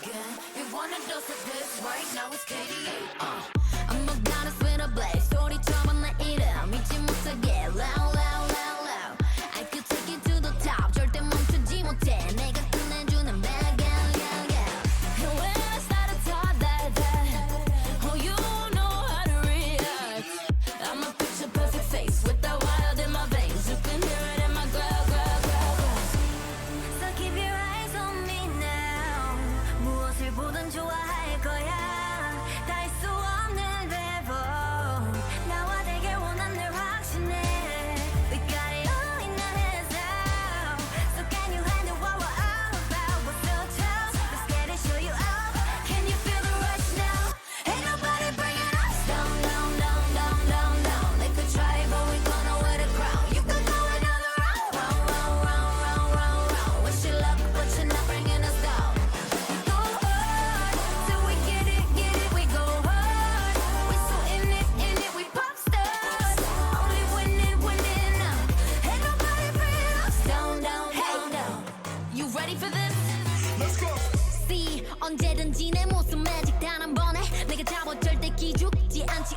again. You wanna dose of this right now it's KDA. I'm a goddess with a blaze. 소리처럼 내 이름 잊지 못하게 loud loud loud loud. I could take it to the top. 절대 멈추지 못해. 내가 끝내주는 bag yeah yeah yeah. And when I start to talk that oh you know how to react. I'm a picture perfect face with that wild in my veins. You can hear it in my glow glow glow glow. So keep your eyes on me now. 무엇을 보든 좋아할 거야. 다 할 수 없는 대본. 나와 되길 원한 늘 확신해. We got it all in our hands now. So can you handle what we're all about? We're so tough. Let's get it, show you up. Can you feel the rush now? Ain't nobody bringing us down, down, down, down, down, down. They could try, but we gonna wear the crown. You could go another round, round, round, round, round, round, round. Wish you luck, but you're not bringing us down. Go hard, till we get it, we go hard. We so in it, we pop stars. Only winning, winning now. Ain't nobody bringing us down, down, down, down. You ready for this? Let's go. See, 언제든지 내 모습 매직 단 한 번에 내가 잡아 절대 기죽지 않지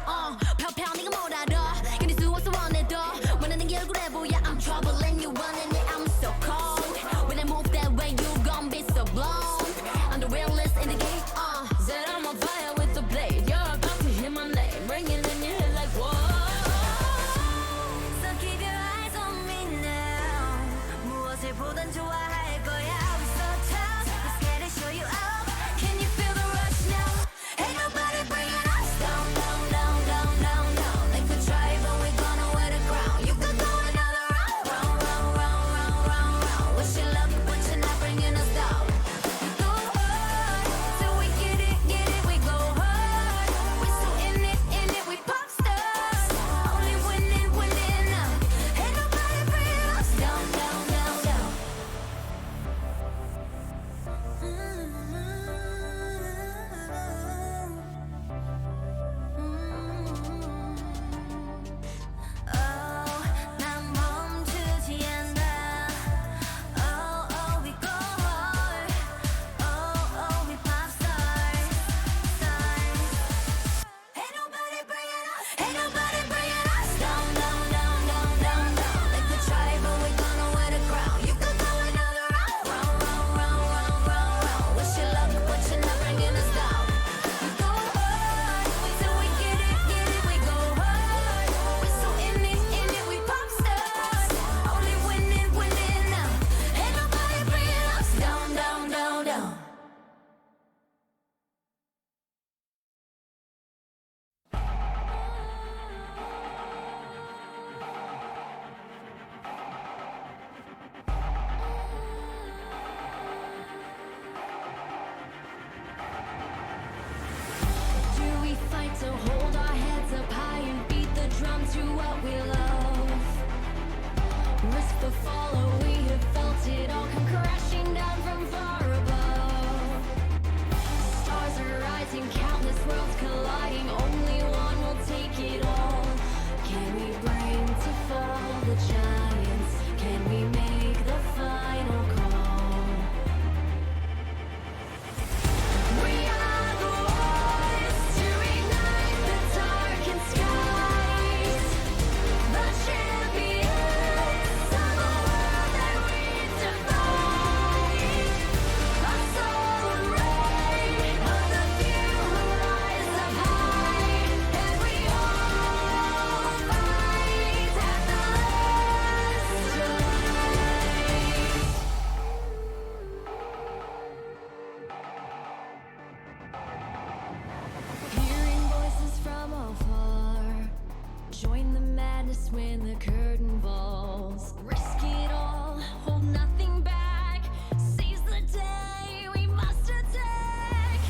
펴펴 네가 뭘 알아 견딜 수 없어 원해도 원하는 게 얼굴에 보여 I'm troubling you running it I'm so cold When I move that way you gon' be so blown I'm the realest in the game Said I'm on fire with the blade You're about to hear my name ringing in your head like whoa So keep your eyes on me now 무엇을 보든 좋아할 거야 We're so tough Let's get it show you up Can you feel the rush now? Ain't nobody bringing us down, down, down, down, down, down. They could try, but we gonna wear the crown. You could go another round, round, round, round, round, round, round. Wish you luck, but you're not bringing us down. Go hard, till we get it, we go hard. We so in it, we pop stars. Only winning, winning now. Ain't nobody bringing us down, down, down, down. 난 멈추지 않아. Oh, we go hard. Oh, we pop stars. Ain't nobody bringing us down, down, down, down, down, down. They could try, but we gonna wear the crown. You could go another round, round, round, round, round, round, round. Wish you luck, but you're not bringing us down. We go hard, till we get it, we go hard. We so in it, we pop stars. Only winning, winning now. Ain't nobody bringing us down, down, down, down. Do we fight to hold our heads up high and beat the drum to what we love? Risk the fall, oh, we have felt it all come crashing down from far above. Stars are rising, countless worlds colliding. Only one will take it all. Can we bring to fall the giants? Can we make the final call? We are the ones to ignite the darkened skies. The champions of the world that we defy. A soul ray of the few who rise up high. And we all fight at the last Hearing voices from afar. Join the madness when the curtain falls. Risk it all, hold nothing back. Seize the day, we must attack.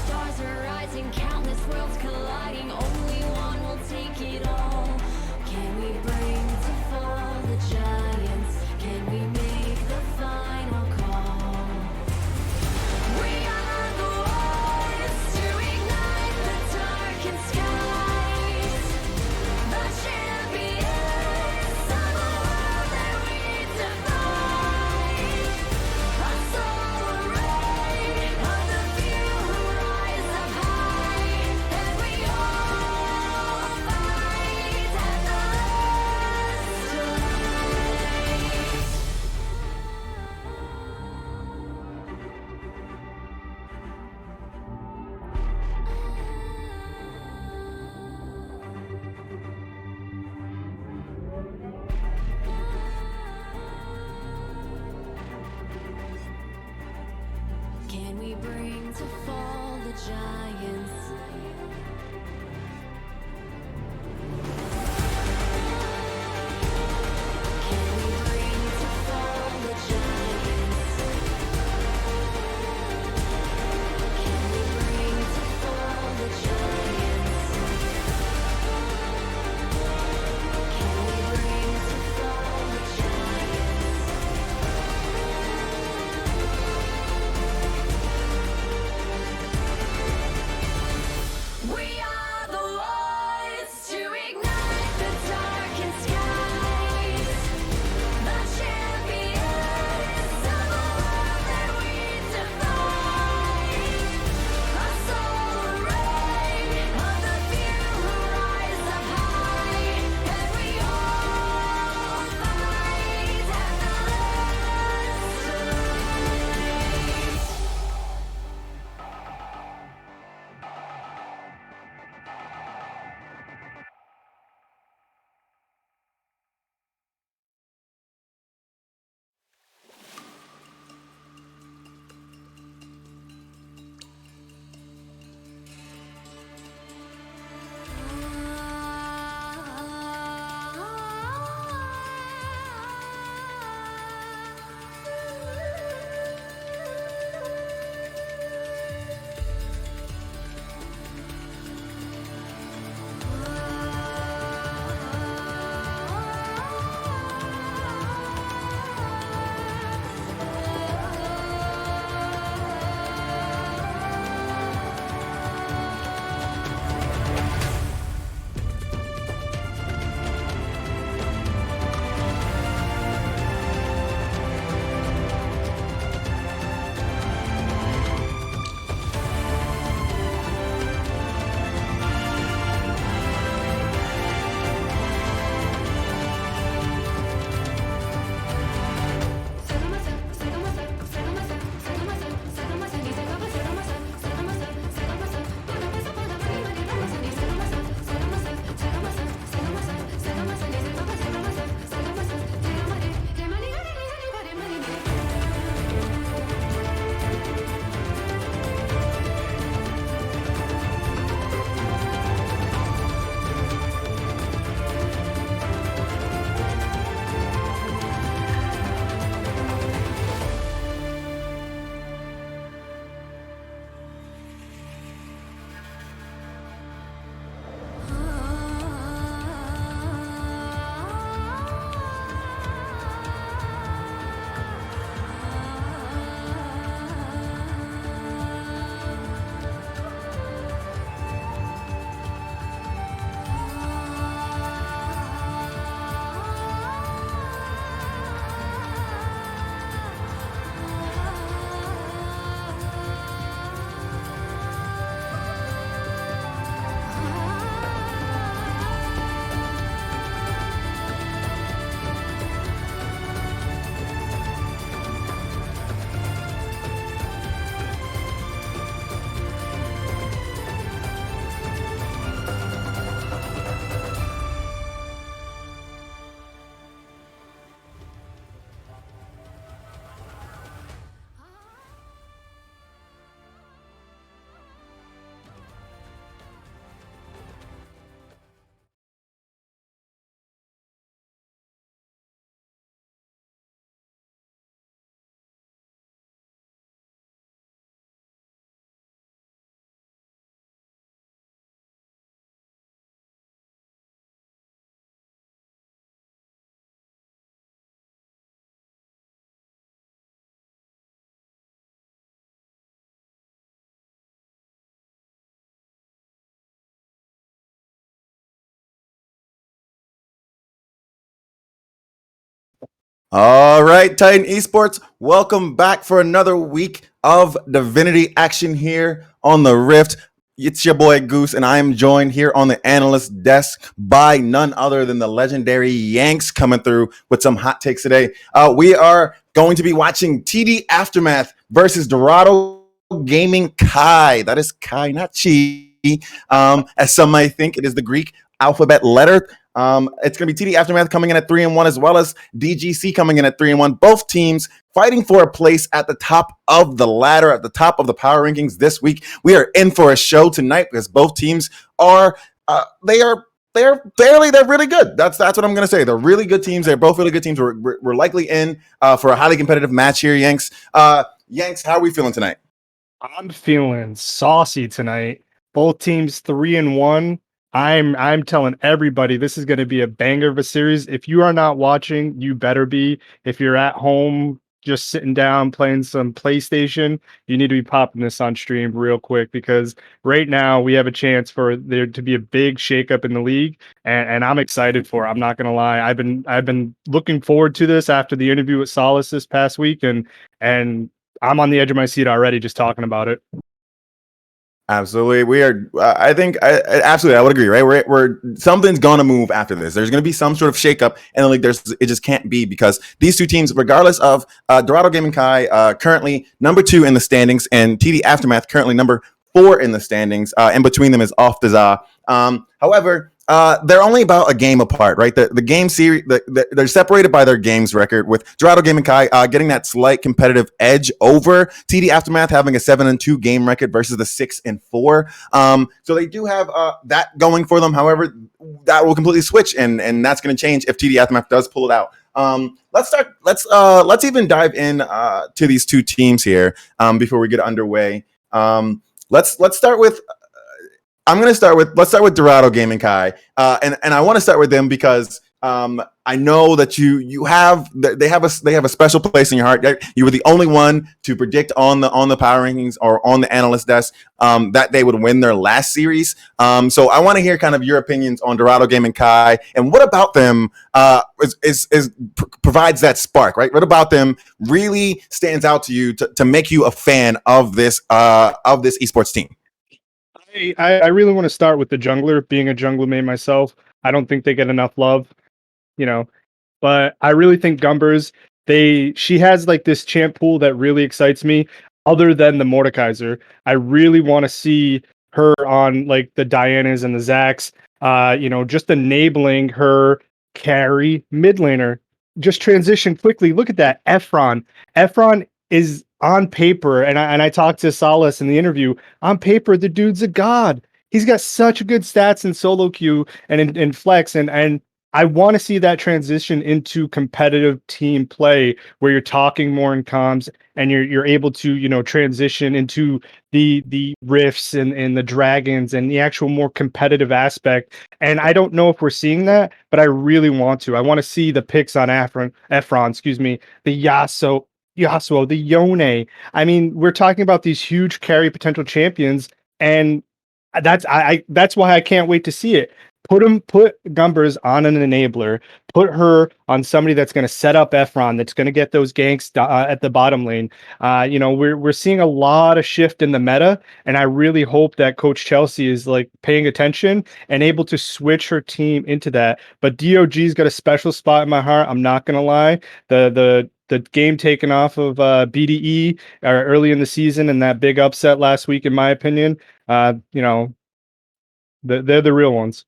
Stars are rising, countless worlds colliding. Only one will take it all. Can we bring to fall the giants? Can we make the final call? We are the ones to ignite the darkened skies. The champions of the world that we defy. giants. Can we bring to fall the giants? Can we bring to fall the giants? Can we bring to fall the giants? We are the ones to ignite the darkened skies. The champions of the world that we defy. A solar ray of the few who rise up high. And we all fight at the last light. All right, Titan Esports, welcome back for another week of Divinity action here on the Rift. It's your boy Goose, and I am joined here on the analyst desk by none other than the legendary Yanks coming through with some hot takes today. We are going to be watching TD Aftermath versus Dorado Gaming Chi. That is Chi, not Chi. As some might think, it is the Greek alphabet letter. It's going to be TD Aftermath coming in at 3-1, as well as DGC coming in at 3-1. Both teams fighting for a place at the top of the ladder, at the top of the power rankings this week. We are in for a show tonight because both teams are they're really good. That's what I'm going to say. They're really good teams. They're both really good teams. We're likely in for a highly competitive match here, Yanks. Yanks, how are we feeling tonight? I'm feeling saucy tonight. Both teams 3-1. I'm telling everybody this is going to be a banger of a series. If you are not watching, you better be. If you're at home just sitting down playing some PlayStation, you need to be popping this on stream real quick, because right now we have a chance for there to be a big shakeup in the league, and I'm excited for it. I'm not going to lie. I've been looking forward to this after the interview with Solace this past week, and I'm on the edge of my seat already just talking about it. Absolutely, we are. I think absolutely, I would agree. Right, we're something's going to move after this. There's going to be some sort of shakeup, and like it just can't be, because these two teams, regardless of Dorado Gaming Chi, currently number 2 in the standings, and TD Aftermath currently number 4 in the standings. In between them is Off the Za. However, they're only about a game apart, right? The game series, they're separated by their games record, with Dorado Gaming Chi getting that slight competitive edge over TD Aftermath, having a 7-2 game record versus the 6-4. So they do have that going for them. However, that will completely switch, and that's going to change if TD Aftermath does pull it out. Let's even dive in to these two teams here before we get underway. Let's start with. Let's start with Dorado Gaming Chi, and I want to start with them because I know that they have a special place in your heart. You were the only one to predict on the power rankings or on the analyst desk that they would win their last series. So I want to hear kind of your opinions on Dorado Gaming Chi, and what about them provides that spark, right? What about them really stands out to you to make you a fan of this esports team? I really want to start with the jungler. Being a jungler main myself, I don't think they get enough love, but I really think Gumbers, she has like this champ pool that really excites me, other than the Mordekaiser. I really want to see her on like the Dianas and the Zax, just enabling her carry mid laner. Just transition quickly. Look at that. Efron is on paper, and I talked to Solace in the interview. On paper, the dude's a god. He's got such good stats in solo queue and in flex, and I want to see that transition into competitive team play, where you're talking more in comms and you're able to transition into the rifts and the dragons and the actual more competitive aspect. And I don't know if we're seeing that, but I really want to. I want to see the picks on Efron, excuse me, the Yasuo, the Yone. I mean, we're talking about these huge carry potential champions, and that's why I can't wait to see it. Put Gumbers on an enabler. Put her on somebody that's going to set up Efron, that's going to get those ganks at the bottom lane. We're seeing a lot of shift in the meta, and I really hope that Coach Chelsea is like paying attention and able to switch her team into that. But DOG's got a special spot in my heart. I'm not going to lie. The game taken off of BDE early in the season, and that big upset last week, in my opinion, they're the real ones.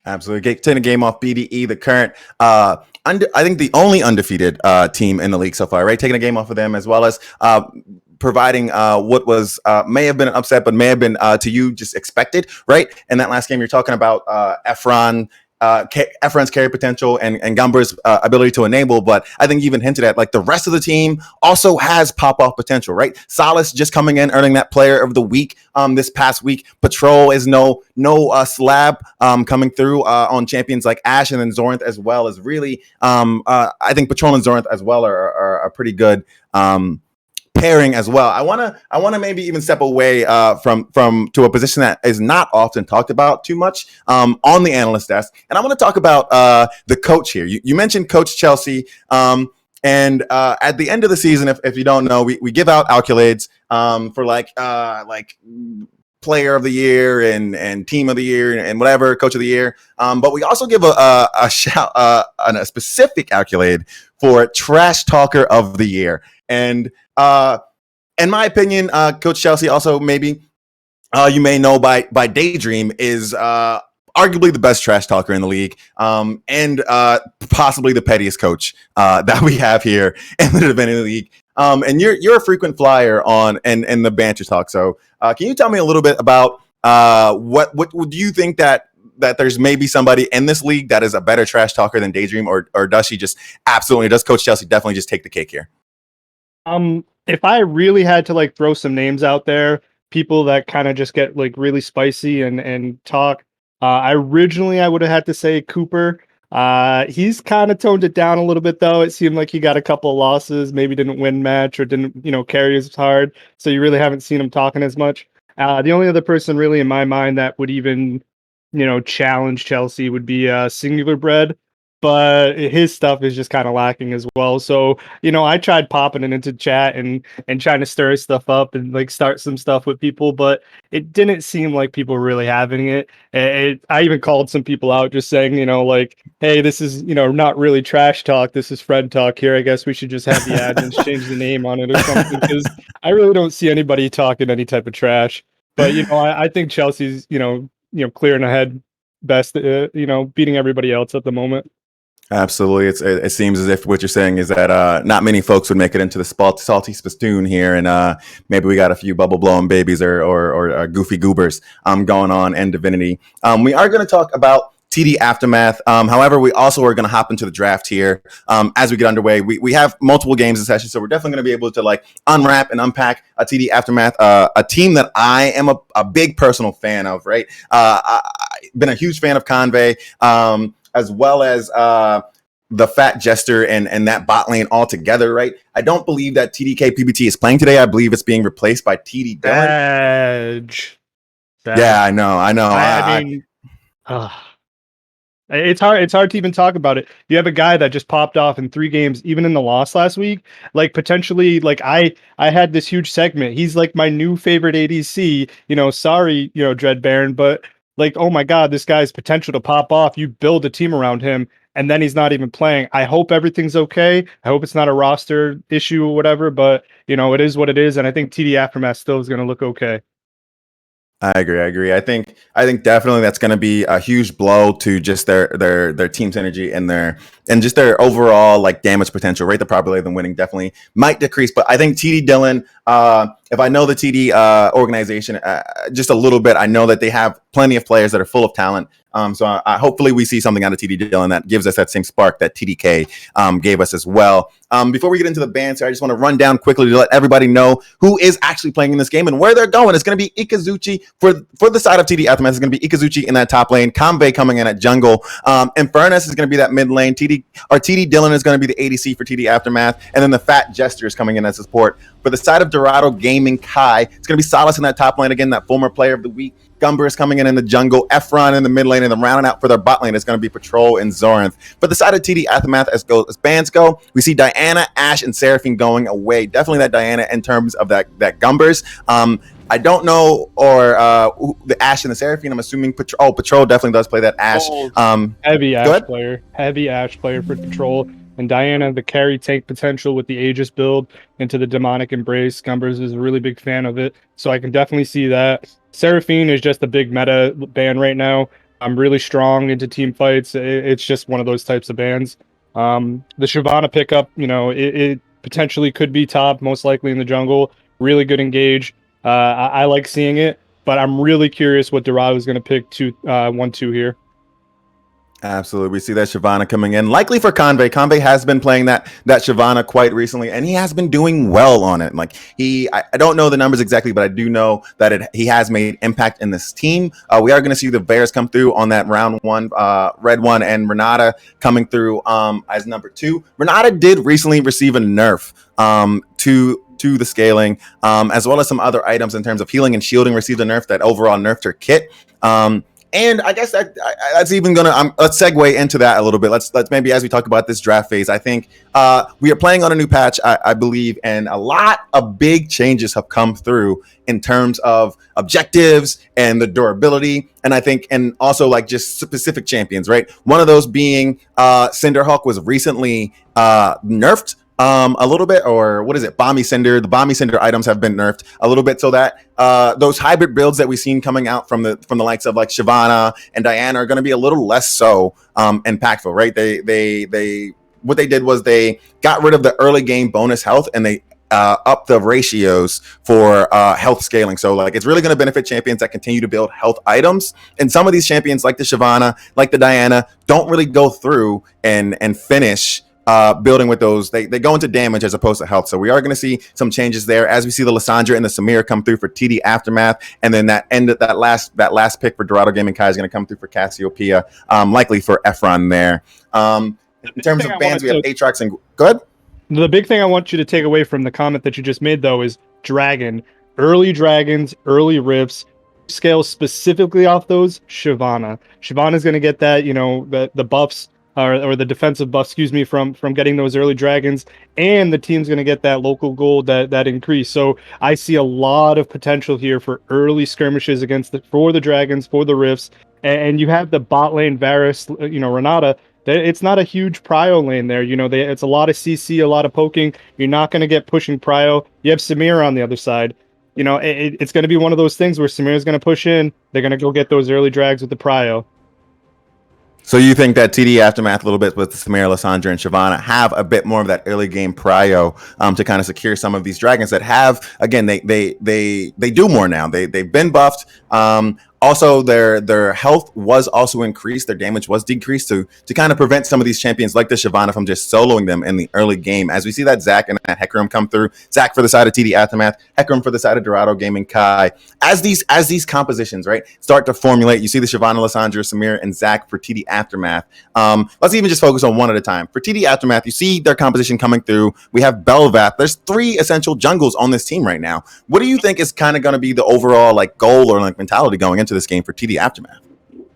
Absolutely. Taking a game off BDE, the current, I think the only undefeated team in the league so far, right? Taking a game off of them, as well as providing what was may have been an upset, but may have been to you just expected, right? In that last game, you're talking about Efron's carry potential and Gumber's ability to enable, but I think you even hinted at like the rest of the team also has pop-off potential, right? Solace just coming in, earning that player of the week this past week. Patrol is no slab coming through on champions like Ashe, and then Zorinth as well is really I think Patrol and Zorinth as well are pretty good pairing as well. I want to maybe even step away from to a position that is not often talked about too much on the analyst desk, and I want to talk about the coach here. You mentioned Coach Chelsea, and at the end of the season, if you don't know, we give out accolades for like player of the year and team of the year and whatever, coach of the year. But we also give a shout a specific accolade for trash talker of the year. And in my opinion, Coach Chelsea also maybe you may know by Daydream is arguably the best trash talker in the league, and possibly the pettiest coach that we have here in the Divinity League. And you're a frequent flyer on and the banter talk. So can you tell me a little bit about what do you think that there's maybe somebody in this league that is a better trash talker than Daydream, or does she just absolutely, does Coach Chelsea definitely just take the cake here? If I really had to like throw some names out there, people that kind of just get like really spicy and talk, I would have had to say Cooper. He's kind of toned it down a little bit though. It seemed like he got a couple of losses, maybe didn't win match or didn't, carry as hard. So you really haven't seen him talking as much. The only other person really in my mind that would even, challenge Chelsea would be Singular Bread, but his stuff is just kind of lacking as well. So, I tried popping it into chat and trying to stir stuff up and like start some stuff with people, but it didn't seem like people were really having it. I even called some people out just saying, like, hey, this is, not really trash talk. This is friend talk here. I guess we should just have the admins change the name on it or something, because I really don't see anybody talking any type of trash. But, I think Chelsea's, clearing ahead best, beating everybody else at the moment. Absolutely. It seems as if what you're saying is that not many folks would make it into the salty spittoon here, and maybe we got a few bubble blowing babies or goofy goobers going on in Divinity. We are going to talk about TD Aftermath. However, we also are going to hop into the draft here as we get underway. We have multiple games in session, so we're definitely going to be able to like unwrap and unpack a TD Aftermath, a team that I am a big personal fan of, right? I've been a huge fan of Convey, as well as the Fat Jester and that bot lane altogether, right? I don't believe that TDK PBT is playing today. I believe it's being replaced by TD Dillon. Yeah, I know. I mean, it's hard to even talk about it. You have a guy that just popped off in 3 games, even in the loss last week. Like potentially, like I had this huge segment. He's like my new favorite ADC. Sorry, Dread Baron, but like, oh my God, this guy's potential to pop off. You build a team around him, and then he's not even playing. I hope everything's okay. I hope it's not a roster issue or whatever, but it is what it is, and I think TD Aftermath still is going to look okay. I agree. I think definitely that's going to be a huge blow to just their team synergy and just their overall like damage potential, right? The probability of them winning definitely might decrease, but I think TD Dillon, if I know the TD organization just a little bit, I know that they have plenty of players that are full of talent. So hopefully we see something out of TD Dillon that gives us that same spark that TDK gave us as well. Before we get into the banter, I just want to run down quickly to let everybody know who is actually playing in this game and where they're going. It's going to be Ikazuchi for the side of TD Aftermath. It's going to be Ikazuchi in that top lane, Convey coming in at jungle, and Furnace is going to be that mid lane. TD Dillon is going to be the ADC for TD Aftermath, and then the Fat Jester is coming in as support. For the side of Dorado Gaming Chi, it's going to be Solace in that top lane again, that former player of the week. Gumber is coming in the jungle, Efron in the mid lane, and then rounding out for their bot lane is going to be Patrol and Zorinth. For the side of TD Aftermath, as bans go, we see Diana, Ashe, and Seraphine going away. Definitely that Diana in terms of that Gumbers. I don't know, or the Ashe and the Seraphine. I'm assuming Patrol definitely does play that Ashe. Heavy Ashe player for Patrol. And Diana, the carry tank potential with the Aegis build into the Demonic Embrace. Gumbers is a really big fan of it, so I can definitely see that. Seraphine is just a big meta ban right now. I'm really strong into team fights. It's just one of those types of bans. The Shyvana pickup, it potentially could be top, most likely in the jungle. Really good engage. I like seeing it, but I'm really curious what Dorado is going to pick 1-2 here. Absolutely. We see that Shyvana coming in, likely for Convey. Convey has been playing that Shyvana quite recently, and he has been doing well on it. Like I don't know the numbers exactly, but I do know that he has made impact in this team. We are going to see the Bears come through on that round 1, Red 1, and Renata coming through as number 2. Renata did recently receive a nerf to the scaling, as well as some other items in terms of healing and shielding received a nerf that overall nerfed her kit. And I guess that's even gonna let's segue into that a little bit. Let's maybe as we talk about this draft phase, I think we are playing on a new patch, I believe, and a lot of big changes have come through in terms of objectives and the durability, and I think, and also like just specific champions, right? One of those being Cinderhawk was recently nerfed a little bit, or what is it? Bomby Cinder. The Bomby Cinder items have been nerfed a little bit, so that those hybrid builds that we've seen coming out from the likes of like Shyvana and Diana are going to be a little less so impactful, right? They what they did was they got rid of the early game bonus health, and they up the ratios for health scaling. So like it's really going to benefit champions that continue to build health items. And some of these champions like the Shyvana, like the Diana, don't really go through and finish building with those. They go into damage as opposed to health. So we are going to see some changes there as we see the Lysandra and the Samira come through for TD Aftermath. And then that last pick for Dorado Gaming Chi is going to come through for Cassiopeia, likely for Efron there. In terms of bans, we have Aatrox and good. The big thing I want you to take away from the comment that you just made, though, is Dragon. Early Dragons, early Rifts, scale specifically off those, Shyvana. Shyvana's going to get that, the buffs, or the defensive buff, from getting those early Dragons, and the team's going to get that local gold that increase. So I see a lot of potential here for early skirmishes for the Dragons, for the Rifts, and you have the bot lane Varus, Renata. It's not a huge prio lane there. It's a lot of CC, a lot of poking. You're not going to get pushing prio. You have Samira on the other side. It's going to be one of those things where Samira's going to push in. They're going to go get those early drags with the prio. So you think that TD Aftermath a little bit with Samira, Lysandra, and Shyvana have a bit more of that early game prio to kind of secure some of these dragons that have, again, they do more now. They've been buffed. Also, their health was also increased. Their damage was decreased to kind of prevent some of these champions like the Shyvana from just soloing them in the early game. As we see that Zac and that Hecarim come through. Zac for the side of TD Aftermath, Hecarim for the side of Dorado Gaming Chi. As these compositions, right, start to formulate, you see the Shyvana, Lysandra, Samira, and Zac for TD Aftermath. Let's even just focus on one at a time. For TD Aftermath, you see their composition coming through. We have Belvath. There's 3 essential jungles on this team right now. What do you think is kind of going to be the overall like goal or like mentality going into this game for TD Aftermath?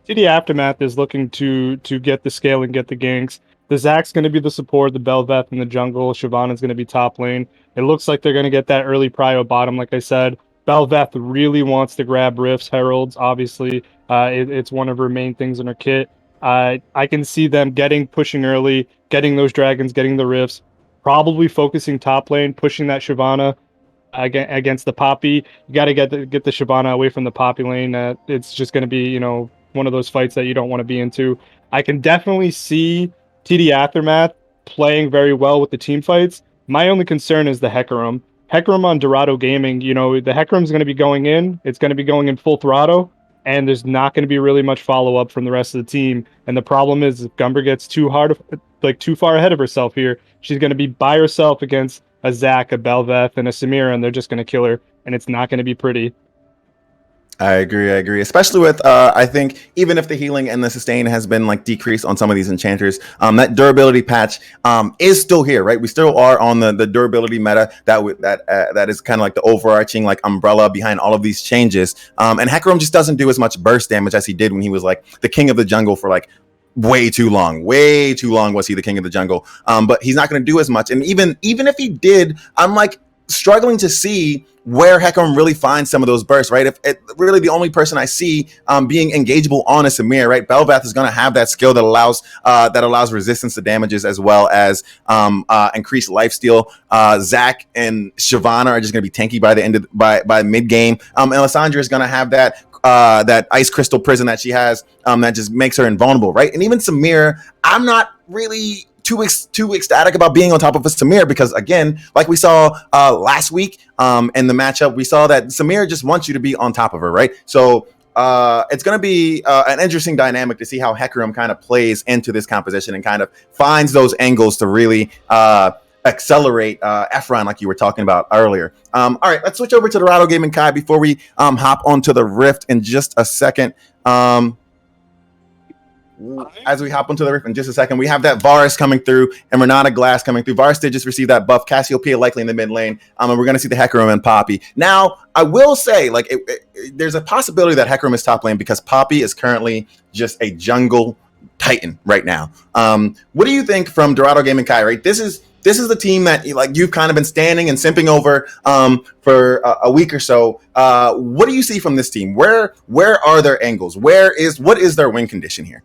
TD Aftermath is looking to get the scale and get the ganks. The Zac's going to be the support, the Belvath in the jungle, Shyvana's going to be top lane. It looks like they're going to get that early prio bottom, like I said. Belvath really wants to grab Rifts, Heralds, obviously. It's one of her main things in her kit. I can see them pushing early, getting those dragons, getting the Rifts, probably focusing top lane, pushing that Shyvana against the Poppy. You got to get the Shyvana away from the Poppy lane. It's just going to be, one of those fights that you don't want to be into. I can definitely see TD Aftermath playing very well with the team fights. My only concern is the Hecarim. Hecarim on Dorado Gaming, the Hecarim's going to be going in. It's going to be going in full throttle, and there's not going to be really much follow-up from the rest of the team. And the problem is if Gumber gets too far ahead of herself here, she's going to be by herself against a Zac, a Belvath, and a Samira, and they're just going to kill her, and it's not going to be pretty. I agree. Especially with, I think, even if the healing and the sustain has been like decreased on some of these enchanters, that durability patch is still here, right? We still are on the durability meta that is kind of like the overarching like umbrella behind all of these changes. And Hecarim just doesn't do as much burst damage as he did when he was like the king of the jungle for like way too long was he the king of the jungle. But he's not going to do as much. And even if he did, I'm like struggling to see where Hecarim really finds some of those bursts, right? If really the only person I see being engageable on is Samir, right? Belvath is going to have that skill that allows resistance to damages as well as increased lifesteal. Zac and Shyvana are just going to be tanky by the end by mid game. And Lysandra is going to have that ice crystal prison that she has that just makes her invulnerable, right? And even Samir, I'm not really too ecstatic about being on top of a Samir because, again, like we saw last week in the matchup, we saw that Samir just wants you to be on top of her, right? So it's going to be an interesting dynamic to see how Hecarim kind of plays into this composition and kind of finds those angles to really accelerate Efron like you were talking about earlier. All right, let's switch over to Dorado Gaming Chi before we hop onto the Rift in just a second. As we hop onto the Rift in just a second, we have that Varus coming through and Renata Glass coming through. Varus did just receive that buff. Cassiopeia likely in the mid lane. And we're going to see the Hecarim and Poppy. Now, I will say, like, there's a possibility that Hecarim is top lane because Poppy is currently just a jungle titan right now. What do you think from Dorado Gaming Chi, right? This is the team that like you've kind of been standing and simping over for a week or so. What do you see from this team? Where are their angles? What is their win condition here?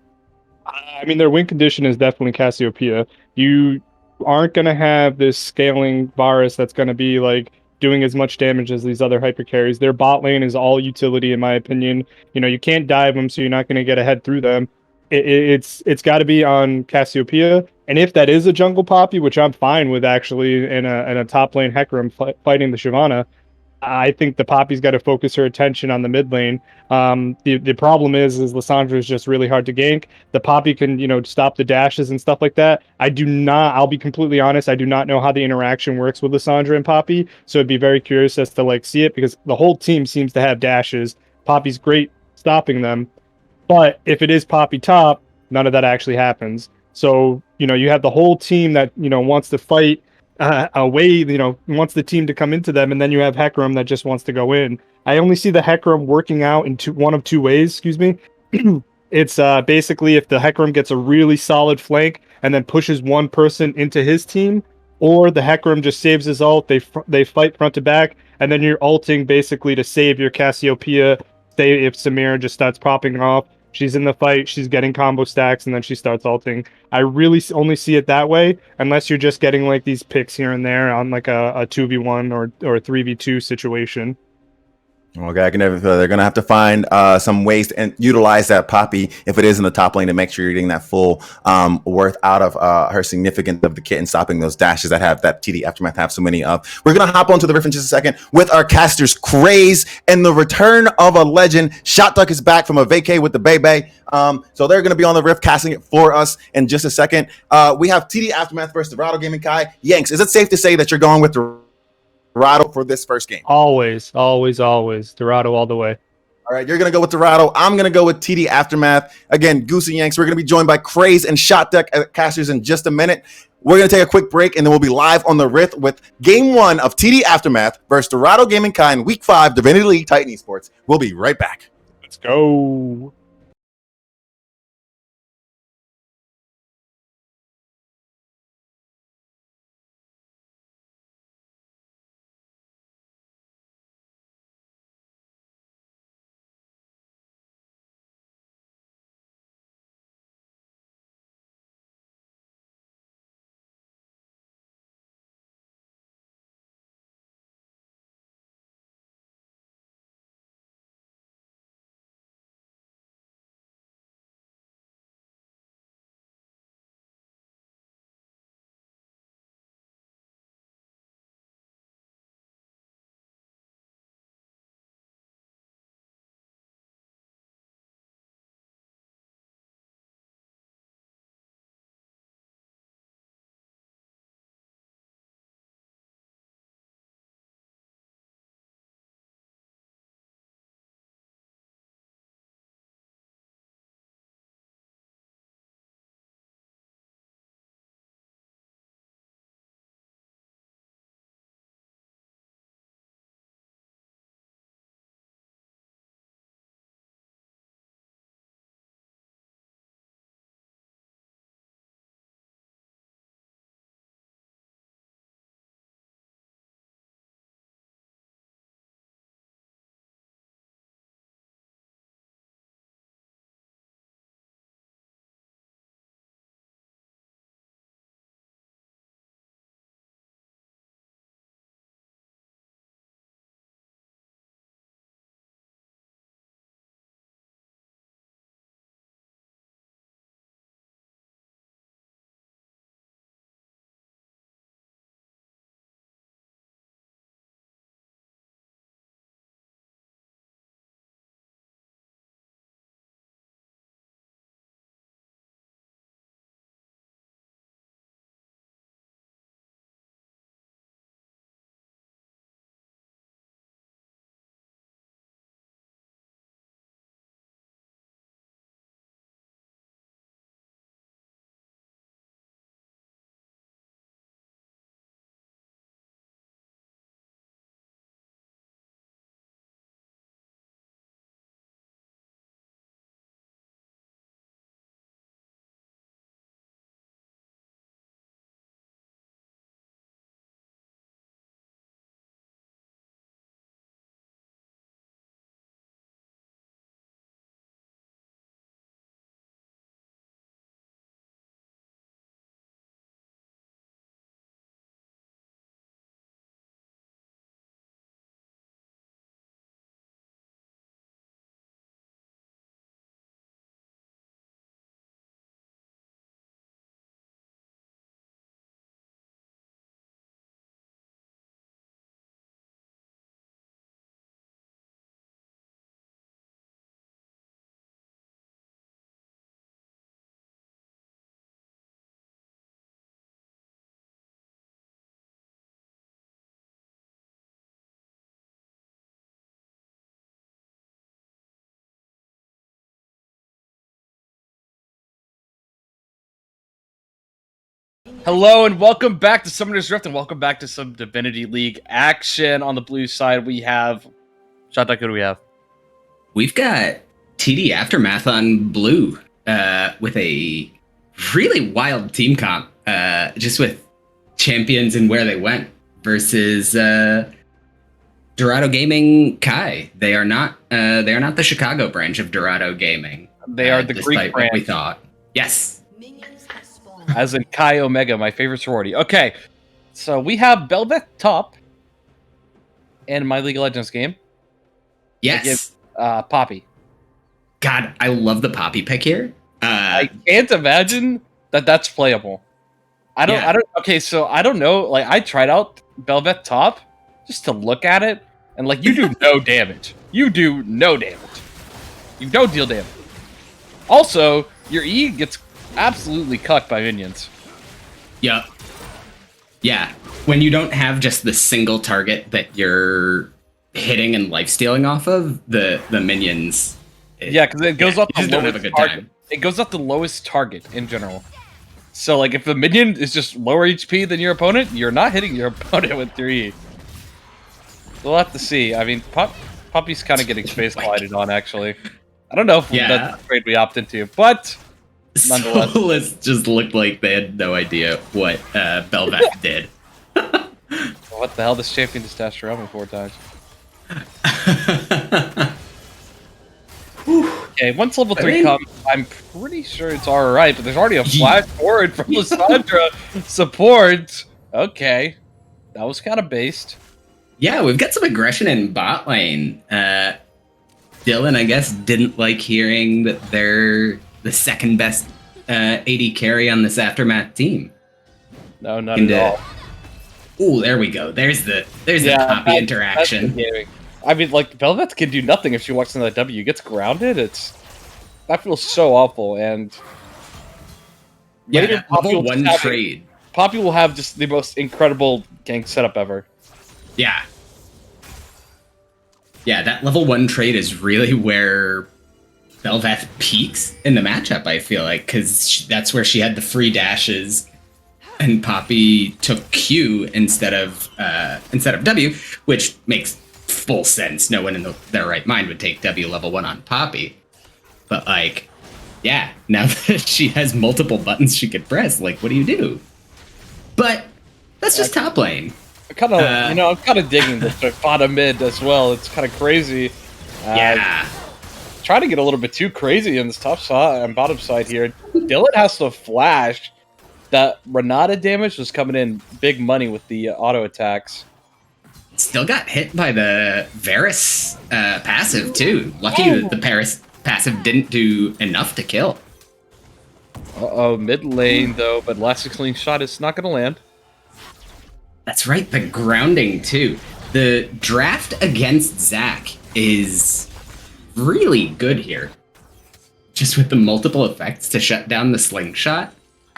I mean, their win condition is definitely Cassiopeia. You aren't going to have this scaling Varus that's going to be like doing as much damage as these other hyper carries. Their bot lane is all utility, in my opinion. You know, you can't dive them, so you're not going to get ahead through them. It's got to be on Cassiopeia, and if that is a jungle poppy, which I'm fine with actually, in a top lane Hecarim fighting the Shyvana, I think the Poppy's got to focus her attention on the mid lane. The problem is Lissandra is just really hard to gank. The Poppy can, you know, stop the dashes and stuff like that. I do not. I'll be completely honest. I do not know how the interaction works with Lissandra and Poppy, so I'd be very curious as to like see it because the whole team seems to have dashes. Poppy's great stopping them, but if it is Poppy top, none of that actually happens. So, you know, you have the whole team that, you know, wants to fight away, you know, wants the team to come into them, and then you have Hecarim that just wants to go in. I only see the Hecarim working out in one of two ways, excuse me. It's basically if the Hecarim gets a really solid flank and then pushes one person into his team, or the Hecarim just saves his ult, they fight front to back, and then you're ulting basically to save your Cassiopeia. Say if Samira just starts popping off, she's in the fight, she's getting combo stacks, and then she starts ulting. I really only see it that way, unless you're just getting like these picks here and there on like a 2v1 or a 3v2 situation. Okay, I can never feel they're gonna have to find some ways to utilize that Poppy if it is in the top lane to make sure you're getting that full worth out of her significance of the kit and stopping those dashes that have that TD aftermath have so many of. We're gonna hop onto the riff in just a second with our casters Craze and the return of a legend. Shot Duck is back from a vacay with the Bebe. So they're gonna be on the riff casting it for us in just a second. We have TD aftermath versus Dorado Gaming Chi. Yanks, is it safe to say that you're going with Dorado for this first game? Always, always, always. Dorado all the way. All right, you're going to go with Dorado. I'm going to go with TD Aftermath. Again, Goose and Yanks, we're going to be joined by Craze and Shot Deck casters in just a minute. We're going to take a quick break, and then we'll be live on the Rift with Game 1 of TD Aftermath versus Dorado Gaming Chi in Week 5 Divinity League Titan Esports. We'll be right back. Let's go. Hello and welcome back to Summoner's Rift and welcome back to some Divinity League action. On the blue side, we have... Shatak, who do we have? We've got TD Aftermath on blue with a really wild team comp, just with champions and where they went versus Dorado Gaming Chi. They are not the Chicago branch of Dorado Gaming. They are the Greek despite branch. what we thought. Yes. As in Chi Omega, my favorite sorority. Okay, so we have Belveth top in my League of Legends game. Yes. Poppy. God, I love the Poppy pick here. I can't imagine that that's playable. I don't. Okay, so I don't know. Like, I tried out Belveth top just to look at it, and like, you do no damage. You do no damage. You don't deal damage. Also, your E gets absolutely cucked by minions. Yep. Yeah. When you don't have just the single target that you're hitting and lifestealing off of, the minions. Yeah, because it goes off the just don't have a lowest good target. time. It goes off the lowest target in general. So, like, if the minion is just lower HP than your opponent, you're not hitting your opponent with 3E. We'll have to see. I mean, Poppy's kind of getting space collided on, actually. I don't know if that's the trade we opt into, but nonetheless. Soulless just looked like they had no idea what Belveth did. What the hell? This champion just dashed around me 4 times. Okay, once level 3 comes, I'm pretty sure it's alright, but there's already a flash forward from Lissandra support. Okay. That was kind of based. Yeah, we've got some aggression in bot lane. Dylan, I guess, didn't like hearing that they're the second best AD carry on this Aftermath team. No, not at all. Ooh, there we go. There's the Poppy interaction. I mean, like, Belveth can do nothing if she walks into that W. Gets grounded. That feels so awful. And yeah, level 1 trade. Poppy will have just the most incredible gank setup ever. Yeah. Yeah, that level 1 trade is really where Belveth peaks in the matchup, I feel like, because that's where she had the free dashes, and Poppy took Q instead of W, which makes full sense. No one in their right mind would take W level 1 on Poppy. But, like, yeah, now that she has multiple buttons she could press, like, what do you do? But that's just top lane. I'm kind of digging the bottom mid as well. It's kind of crazy. Yeah. Trying to get a little bit too crazy in this top side and bottom side here. Dylan has to flash. That Renata damage was coming in big money with the auto attacks. Still got hit by the Varus passive too. Lucky that the Paris passive didn't do enough to kill. Uh-oh, mid lane though, but last clean shot is not going to land. That's right, the grounding too. The draft against Zac is really good here. Just with the multiple effects to shut down the slingshot.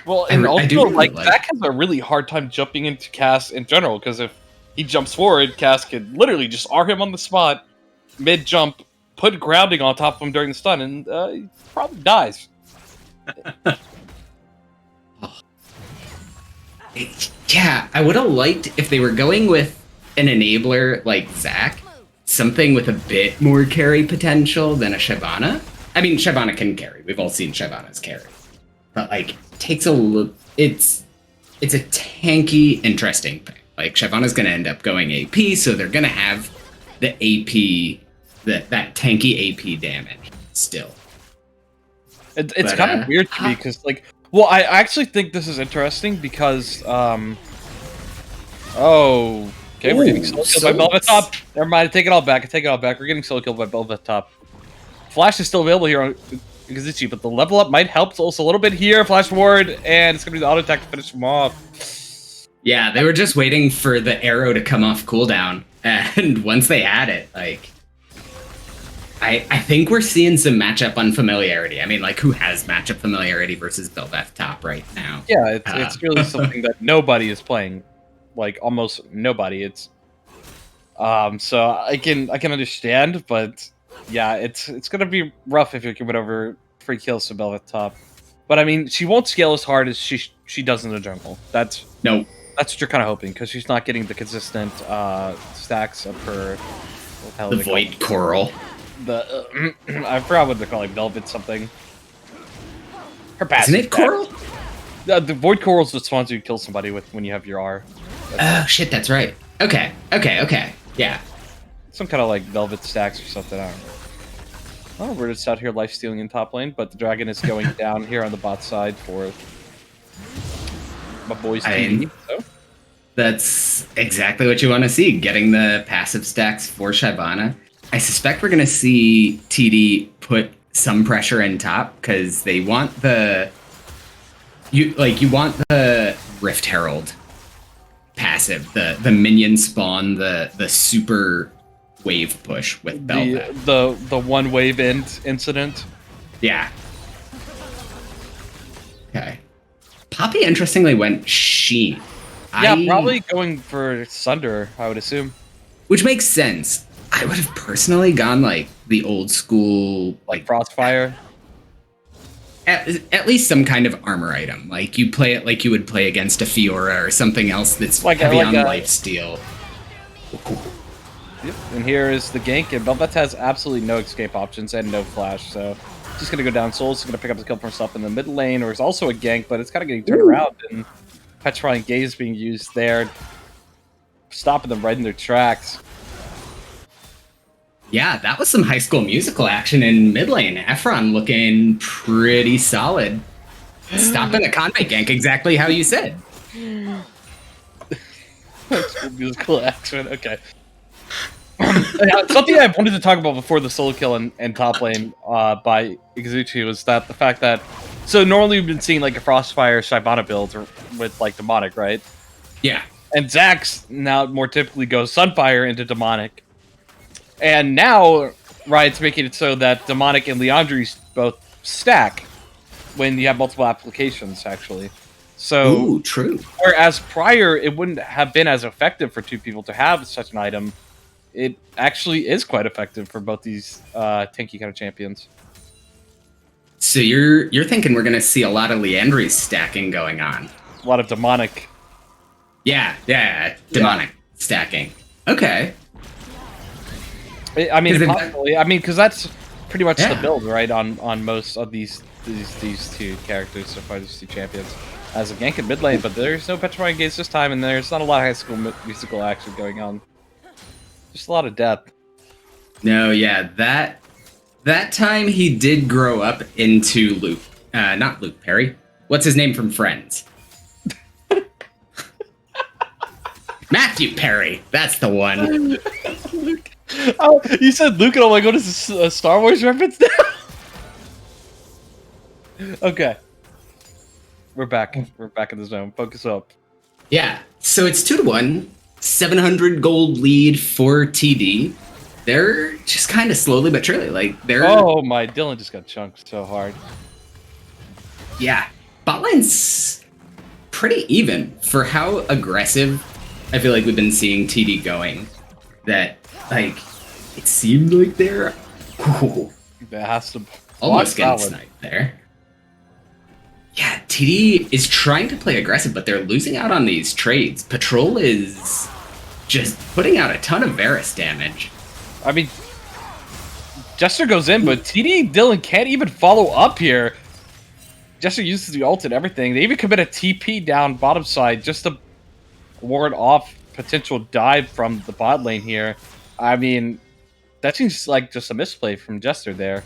Well, and also, like, Zac has a really hard time jumping into Cass in general, because if he jumps forward, Cass could literally just R him on the spot, mid-jump, put grounding on top of him during the stun, and he probably dies. Yeah, I would have liked if they were going with an enabler like Zac, something with a bit more carry potential than a Shyvana. I mean, Shyvana can carry. We've all seen Shyvana's carry. But, like, takes a look. It's a tanky, interesting thing. Like, Shyvana's going to end up going AP, so they're going to have the AP, that tanky AP damage still. It's kind of weird to me, because, like, well, I actually think this is interesting because, okay, we're getting solo killed by Belveth top. Never mind, I take it all back. We're getting solo killed by Belveth top. Flash is still available here on Kazuchi, but the level up might help also a little bit here. Flash forward, and it's going to be the auto attack to finish him off. Yeah, they were just waiting for the arrow to come off cooldown, and once they had it, like, I think we're seeing some matchup unfamiliarity. I mean, like, who has matchup familiarity versus Belveth top right now? Yeah, it's really something that nobody is playing, like almost nobody. It's so I can understand, but yeah, it's gonna be rough if you can win over free kills to Belveth top. But I mean, she won't scale as hard as she does in the jungle. That's what you're kind of hoping, because she's not getting the consistent stacks of her. What the hell The are they called? Void Coral. The I forgot what they're called, like Velvet something. Her passive. Isn't it Coral? The Void Coral's the spawns you kill somebody with when you have your R. Oh shit, that's right. Okay. Yeah. Some kind of like Velvet stacks or something. I don't know. Oh, we're just out here life stealing in top lane, but the dragon is going down here on the bot side for my boys. So. That's exactly what you want to see. Getting the passive stacks for Shyvana. I suspect we're gonna see TD put some pressure in top because they want you want the Rift Herald passive, the minion spawn, the super wave push with Bel'Veth. The one wave incident. Yeah. Okay. Poppy interestingly went Sheen. Yeah, probably going for Sunder, I would assume. Which makes sense. I would have personally gone like the old school, like Frostfire. At least some kind of armor item. Like you play it like you would play against a Fiora or something else that's heavy on lifesteal. Yep. And here is the gank, and Bel'Veth has absolutely no escape options and no flash, so just gonna go down. Soul's gonna pick up the kill for himself in the mid lane, or is also a gank, but it's kind of getting turned around, and Petrifying Gaze being used there, stopping them right in their tracks. Yeah, that was some High School Musical action in mid lane. Efron looking pretty solid. Stopping a convent gank exactly how you said. High School Musical action, okay. Something I wanted to talk about before the solo kill in top lane by Iguzuchi was that the fact that normally we've been seeing like a Frostfire Shyvana build with like Demonic, right? Yeah. And Zax now more typically goes Sunfire into Demonic. And now Riot's making it so that Demonic and Leandri both stack when you have multiple applications, actually. So, ooh, true. Whereas prior, it wouldn't have been as effective for two people to have such an item. It actually is quite effective for both these tanky kind of champions. So you're thinking we're gonna see a lot of Leandri stacking going on. A lot of Demonic. Yeah, Demonic stacking. Okay. I mean, possibly. I mean, because that's pretty much the build, right? On most of these two characters so far, these two champions, as a gank in mid lane. But there's no Petrifying Gaze this time, and there's not a lot of High School Musical action going on. Just a lot of death. No, yeah, that time he did grow up into Luke. Not Luke Perry. What's his name from Friends? Matthew Perry. That's the one. Oh, you said Luke, and I'm like, what is this, a Star Wars reference now? Okay. We're back. We're back in the zone. Focus up. Yeah, so it's 2-1. 700 gold lead for TD. They're just kind of slowly but surely, like, they're... Oh my, Dylan just got chunked so hard. Yeah, bot lane's pretty even for how aggressive I feel like we've been seeing TD going. That, like, it seemed like they're... Ooh, That has to... almost getting sniped there. Yeah, TD is trying to play aggressive, but they're losing out on these trades. Patrol is just putting out a ton of Varus damage. I mean, Jester goes in, but TD Dylan can't even follow up here. Jester uses the ult and everything. They even commit a TP down bottom side just to ward off potential dive from the bot lane here. I mean, that seems like just a misplay from Jester there.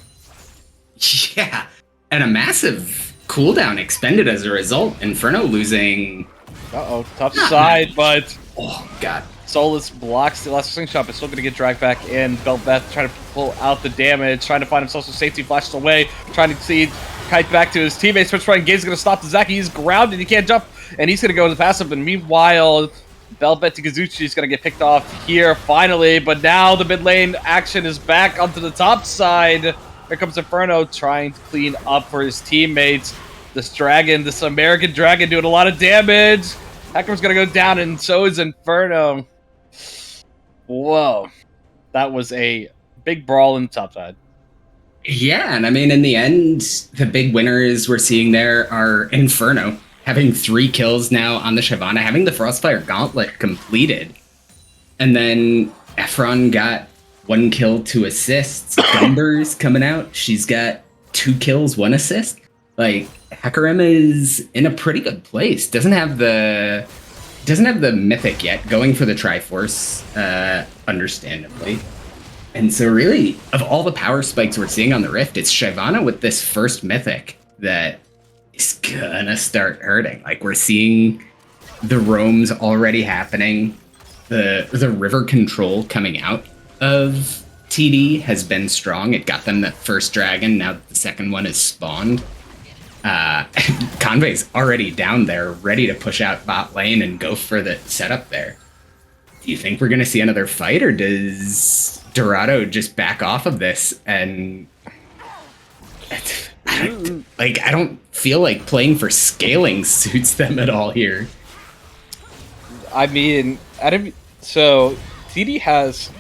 Yeah, and a massive cooldown expended as a result. Inferno losing... Uh-oh, tough side, but... Oh, God. Solus blocks the last slingshot, but still going to get dragged back in. Bel'Veth trying to pull out the damage, trying to find himself some safety, flashes away, trying to see kite back to his teammates. Petrifying Gaze is going to stop the Zaki. He's grounded, he can't jump, and he's going to go to the passive. And meanwhile, Bel'Veth to Iguzuchi is going to get picked off here finally, but now the mid lane action is back onto the top side. Here comes Inferno trying to clean up for his teammates. This dragon, this American dragon, doing a lot of damage. Hector's going to go down, and so is Inferno. Whoa. That was a big brawl in the top side. Yeah, and I mean, in the end, the big winners we're seeing there are Inferno, having 3 kills now on the Shyvana, having the Frostfire Gauntlet completed. And then Efron got 1 kill, 2 assists. Gumber's coming out. She's got 2 kills, 1 assist. Like, Hecarim is in a pretty good place. Doesn't have the mythic yet, going for the Triforce, understandably. And so really, of all the power spikes we're seeing on the Rift, it's Shyvana with this first mythic that is gonna start hurting. Like, we're seeing the roams already happening. The river control coming out of TD has been strong. It got them that first dragon. Now the second one is spawned. Convey's already down there, ready to push out bot lane and go for the setup there. Do you think we're going to see another fight, or does Dorado just back off of this? And I don't feel like playing for scaling suits them at all here. I mean, so TD has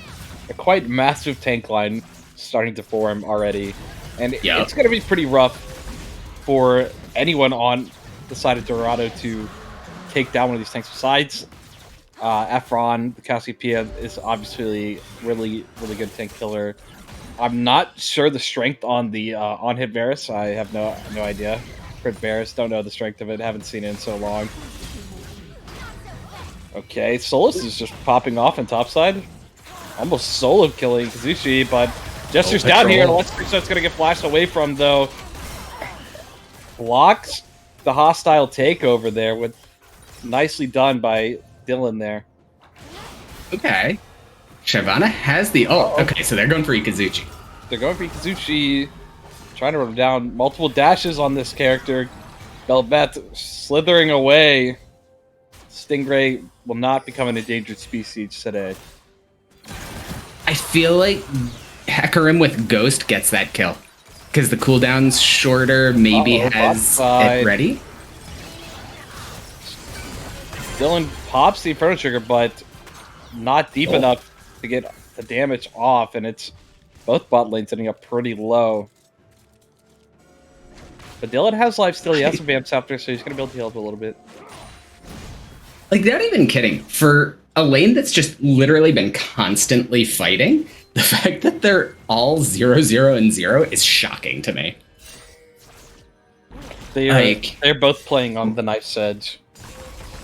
a quite massive tank line starting to form already, and it's going to be pretty rough for anyone on the side of Dorado to take down one of these tanks. Besides Efron, the Cassiopeia is obviously really good tank killer. I'm not sure the strength on the on-hit Varus. I have no idea. Crit Varus, don't know the strength of it. Haven't seen it in so long. Okay, Solus is just popping off on topside. Almost solo killing Kazushi, but Jester's down here. Let's see what's going to get flashed away from, though. Blocks the hostile takeover there with nicely done by Dylan there. Okay. Shyvana has the ult. Okay, so they're going for Ikazuchi. They're going for Ikazuchi, trying to run him down. Multiple dashes on this character. Belbeth slithering away. Stingray will not become an endangered species today. I feel like Hecarim with Ghost gets that kill. Because the cooldown's shorter, maybe has it ready. Dylan pops the Inferno Trigger, but not deep enough to get the damage off, and it's both bot lanes sitting up pretty low. But Dylan has life still. He has some vamps after, so he's going to be able to heal up a little bit. Like, not even kidding. For a lane that's just literally been constantly fighting, the fact that they're all 0-0 and 0 is shocking to me. They're both playing on the knife's edge.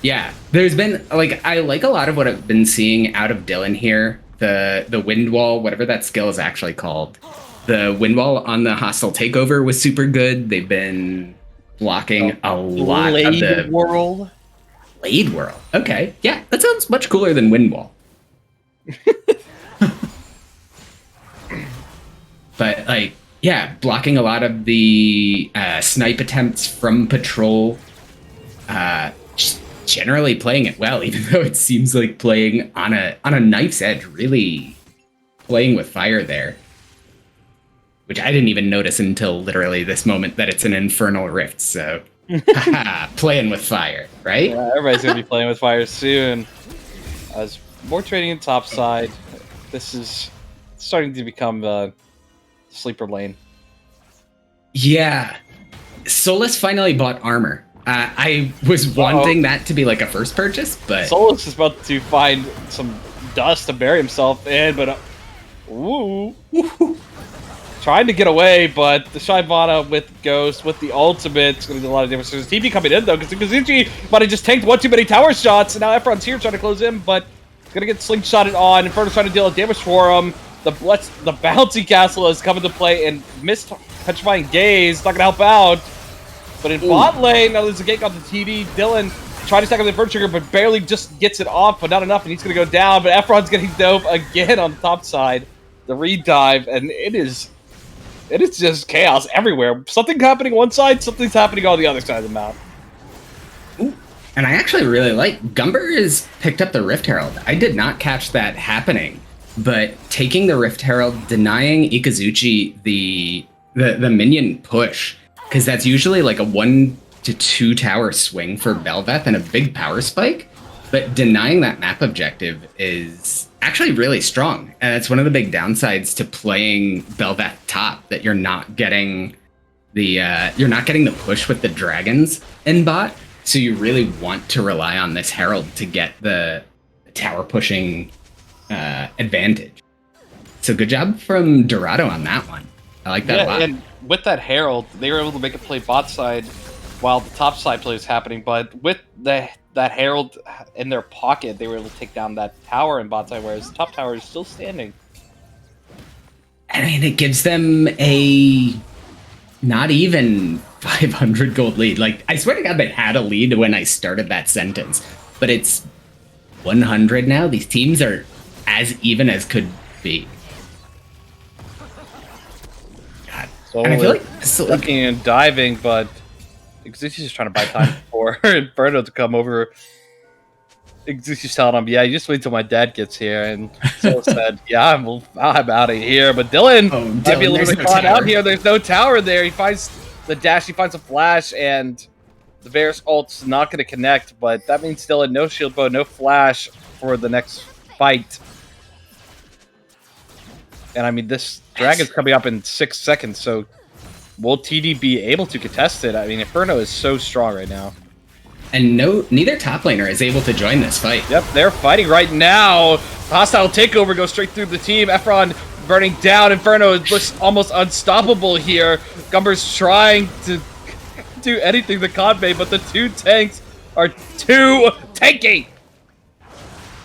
Yeah, there's been, like, I like a lot of what I've been seeing out of Dylan here. The wind wall, whatever that skill is actually called. The wind wall on the hostile takeover was super good. They've been blocking a lot of the... World? Blade Whirl. Okay, yeah, that sounds much cooler than wind wall. But, like, yeah, blocking a lot of the snipe attempts from patrol. Just generally playing it well, even though it seems like playing on a knife's edge, really playing with fire there. Which I didn't even notice until literally this moment that it's an Infernal Rift, so... playing with fire, right? Yeah, everybody's going to be playing with fire soon. As more trading in topside, this is starting to become the sleeper lane. Yeah. Solus finally bought armor. I was wanting that to be like a first purchase, but... Solus is about to find some dust to bury himself in, but... Ooh. Trying to get away, but the Shyvana with Ghost, with the ultimate, is going to do a lot of damage. There's TP coming in, though, because Kazuchi might have just tanked one too many tower shots, and now Efron's here trying to close in, but going to get slingshotted on. Inferno's trying to deal with damage for him. The bouncy castle is coming to play, and missed Petrifying Gaze, not going to help out. But in bot lane, now there's a gank on the TD. Dylan trying to stack up the Inferno Trigger, but barely just gets it off, but not enough, and he's going to go down. But Efron's getting dove again on the top side. The re-dive, and it is just chaos everywhere. Something happening one side, something's happening on the other side of the map. Ooh. And I actually really like Gumber has picked up the Rift Herald. I did not catch that happening, but taking the Rift Herald, denying Ikazuchi the minion push, because that's usually like a 1 to 2 tower swing for Belveth and a big power spike. But denying that map objective is actually really strong. And it's one of the big downsides to playing Bel'Veth top, that you're not getting the push with the dragons in bot. So you really want to rely on this Herald to get the tower pushing advantage. So good job from Dorado on that one. I like that a lot. And with that Herald, they were able to make it play bot side while the top side play was happening. But with that Herald in their pocket, they were able to take down that tower in bot side, whereas the top tower is still standing. I mean, it gives them a not even 500 gold lead. Like, I swear to God, they had a lead when I started that sentence. But it's 100 now. These teams are as even as could be. God. So And I feel like looking and diving, but Exuci's just trying to buy time for Inferno to come over. Exuci's telling him, yeah, you just wait till my dad gets here. And Soul said, yeah, I'm out of here. But Dylan might be a little bit caught out here. There's no tower there. He finds the dash, he finds a flash, and the Varus ult's not going to connect. But that means Dylan, no shield bow, no flash for the next fight. And I mean, this dragon's coming up in 6 seconds, so will TD be able to contest it? I mean, Inferno is so strong right now. And neither top laner is able to join this fight. Yep, they're fighting right now. Hostile takeover goes straight through the team. Efron burning down. Inferno looks almost unstoppable here. Gumber's trying to do anything to convey, but the two tanks are too tanky.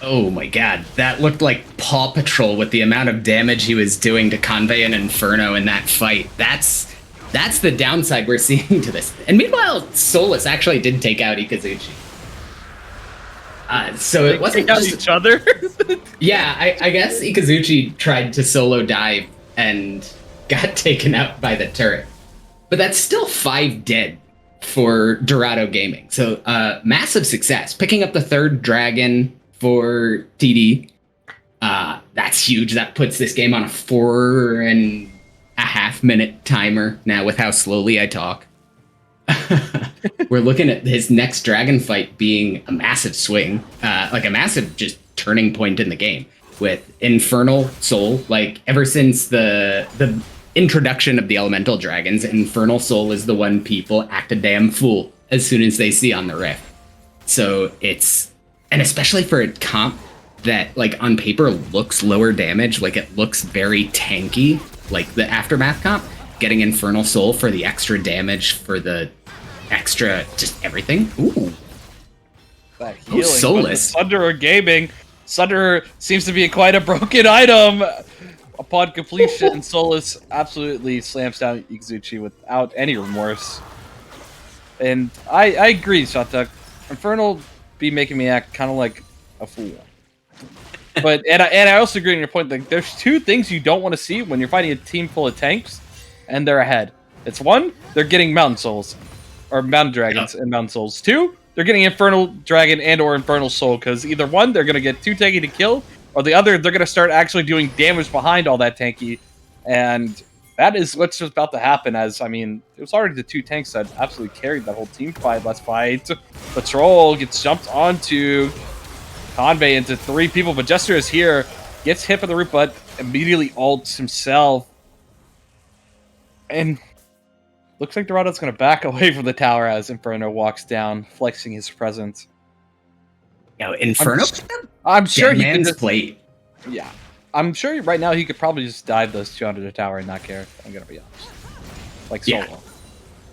Oh my God, that looked like Paw Patrol with the amount of damage he was doing to Convey and Inferno in that fight. That's the downside we're seeing to this. And meanwhile, Solus actually did take out Ikazuchi. So it wasn't just each other. Yeah, I guess Ikazuchi tried to solo dive and got taken out by the turret. But that's still 5 dead for Dorado Gaming. So massive success. Picking up the 3rd dragon for TD. That's huge. That puts this game on a 4.5-minute timer now with how slowly I talk. We're looking at his next dragon fight being a massive swing, like a massive just turning point in the game with Infernal Soul. Like ever since the introduction of the elemental dragons, Infernal Soul is the one people act a damn fool as soon as they see on the Rift. So and especially for a comp that like on paper looks lower damage, like it looks very tanky, like the Aftermath comp, getting Infernal Soul for the extra damage, for the extra just everything. Ooh. That healing. Solus. Sunderer Gaming. Sunderer seems to be quite a broken item. Upon completion, Solus absolutely slams down Ikazuchi without any remorse. And I agree, Shatak. Infernal be making me act kind of like a fool. But and I also agree on your point. Like, there's 2 things you don't want to see when you're fighting a team full of tanks, and they're ahead. It's 1, they're getting Mountain Souls, or Mountain Dragons and Mountain Souls. 2, they're getting Infernal Dragon and or Infernal Soul, because either 1, they're gonna get too tanky to kill, or the other, they're gonna start actually doing damage behind all that tanky, and that is what's just about to happen. As I mean, it was already the 2 tanks that absolutely carried that whole team fight. Let's fight. Patrol gets jumped onto. Convey into 3 people, but Jester is here, gets hit for the root, but immediately ults himself. And looks like Dorado's going to back away from the tower as Inferno walks down, flexing his presence. Yo, Inferno? I'm sure he can plate. Yeah. I'm sure right now he could probably just dive those 2 under the tower and not care. I'm going to be honest. Like solo.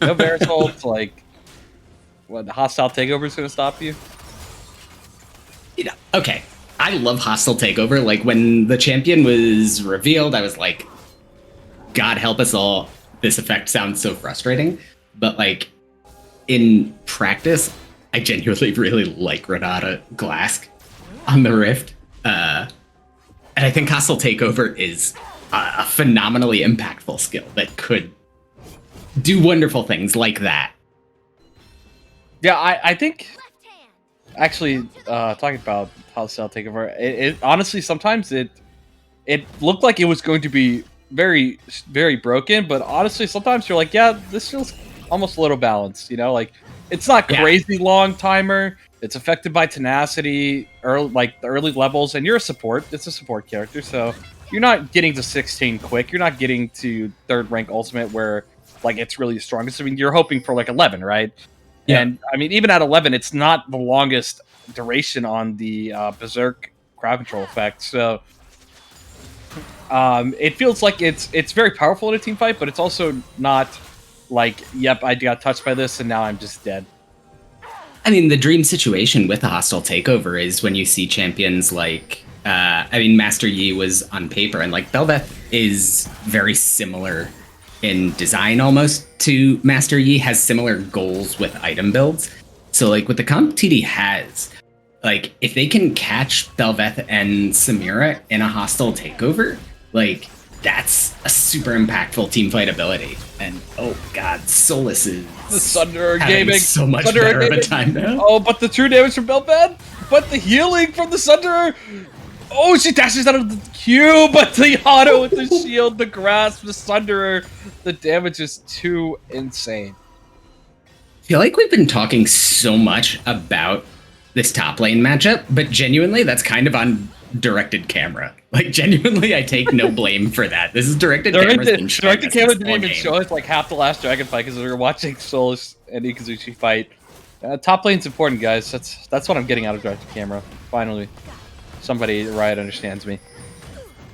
Yeah. No Varus ults, like, what, the hostile takeover is going to stop you? Okay, I love Hostile Takeover. Like, when the champion was revealed, I was like, God help us all. This effect sounds so frustrating. But, like, in practice, I genuinely really like Renata Glask on the Rift. And I think Hostile Takeover is a phenomenally impactful skill that could do wonderful things like that. Yeah, I think... Actually, talking about Hostile Takeover, it honestly, sometimes it looked like it was going to be very, very broken, but honestly, sometimes you're like, yeah, this feels almost a little balanced, you know? Like, it's not crazy long timer, It's affected by tenacity, like the early levels, and you're a support. It's a support character, so you're not getting to 16 quick. You're not getting to 3rd rank ultimate where like it's really strongest. I mean, you're hoping for like 11, right? Yeah. And I mean, even at 11, it's not the longest duration on the Berserk crowd control effect. So it feels like it's very powerful in a team fight, but it's also not like, yep, I got touched by this and now I'm just dead. I mean, the dream situation with a hostile takeover is when you see champions like, Master Yi was on paper, and like Bel'Veth is very similar in design almost to Master Yi, has similar goals with item builds. So like with the comp TD has, like if they can catch Bel'Veth and Samira in a hostile takeover, like that's a super impactful team fight ability. And oh god, Solus is The Sunderer having Gaming so much Sunderer better of a Gaming. time now. Oh, but the true damage from Bel'Veth, but the healing from the Sunderer. Oh, she dashes out of the Q, but the auto with the shield, the grasp, the Sunderer, the damage is too insane. I feel like we've been talking so much about this top lane matchup, but genuinely that's kind of on directed camera. Like genuinely, I take no blame for that. This is directed camera. Directed camera didn't even show us like half the last dragon fight because we were watching Solus and Ikazuchi fight. Top lane's important, guys. That's what I'm getting out of directed camera. Finally, somebody Riot understands me.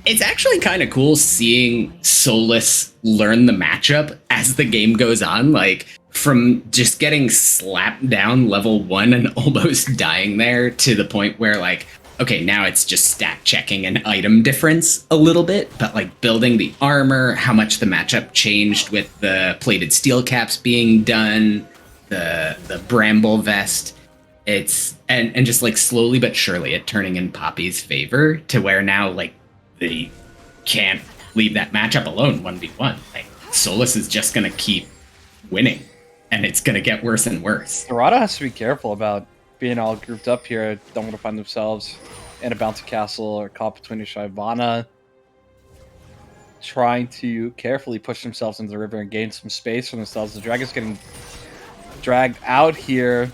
It's actually kind of cool seeing Solus learn the matchup as the game goes on. Like from just getting slapped down level 1 and almost dying there to the point where like, okay, now it's just stat checking and item difference a little bit, but like building the armor, how much the matchup changed with the plated steel caps being done, the bramble vest. It's and just like slowly but surely it turning in Poppy's favor to where now like they can't leave that matchup alone 1v1. Like Solus is just gonna keep winning, and it's gonna get worse and worse. Dorado has to be careful about being all grouped up here. Don't want to find themselves in a bouncy castle or caught between a Shyvana. Trying to carefully push themselves into the river and gain some space for themselves. The dragon's getting dragged out here.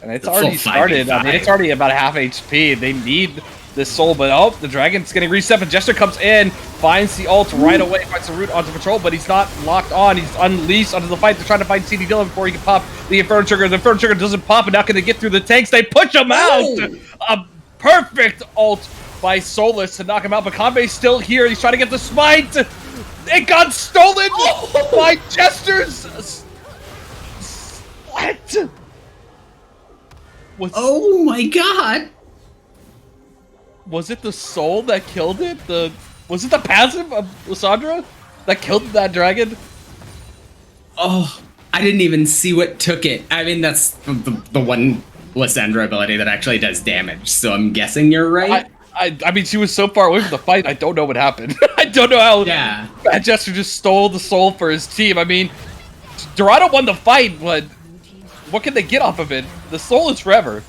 And it's already started. I mean, it's already about half HP. They need this soul, but oh, the dragon's getting reset. And Jester comes in, finds the ult right away, finds the root onto patrol, but he's not locked on. He's unleashed onto the fight. They're trying to find CD Dillon before he can pop the Inferno Trigger. The Inferno Trigger doesn't pop, and now can they get through the tanks? They push him out! A perfect ult by Solus to knock him out, but Kanbei's still here. He's trying to get the smite! It got stolen by Jester's... What? Oh my god! Was it the soul that killed it? Was it the passive of Lissandra that killed that dragon? Oh, I didn't even see what took it. I mean, that's the one Lissandra ability that actually does damage, so I'm guessing you're right. I mean, she was so far away from the fight, I don't know what happened. I don't know how Bad Jester just stole the soul for his team. I mean, Dorado won the fight, but what can they get off of it? The soul is forever.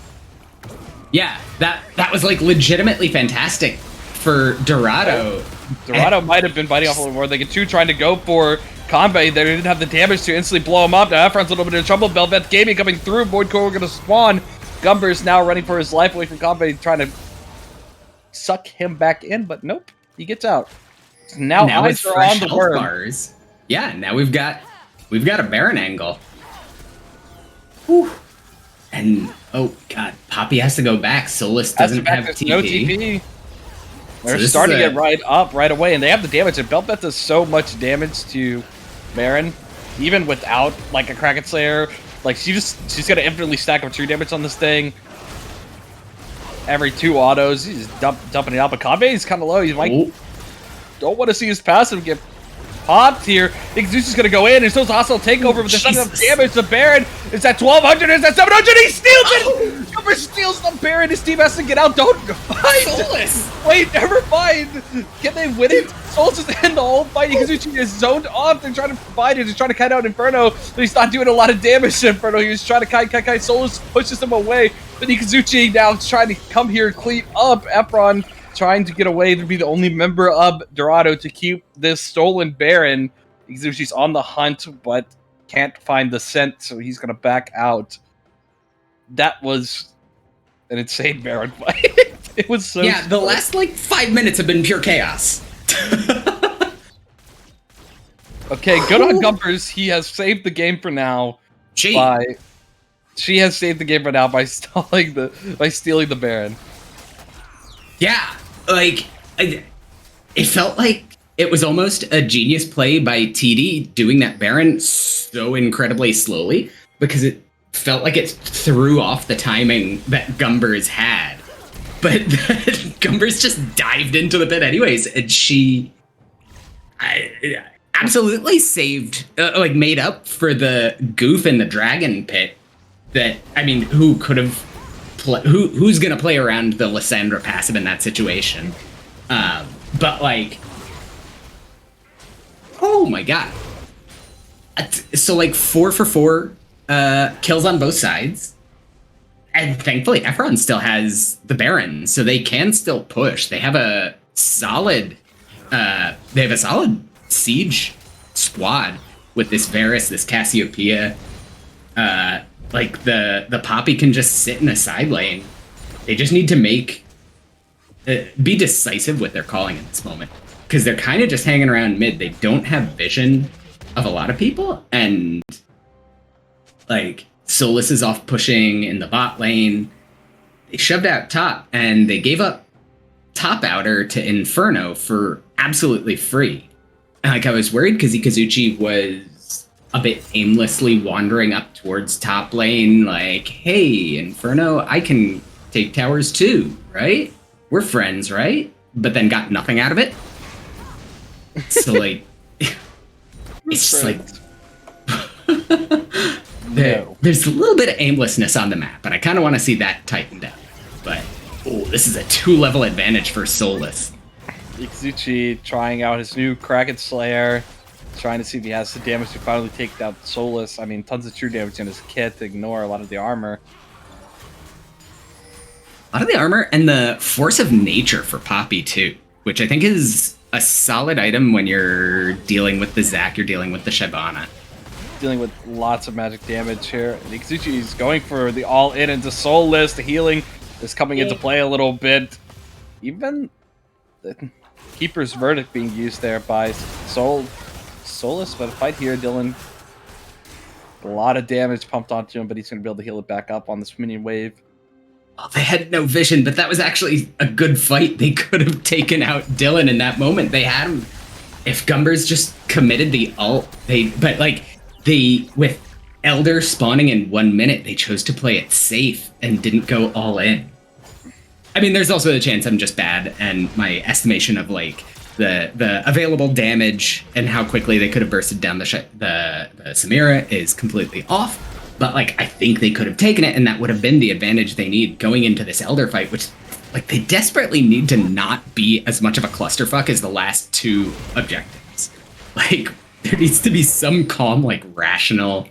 Yeah, that was like legitimately fantastic for Dorado. Dorado might have been biting off a little more. They get two trying to go for Kanbei. They didn't have the damage to instantly blow him up. Now Efron's a little bit in trouble. Bel'Veth Gaming coming through. Void Core going to spawn. Gumber's now running for his life away from Kanbei, trying to suck him back in, but nope, he gets out. Now eyes are on the worm. Bars. Yeah, now we've got a Baron angle. Whew. And oh god, Poppy has to go back. Solus doesn't have TP. No TP. They're starting to get right up right away, and they have the damage. And Bel'Veth does so much damage to Baron, even without like a Kraken Slayer. Like she's gonna infinitely stack up true damage on this thing. Every two autos, he's just dumping it out. But Kanbei is kind of low. He's like, don't want to see his passive get popped here. I think Zeus is going to go in, and so it's a hostile takeover, but there's not enough damage. The Baron is at 1,200, is at 700, he steals it! Gumber steals the Baron, his team has to get out. Don't fight! Solus! Wait, never mind! Can they win it? Solus is in the whole fight. Ikazuchi is zoned off. They're trying to provide it. He's trying to kite out Inferno, but he's not doing a lot of damage to Inferno. He was trying to kite. Solus pushes him away, but Ikazuchi now is trying to come here and clean up. Efron trying to get away to be the only member of Dorado to keep this stolen Baron. Ikazuchi's on the hunt, but can't find the scent, so he's going to back out. that was an insane Baron fight. It was so Yeah, the last like 5 minutes have been pure chaos. Okay, good on Gumpers. He has saved the game for now. Gee. She has saved the game for now by stealing the Baron. Yeah, like it felt like it was almost a genius play by TD doing that Baron so incredibly slowly, because it felt like it threw off the timing that Gumbers had. But Gumbers just dived into the pit anyways, and she absolutely saved, made up for the goof in the dragon pit. That, I mean, who could have, who's gonna play around the Lysandra passive in that situation? But like, oh my god! So like 4 for 4 kills on both sides, and thankfully Efron still has the Baron, so they can still push. They have a solid, siege squad with this Varus, this Cassiopeia. Like the Poppy can just sit in a side lane. They just need to be decisive with their calling in this moment, because they're kind of just hanging around mid. They don't have vision of a lot of people, and like Solus is off pushing in the bot lane. They shoved out top, and they gave up top outer to Inferno for absolutely free. And like, I was worried because Ikazuchi was a bit aimlessly wandering up towards top lane, like, hey, Inferno, I can take towers too, right? We're friends, right? But then got nothing out of it. So like, it's just like, there's a little bit of aimlessness on the map, and I kind of want to see that tightened up. But, oh, this is a 2-level advantage for Solus. Ikazuchi trying out his new Kraken Slayer, trying to see if he has the damage to finally take down Solus. I mean, tons of true damage in his kit to ignore a lot of the armor. A lot of the armor, and the Force of Nature for Poppy too, which I think is a solid item when you're dealing with the Zac, you're dealing with the Shyvana. Dealing with lots of magic damage here. And Ikazuchi is going for the all-in into Solus. The healing is coming into play a little bit. Even the Keeper's Verdict being used there by Solus, but a fight here, Dylan. A lot of damage pumped onto him, but he's going to be able to heal it back up on this minion wave. Oh, they had no vision, but that was actually a good fight. They could have taken out Dylan in that moment. They had him. If Gumbers just committed the ult, with Elder spawning in 1 minute, they chose to play it safe and didn't go all in. I mean, there's also a chance I'm just bad, and my estimation of like the available damage and how quickly they could have bursted down the Samira is completely off. But like, I think they could have taken it, and that would have been the advantage they need going into this Elder fight, which like they desperately need to not be as much of a clusterfuck as the last two objectives. Like, there needs to be some calm, like rational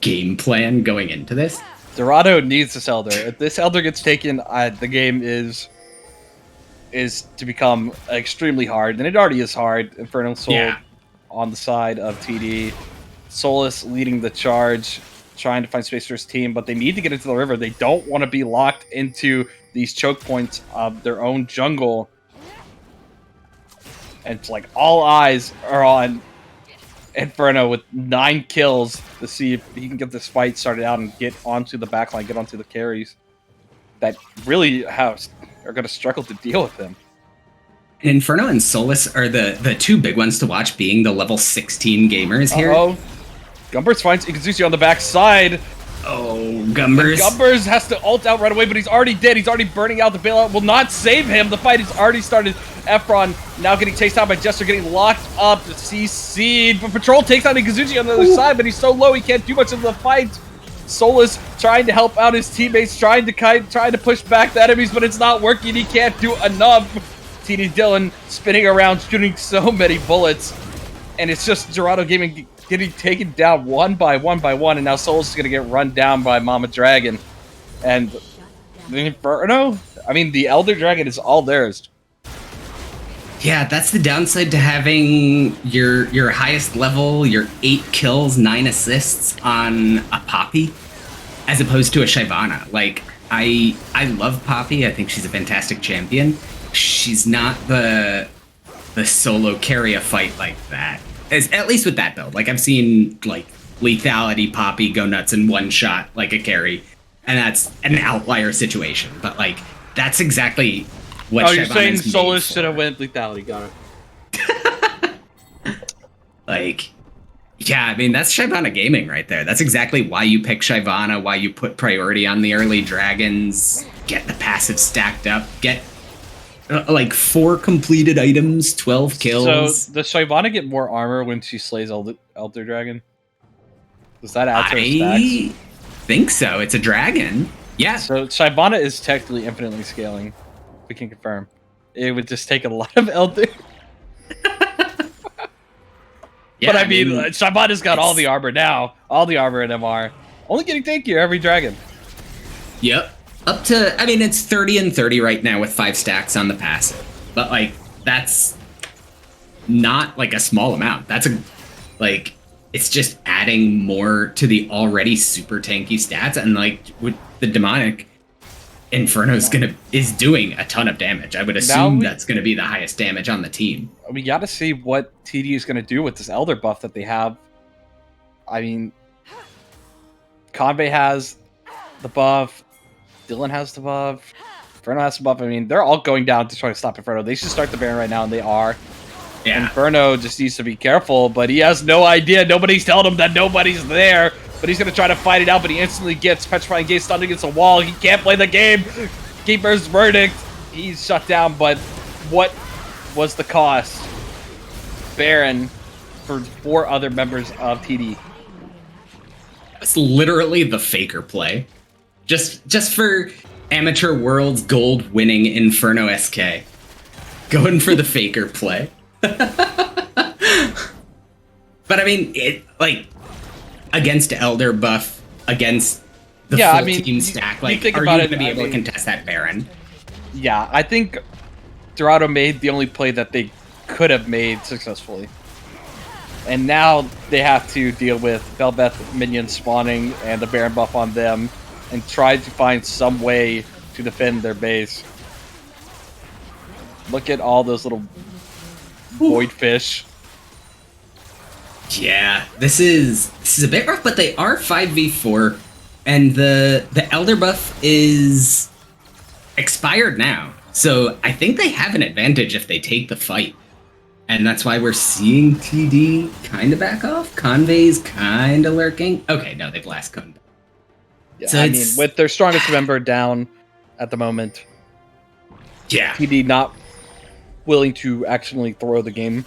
game plan going into this. Dorado needs this Elder. If this Elder gets taken, the game is to become extremely hard, and it already is hard. Infernal Soul on the side of TD. Solus leading the charge, trying to find space for his team, but they need to get into the river. They don't want to be locked into these choke points of their own jungle. And it's like all eyes are on Inferno with 9 kills to see if he can get this fight started out and get onto the backline, get onto the carries that really are going to struggle to deal with him. Inferno and Solus are the two big ones to watch, being the level 16 gamers here. Gumbers finds Ikazuchi on the backside. Oh, Gumbers. Gumbers has to ult out right away, but he's already dead. He's already burning out. The bailout will not save him. The fight has already started. Efron now getting chased out by Jester, getting locked up to CC'd. But Patrol takes out Ikazuchi on the other side, but he's so low he can't do much of the fight. Solus trying to help out his teammates, trying to push back the enemies, but it's not working. He can't do enough. TD Dylan spinning around, shooting so many bullets. And it's just Dorado Gaming getting taken down one by one, and now Solus is going to get run down by Mama Dragon. And the Inferno? I mean, the Elder Dragon is all theirs. Yeah, that's the downside to having your highest level, your 8 kills, 9 assists on a Poppy. as opposed to a Shyvana. Like, I love Poppy. I think she's a fantastic champion. She's not the solo carry a fight like that. At least with that build. Like, I've seen, like, lethality Poppy go nuts in one shot like a carry, and that's an outlier situation. But, like, that's exactly what Oh, you're saying Shyvana's made Solus for. should have went lethality, got it. Like, yeah, I mean, that's Shyvana gaming right there. That's exactly why you pick Shyvana, why you put priority on the early dragons, get the passive stacked up, get like 4 completed items, 12 kills. So does Shyvana get more armor when she slays Elder Dragon? Does that add to her stacks? I think so. It's a dragon. Yeah. So Shyvana is technically infinitely scaling. We can confirm. It would just take a lot of Elder. Yeah, But I mean, Shyvana's got all the armor now. All the armor in MR. Only getting tankier every dragon. Yep. Up to, I mean, it's 30 and 30 right now with 5 stacks on the passive. But, like, that's not, like, a small amount. That's like, it's just adding more to the already super tanky stats. And, like, with the demonic, Inferno is doing a ton of damage. I would assume that's going to be the highest damage on the team. We got to see what TD is going to do with this Elder buff that they have. I mean, Convey has the buff. Dylan has the buff. Inferno has the buff. I mean, they're all going down to try to stop Inferno. They should start the Baron right now, and they are. Yeah. Inferno just needs to be careful, but he has no idea. Nobody's telling him that nobody's there. But he's going to try to fight it out, but he instantly gets Petrifying Gaze stunned against a wall. He can't play the game. Keeper's verdict. He's shut down, but what was the cost? Baron for 4 other members of TD. It's literally the faker play. Just for Amateur Worlds Gold winning Inferno SK. Going for the faker play. But I mean, it, like, against Elder buff, against the full team stack, like, are you going to be able to contest that Baron? Yeah, I think Dorado made the only play that they could have made successfully. And now they have to deal with Belbeth minions spawning and the Baron buff on them and try to find some way to defend their base. Look at all those little void fish. Yeah, this is a bit rough, but they are 5v4, and the Elder buff is expired now. So I think they have an advantage if they take the fight. And that's why we're seeing TD kind of back off. Convey's kind of lurking. Okay, no, they've last come back. Yeah, So I mean, with their strongest member down at the moment, yeah, TD not willing to actually throw the game.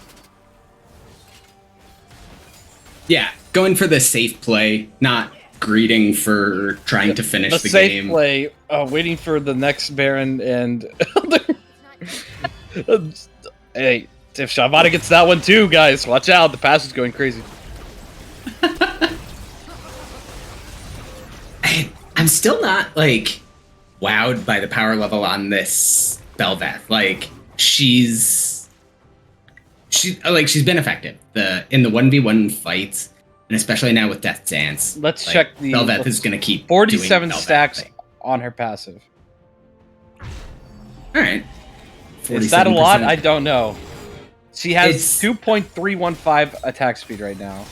Yeah, going for the safe play, not greeting for trying to finish the safe game. Play, waiting for the next Baron and... Hey, if Shyvana gets that one too, guys, watch out. The pass is going crazy. I'm still not, like, wowed by the power level on this Belveth. Like, she's been effective in the 1v1 fights, and especially now with Death Dance. Let's like, check the Belveth is going to keep 47 doing Belveth stacks thing. on her passive. All right. Is that a 47%. lot? I don't know. She has It's- 2.315 attack speed right now.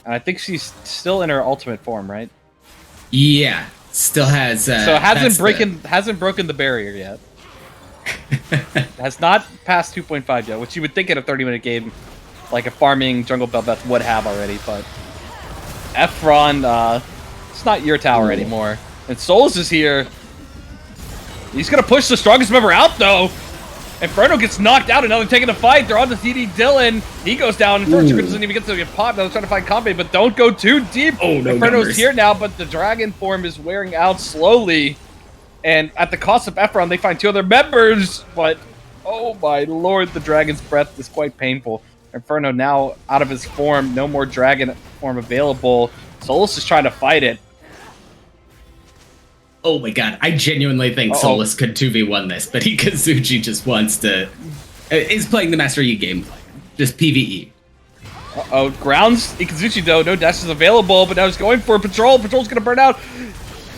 And I think she's still in her ultimate form, right? Yeah, still has. So hasn't broken the barrier yet. Has not passed 2.5 yet, which you would think in a 30-minute game, like a farming Jungle Belbeth would have already, but Efron, it's not your tower anymore. And Souls is here. He's gonna push the strongest member out though. Inferno gets knocked out, and now they're taking the fight. They're on the TD Dylan. He goes down. Inferno doesn't even get to get popped. Now they're trying to find Combe, but don't go too deep. Oh, no Inferno's numbers. here now, but the dragon form is wearing out slowly. And at the cost of Efron, they find 2 other members. But, oh my lord, the dragon's breath is quite painful. Inferno now out of his form. No more dragon form available. Solus is trying to fight it. Oh my god, I genuinely think Solus could 2v1 this, but Ikazuchi just wants to... is playing the Master Yi game plan. Just PvE. Grounds Ikazuchi though, no dashes available, but now he's going for Patrol. Patrol's gonna burn out.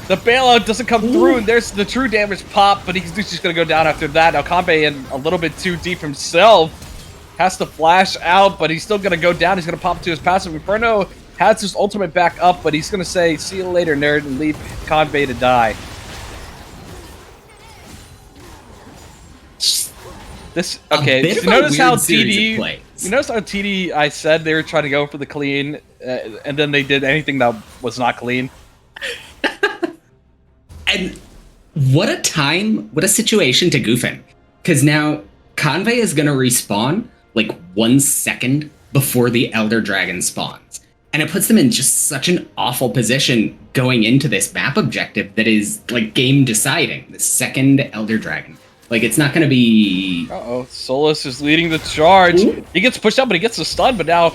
The bailout doesn't come through, and there's the true damage pop, but he's just going to go down after that. Now, Kanbei in a little bit too deep himself. Has to flash out, but he's still going to go down. He's going to pop to his passive. Inferno has his ultimate back up, but he's going to say, see you later, nerd, and leave Kanbei to die. This, okay, so you notice how TD, I said they were trying to go for the clean, and then they did anything that was not clean? And what a time, what a situation to goof in. Because now Convey is going to respawn like 1 second before the Elder Dragon spawns. And it puts them in just such an awful position going into this map objective that is like game deciding. The second Elder Dragon. Like, it's not going to be... Uh-oh, Solus is leading the charge. Ooh. He gets pushed out, but he gets the stun. But now,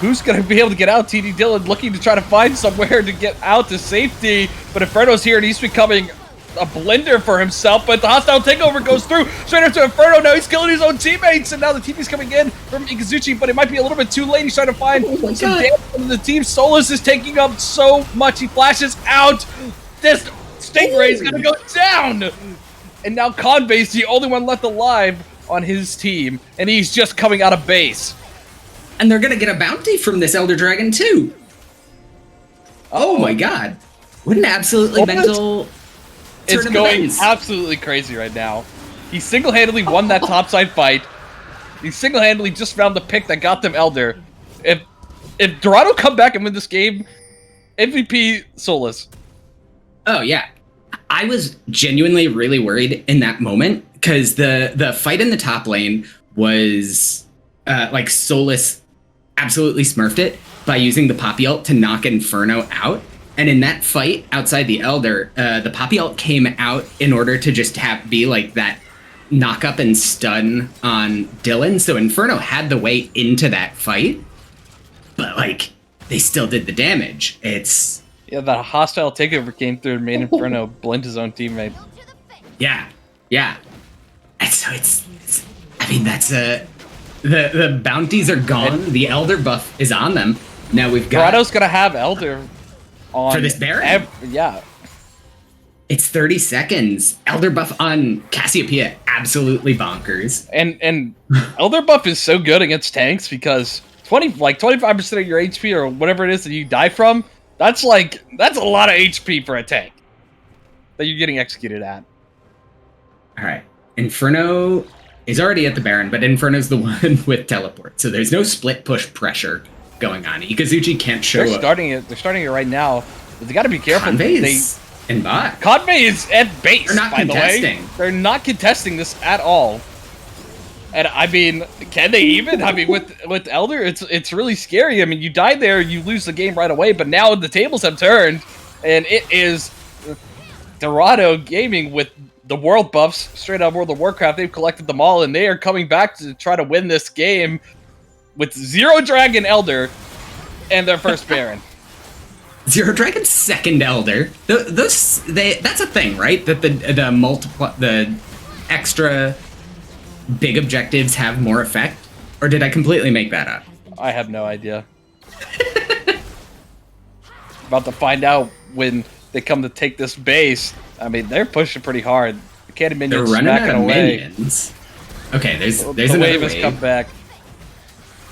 who's going to be able to get out? TD Dylan looking to try to find somewhere to get out to safety. But Inferno's here, and he's becoming a blender for himself. But the hostile takeover goes through straight into Inferno. Now he's killing his own teammates. And now the TP's coming in from Ikazuchi, but it might be a little bit too late. He's trying to find some damage from the team. Solus is taking up so much. He flashes out. This Stingray is going to go down. And now Kanbei's the only one left alive on his team, and he's just coming out of base. And they're gonna get a bounty from this Elder Dragon too. Oh my god. What an absolutely mental turn It's of going events. absolutely crazy right now. He single-handedly won that topside fight. He single-handedly just found the pick that got them Elder. If Dorado come back and win this game, MVP Solus. Oh yeah. I was genuinely really worried in that moment because the fight in the top lane was like Solus absolutely smurfed it by using the Poppy ult to knock Inferno out. And in that fight outside the Elder, the Poppy ult came out in order to just be like that knock up and stun on Dylan. So Inferno had the way into that fight, but like they still did the damage. Yeah, that hostile takeover came through and made Inferno blend his own teammate. Yeah. And so it's I mean, that's the bounties are gone. The Elder buff is on them. Now we've got... Dorado's gonna have Elder on... For this Baron? Yeah. It's 30 seconds. Elder buff on Cassiopeia, absolutely bonkers. And Elder buff is so good against tanks because 25% of your HP or whatever it is that you die from, that's a lot of HP for a tank that you're getting executed at. All right. Inferno is already at the Baron, but Inferno's the one with teleport. So there's no split push pressure going on. Ikazuchi can't show They're up. They're starting it right now. But they got to be careful. Convey's in bot. Convey is at base, They're not by contesting. the way. They're not contesting this at all. And I mean, can they even? I mean, with Elder, it's really scary. I mean, you die there, you lose the game right away. But now the tables have turned, and it is Dorado Gaming with the world buffs, straight out World of Warcraft. They've collected them all, and they are coming back to try to win this game with Zero Dragon Elder and their first Baron. Zero Dragon's second Elder. That's a thing, right? That the extra big objectives have more effect? Or did I completely make that up? I have no idea. About to find out when they come to take this base. I mean, they're pushing pretty hard. The cannon minions They're running smacking out of away. Minions. Okay, there's The another wave has come back.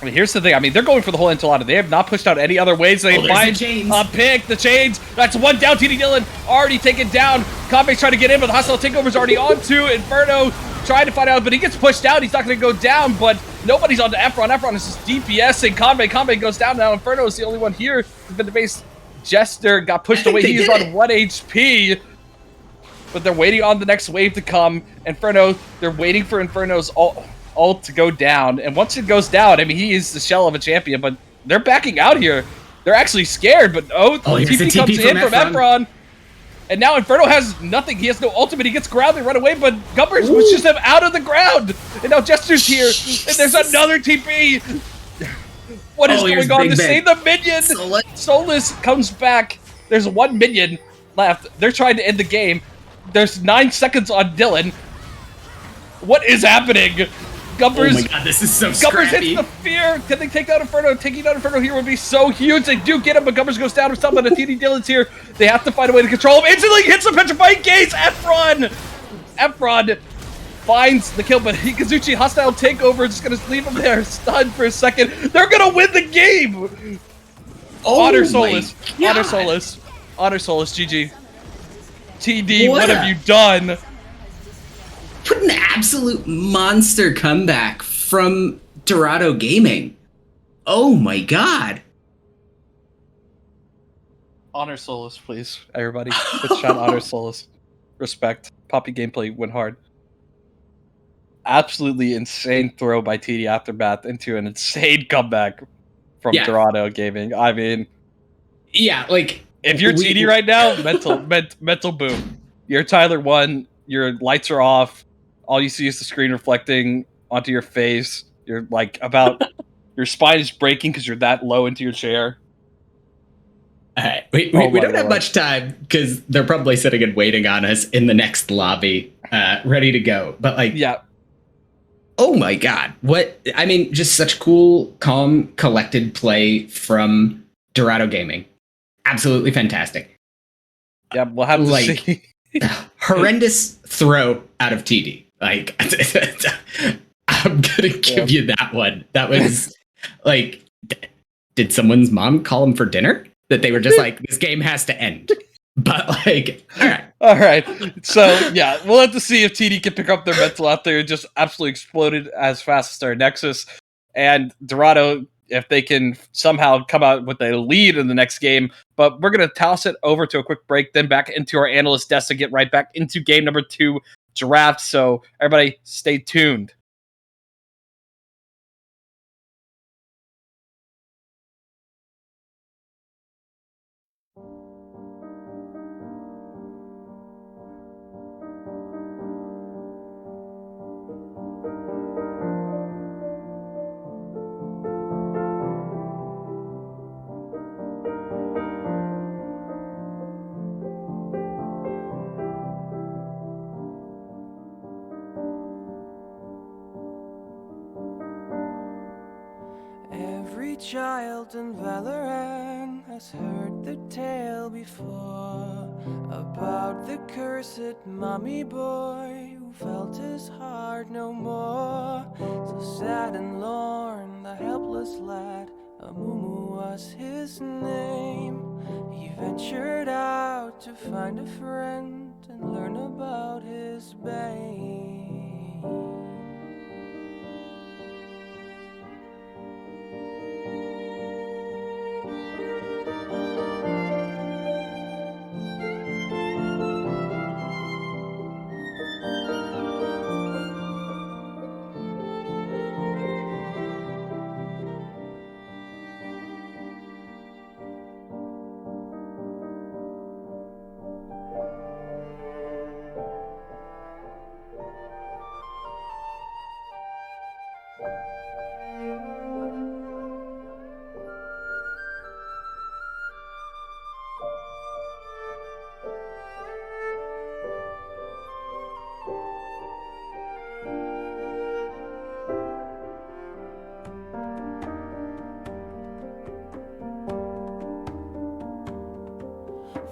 I mean, here's the thing. I mean, they're going for the whole enchilada. They have not pushed out any other ways. They find a pick. The chains. That's one down. TD Dylan already taken down. Kanbei's trying to get in, but the hostile takeover's already on to Inferno. Trying to find out, but he gets pushed out. He's not going to go down, but nobody's on to Efron. Efron is just DPSing Kanbei. Kanbei goes down now. Inferno is the only one here. But the base Jester got pushed away. He is on 1 HP. But they're waiting on the next wave to come. Inferno, they're waiting for Inferno's ult to go down. And once it goes down, I mean, he is the shell of a champion, but they're backing out here. They're actually scared, but TP comes in from Efron. And now Inferno has nothing. He has no ultimate. He gets grounded right away, but Gumbers was just out of the ground. And now Jester's here. And there's another TP. What is going on to save the minion? Solus comes back. There's 1 minion left. They're trying to end the game. There's 9 seconds on Dylan. What is happening? Gumbers. Oh my god, this is so Gumbers scrappy. hits the fear. Can they take down Inferno? Taking down Inferno here would be so huge. They do get him, but Gumbers goes down himself. But a TD Dylan's here. They have to find a way to control him. Instantly hits the Petrifying Gaze. Efron finds the kill, but Hikazuchi hostile takeover just gonna leave him there stunned for a second. They're gonna win the game. Honor Solus. Honor Solus. Honor Solus. GG. TD, what have you done? What an absolute monster comeback from Dorado Gaming. Oh my god. Honor Solus, please, everybody. Let's shout Honor Solus. Respect. Poppy gameplay went hard. Absolutely insane throw by TD Aftermath into an insane comeback from Dorado Gaming. I mean, yeah, like if you're TD right now, mental boom. You're Tyler 1. Your lights are off. All you see is the screen reflecting onto your face. You're like your spine is breaking because you're that low into your chair. All right, we don't have much time because they're probably sitting and waiting on us in the next lobby, ready to go. But like, yeah. Oh my god. What, I mean, just such cool, calm, collected play from Dorado Gaming. Absolutely fantastic. Yeah, we'll have to see. Horrendous throw out of TD. Like, I'm gonna give you that one. That was like, did someone's mom call him for dinner? That they were just like, this game has to end. But like, all right. So yeah, we'll have to see if TD can pick up their mental out there. It just absolutely exploded as fast as their Nexus. And Dorado, if they can somehow come out with a lead in the next game. But we're going to toss it over to a quick break, then back into our analyst desk to get right back into game number 2, Giraffe. So everybody stay tuned. Every child in Valorant has heard the tale before about the cursed mommy boy who felt his heart no more. So sad and lorn, the helpless lad, Amumu was his name. He ventured out to find a friend and learn about his bane.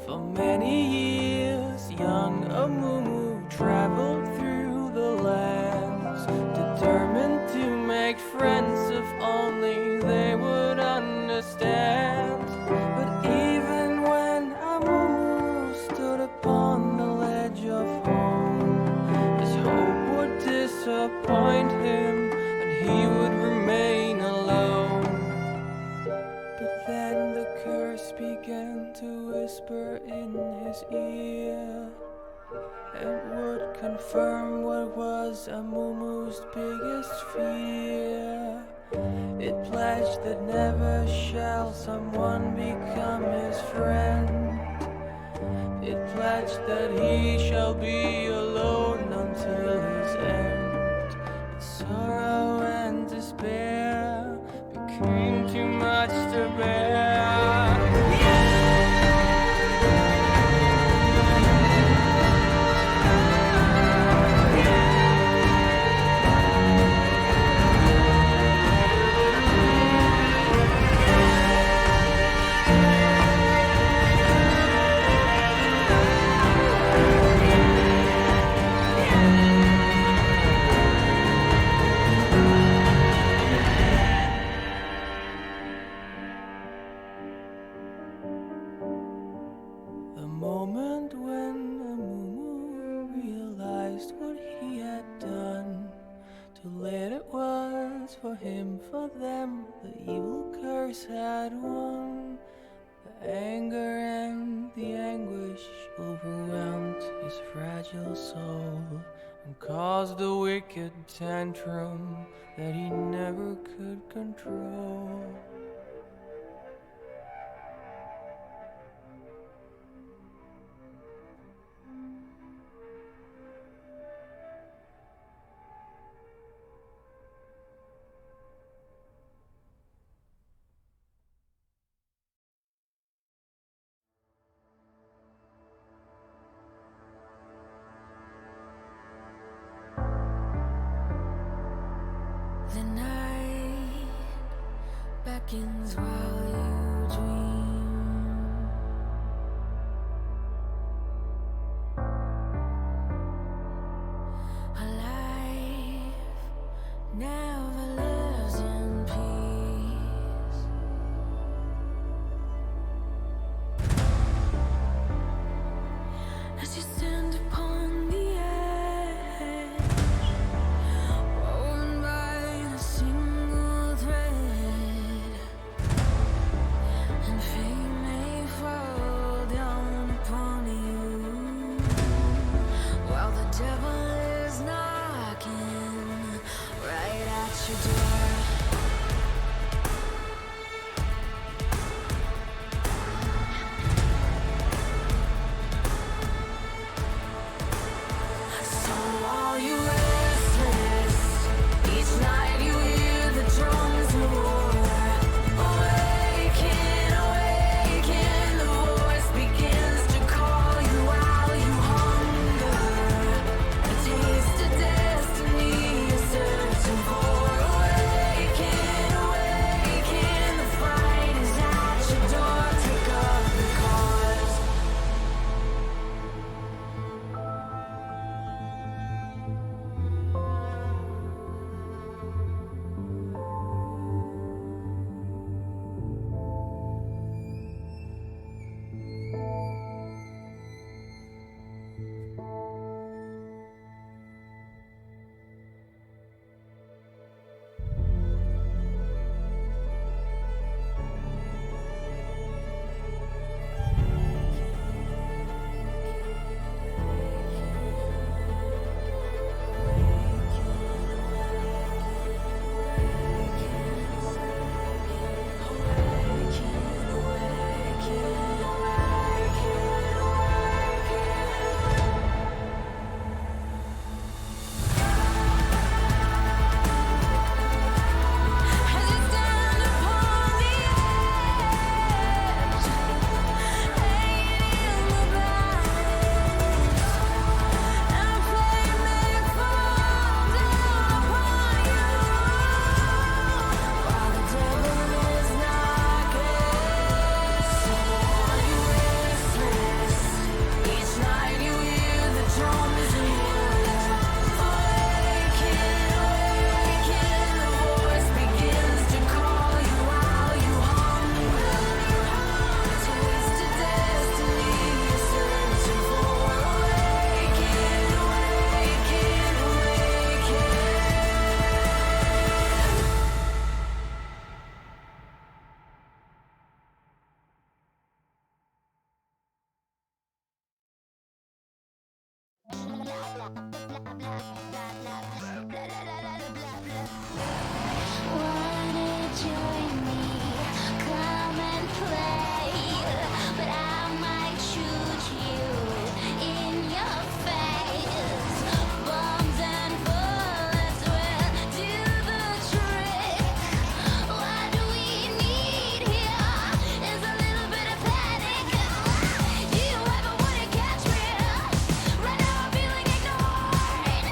For many years, young Amumu traveled through the lands, determined to make friends if only they would understand. But even when Amumu stood upon the ledge of home, his hope would disappoint him and he would remain alone. But then the curse began to whisper in his ear and would confirm what was Amumu's biggest fear. It pledged that never shall someone become his friend. It pledged that he shall be alone until his end. But sorrow and despair became too much to bear. for him, for them, the evil curse had won. The anger and the anguish overwhelmed his fragile soul and caused a wicked tantrum that he never could control. The night beckons while you dream. A life never lives in peace. As you stand upon the edge, woven by a single thread, and fate may fall down upon you, while the devil is knocking right at your door. So while you restless, each night you hear the drums of war. Awaken, awaken, the voice begins to call you while you hunger. A taste of destiny you're searching for. Awaken, awaken, the fight is at your door. Take up the cause. As you stand upon the edge, hanging in the balance, and flame may fall down upon you, while the devil is knocking. So while you restless, each night you hear the drums and war. Awaken, awaken, the voice begins to call you while you hunger. A taste of destiny you're searching for. Awaken, awaken, awaken. Wanna join me? Come and play, but I might shoot you in your face. Bombs and bullets will do the trick. What we need here is a little bit of panic. Do you ever wanna catch me? Right now I'm feeling ignored.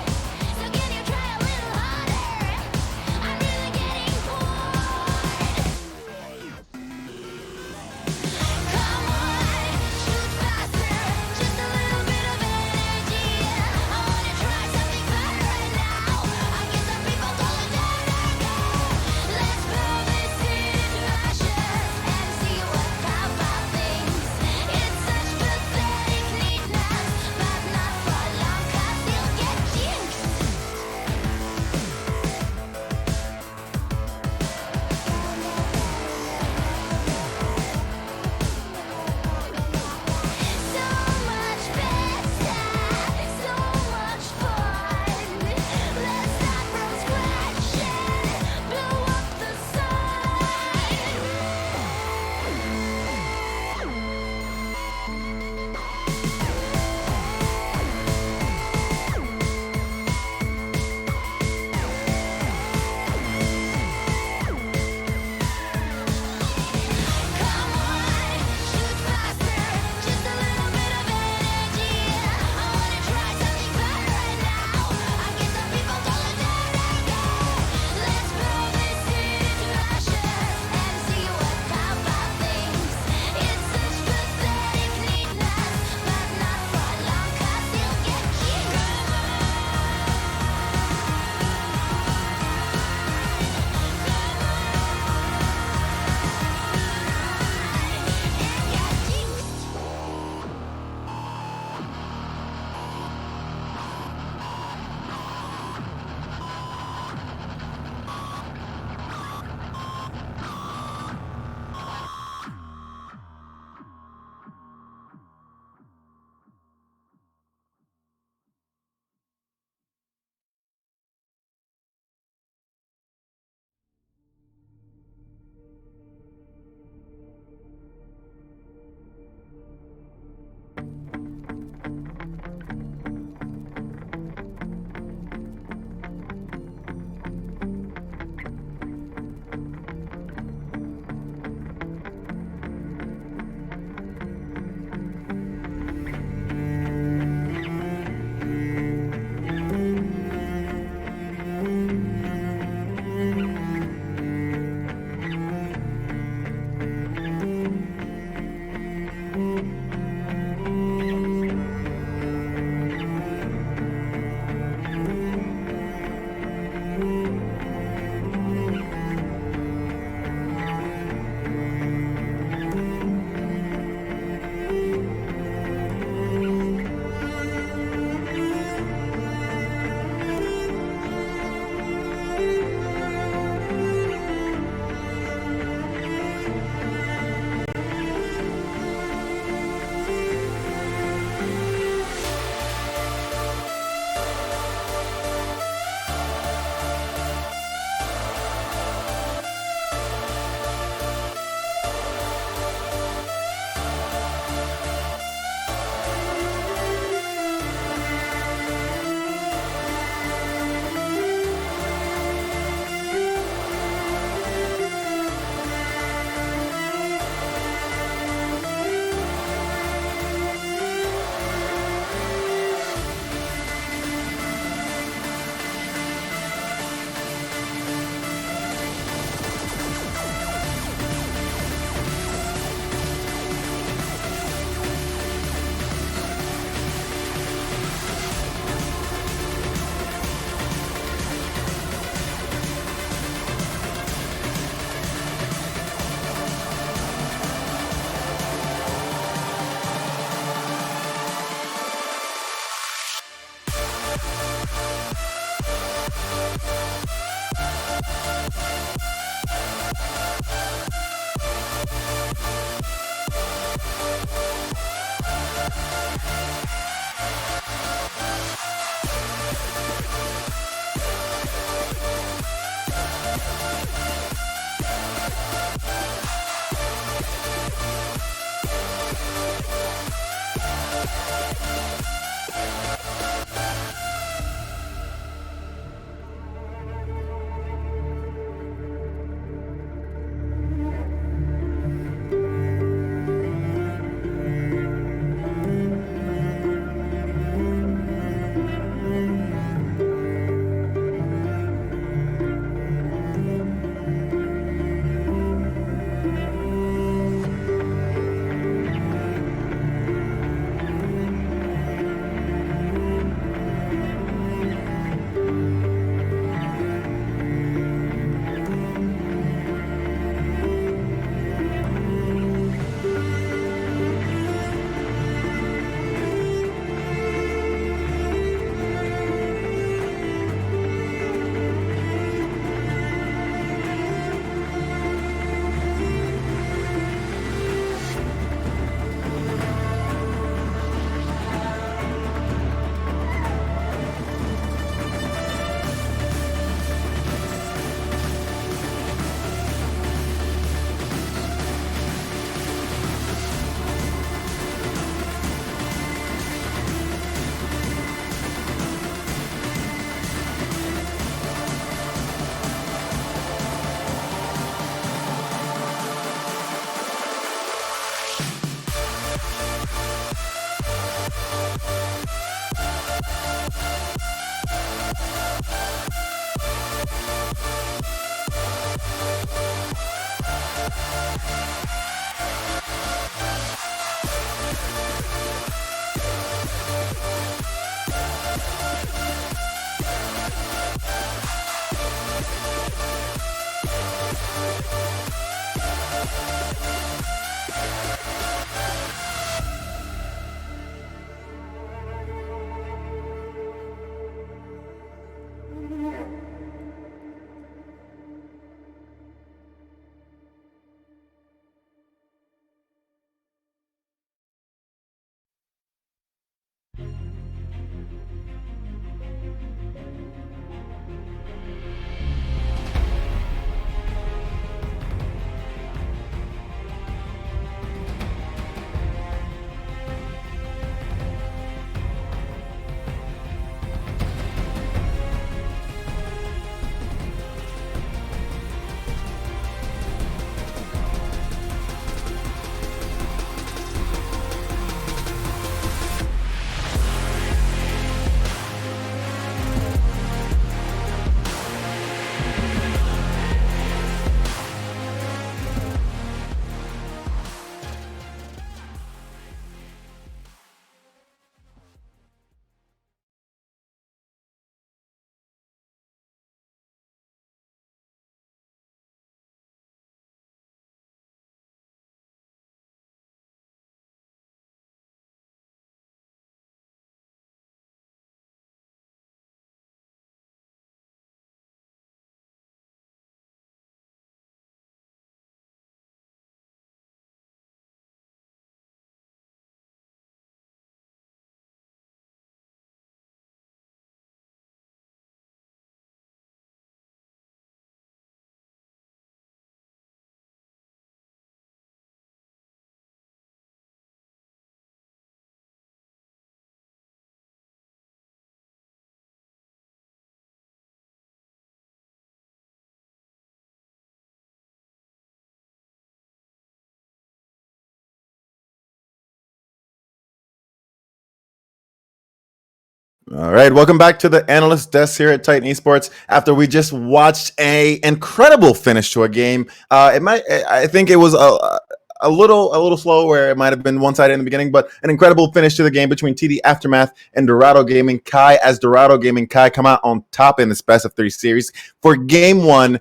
All right, welcome back to the analyst desk here at Titan Esports. After we just watched a incredible finish to a game, I think it was a little slow where it might have been one-sided in the beginning, but an incredible finish to the game between TD Aftermath and Dorado Gaming Chi, as Dorado Gaming Chi come out on top in this best of 3 series for game 1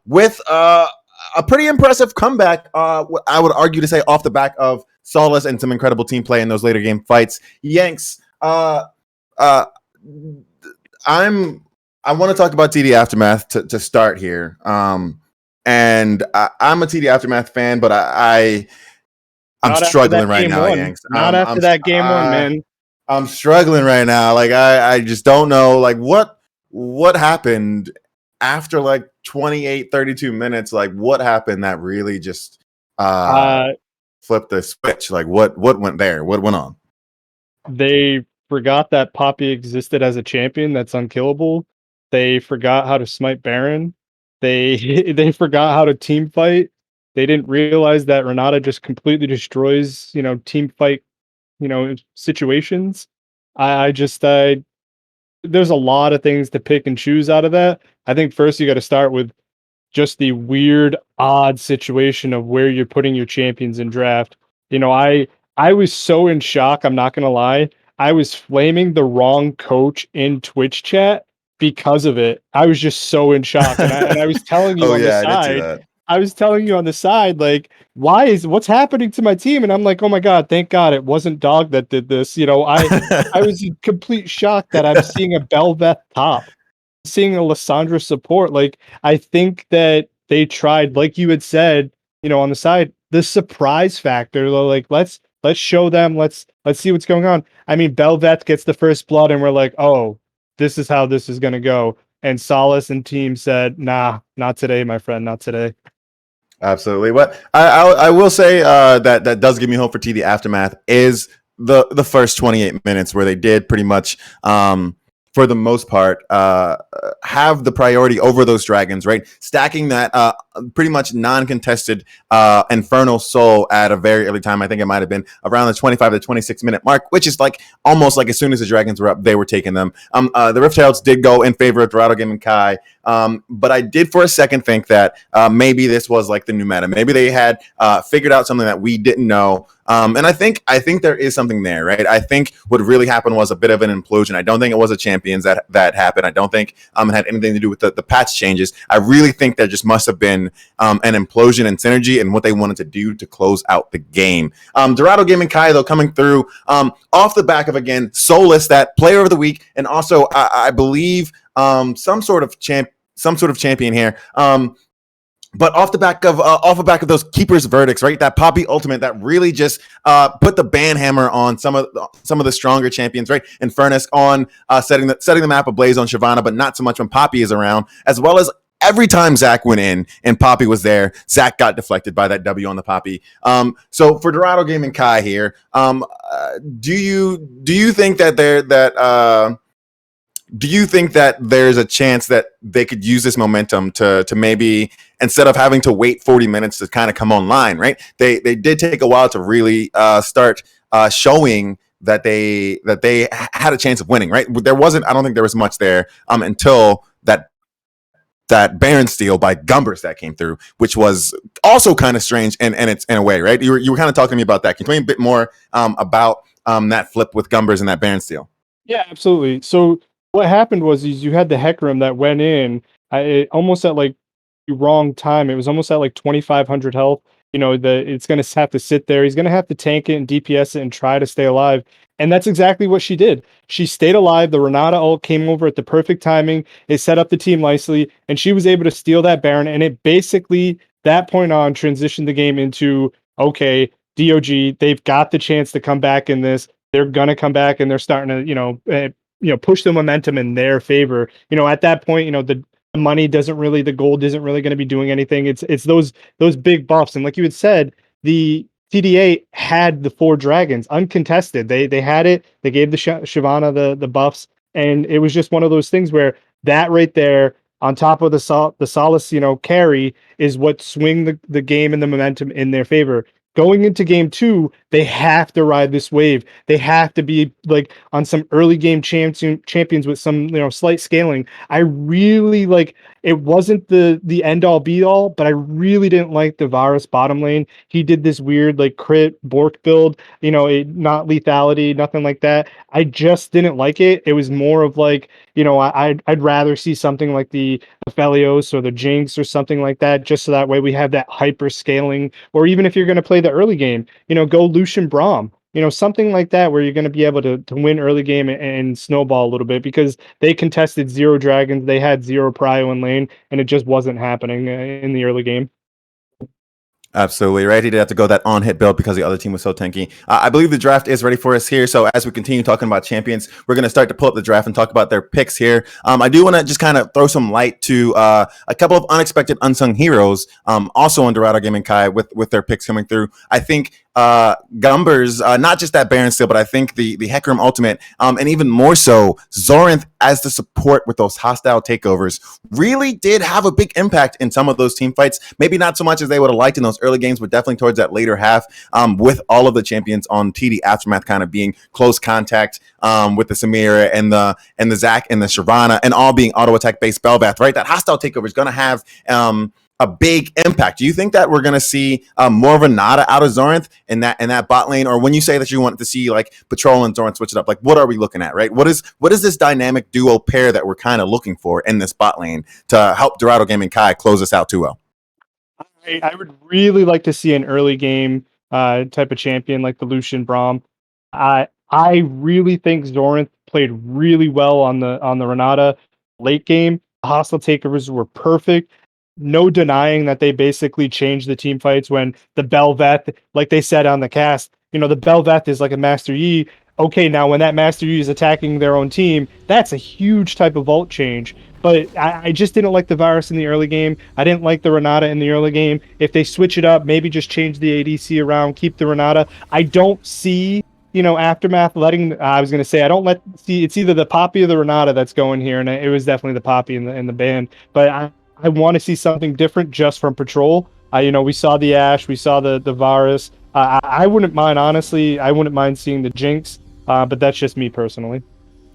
with a pretty impressive comeback. I would argue to say off the back of Solace and some incredible team play in those later game fights. Yanks. Uh, I want to talk about TD Aftermath to start here. And I'm a TD Aftermath fan, but I'm struggling right now, Yanks. Not after that game one, man. I'm struggling right now. Like I just don't know like what happened after like 28, 32 minutes. Like what happened that really just flipped the switch? Like what went there? What went on? They forgot that Poppy existed as a champion that's unkillable. They forgot how to smite Baron. They forgot how to team fight. They didn't realize that Renata just completely destroys, team fight, situations. I just there's a lot of things to pick and choose out of that. I think first you got to start with just the weird, odd situation of where you're putting your champions in draft. I was so in shock, I'm not gonna lie. I was flaming the wrong coach in Twitch chat because of it. I was just so in shock. And I was telling you Oh on yeah, the I did see side, that. I was telling you on the side, like, what's happening to my team? And I'm like, oh my God, thank God it wasn't Dog that did this. I was in complete shock that I'm seeing a Belveth top, seeing a Lissandra support. Like, I think that they tried, like you had said, on the side, the surprise factor. Like, let's show them, let's see what's going on. I mean, Belveth gets the first blood, and we're like, oh, this is how this is gonna go. And Solace and team said, nah, not today, my friend, not today. Absolutely. What I will say that does give me hope for TD Aftermath is the first 28 minutes where they did pretty much for the most part have the priority over those dragons, right? Stacking that pretty much non-contested Infernal Soul at a very early time. I think it might have been around the 25 to 26 minute mark, which is like almost like as soon as the dragons were up, they were taking them. The Rift Heralds did go in favor of Dorado Gaming Chi. But I did for a second think that maybe this was like the new meta. Maybe they had figured out something that we didn't know. And I think there is something there, right? I think what really happened was a bit of an implosion. I don't think it was a champions that happened. I don't think it had anything to do with the patch changes. I really think there just must have been an implosion in synergy and what they wanted to do to close out the game. Dorado Gaming Chi, though, coming through off the back of, again, Solus, that player of the week, and also I believe some sort of champion here. But off the back of those keepers' verdicts, right? That Poppy ultimate that really just put the ban hammer on some of the stronger champions, right? And Furnace on setting the map ablaze on Shyvana, but not so much when Poppy is around, as well as every time Zach went in and Poppy was there, Zach got deflected by that W on the Poppy. So for Dorado Gaming Chi here, do you think that do you think that there's a chance that they could use this momentum to maybe, instead of having to wait 40 minutes to kind of come online, right? They did take a while to really start showing that they had a chance of winning, right? I don't think there was much there until that Baron steal by Gumbers that came through, which was also kind of strange and it's in a way, right? You were kind of talking to me about that. Can you tell me a bit more about that flip with Gumbers and that Baron steal? Yeah, absolutely. So what happened was you had the Hecarim that went in almost at like the wrong time. It was almost at like 2,500 health. It's going to have to sit there. He's going to have to tank it and DPS it and try to stay alive. And that's exactly what she did. She stayed alive. The Renata ult came over at the perfect timing. It set up the team nicely, and she was able to steal that Baron. And it basically, that point on, transitioned the game into, okay, DOG, they've got the chance to come back in this. They're going to come back, and they're starting to, push the momentum in their favor. At that point, the money doesn't really, the gold isn't really going to be doing anything. It's those big buffs. And like you had said, the TDA had the 4 dragons uncontested. They had it. They gave the Shyvana the buffs, and it was just one of those things where that right there, on top of the Solace, carry, is what swing the game and the momentum in their favor. going into game 2, they have to ride this wave. They have to be like on some early game champions with some, slight scaling. I really like it wasn't the end all be all, but I really didn't like the Varus bottom lane. He did this weird like crit Bork build, not lethality, nothing like that. I just didn't like it. It was more of like, I'd rather see something like the Aphelios or the Jinx or something like that, just so that way we have that hyper scaling. Or even if you're going to play the early game, go Lucian Braum, something like that, where you're going to be able to win early game and snowball a little bit, because they contested 0 dragons, they had 0 prio in lane, and it just wasn't happening in the early game. Absolutely right. He did have to go that on-hit build because the other team was so tanky. I believe the draft is ready for us here. So as we continue talking about champions, we're going to start to pull up the draft and talk about their picks here. I do want to just kind of throw some light to a couple of unexpected unsung heroes, also on Dorado Gaming Chi with their picks coming through. I think Gumbers, not just that Baron Steel, but I think the Hecarim ultimate, and even more so Zorinth as the support with those hostile takeovers really did have a big impact in some of those team fights. Maybe not so much as they would have liked in those early games, but definitely towards that later half, with all of the champions on TD Aftermath kind of being close contact with the Samira and the Zac and the Shyvana, and all being auto attack based Bel'Veth, right? That hostile takeover is going to have a big impact. Do you think that we're going to see more of a nada out of Zorinth in that bot lane? Or when you say that you want to see like Patrol and Zorinth switch it up, like what are we looking at, right? What is this dynamic duo pair that we're kind of looking for in this bot lane to help Dorado Gaming Chi close us out too well? I would really like to see an early game type of champion like the Lucian Braum. I really think Zorinth played really well on the Renata late game. The hostile takeovers were perfect. No denying that they basically changed the team fights when the Bel'Veth, like they said on the cast, the Bel'Veth is like a Master Yi. Okay, now when that Master Yi is attacking their own team, that's a huge type of vault change. But I just didn't like the Varus in the early game. I didn't like the Renata in the early game. If they switch it up, maybe just change the ADC around, keep the Renata. I don't see, Aftermath letting. I was gonna say I don't see. It's either the Poppy or the Renata that's going here, and it was definitely the Poppy in the band. But I want to see something different just from Patrol. We saw the Ashe, we saw the Varus. I wouldn't mind, honestly. I wouldn't mind seeing the Jinx, but that's just me personally.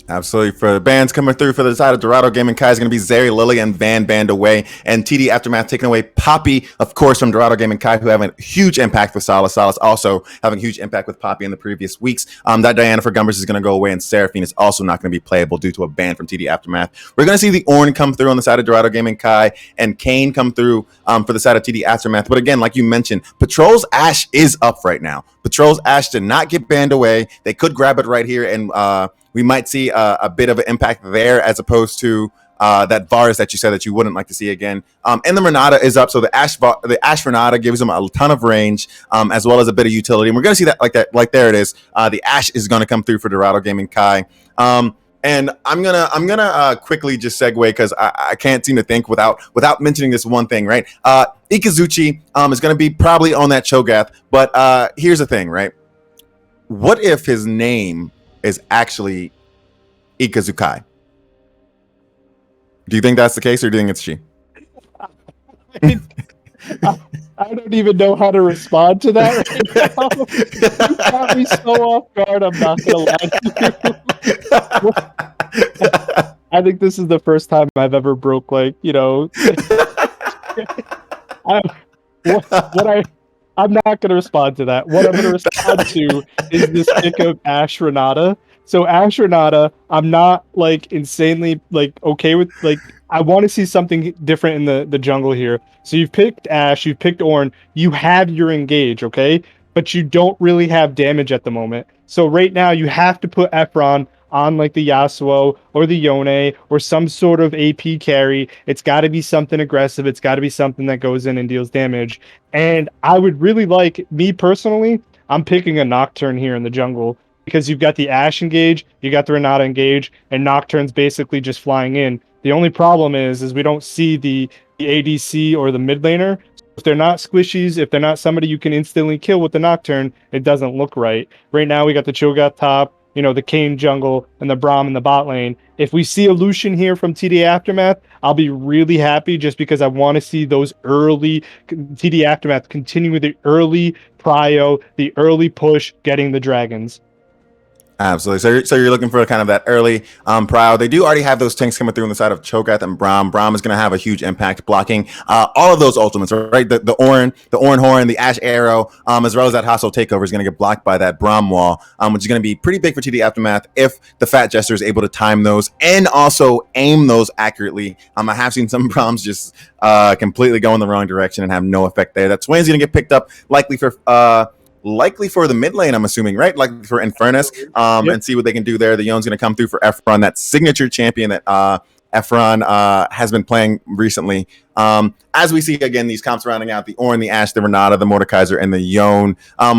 Absolutely. For the bands coming through for the side of Dorado Gaming Chi is going to be Zeri, Lily, and Van band away. And TD Aftermath taking away Poppy, of course, from Dorado Gaming Chi, who have a huge impact with Salas. Salas also having a huge impact with Poppy in the previous weeks. That Diana for Gumbers is going to go away, and Seraphine is also not going to be playable due to a ban from TD Aftermath. We're going to see the Ornn come through on the side of Dorado Gaming Chi, and Kane come through for the side of TD Aftermath. But again, like you mentioned, Patrol's Ashe is up right now. Patrol's Ashe did not get banned away. They could grab it right here, and we might see a bit of an impact there as opposed to that Varus that you said that you wouldn't like to see again. And the Renata is up, so the Ashe Renata gives them a ton of range as well as a bit of utility. And we're going to see that like there it is. The Ashe is going to come through for Dorado Gaming Chi. And I'm gonna quickly just segue because I can't seem to think without mentioning this one thing, right? Ikazuchi is going to be probably on that Cho'Gath, but here's the thing, right? What if his name is actually Ikazukai? Do you think that's the case, or do you think it's she? I don't even know how to respond to that right now. You got me so off guard, I'm not gonna lie to you. I think this is the first time I've ever broke I'm not going to respond to that. What I'm going to respond to is this pick of Ashe Renata. So Ashe Renata, I'm not insanely okay with I want to see something different in the jungle here. So you've picked Ashe, you've picked Ornn, you have your engage, okay? But you don't really have damage at the moment. So right now you have to put Ephron on the Yasuo or the Yone or some sort of AP carry. It's got to be something aggressive. It's got to be something that goes in and deals damage. And I would really me personally, I'm picking a Nocturne here in the jungle because you've got the Ashe engage, you got the Renata engage, and Nocturne's basically just flying in. The only problem is we don't see the ADC or the mid laner. If they're not squishies, if they're not somebody you can instantly kill with the Nocturne, it doesn't look right. Right now we got the Cho'Gath top. the Kane jungle and the Braum in the bot lane. If we see a Lucian here from TD Aftermath, I'll be really happy just because I want to see those early TD Aftermath continue with the early prio, the early push, getting the dragons. Absolutely. So you're looking for kind of that early prio. They do already have those tanks coming through on the side of Cho'Gath and Braum. Braum is going to have a huge impact blocking all of those ultimates, right? The Orin Horn, the Ash Arrow, as well as that hostile takeover is going to get blocked by that Braum wall, which is going to be pretty big for TD Aftermath if the Fat Jester is able to time those and also aim those accurately. I have seen some Braums just completely go in the wrong direction and have no effect there. That Swain's going to get picked up likely for the mid lane, I'm assuming, right? Like for Infernus, and see what they can do there. The Yon's going to come through for Efron, that signature champion that Efron has been playing recently. As we see, again, these comps rounding out the Ornn, the Ashe, the Renata, the Mordekaiser, and the Yon.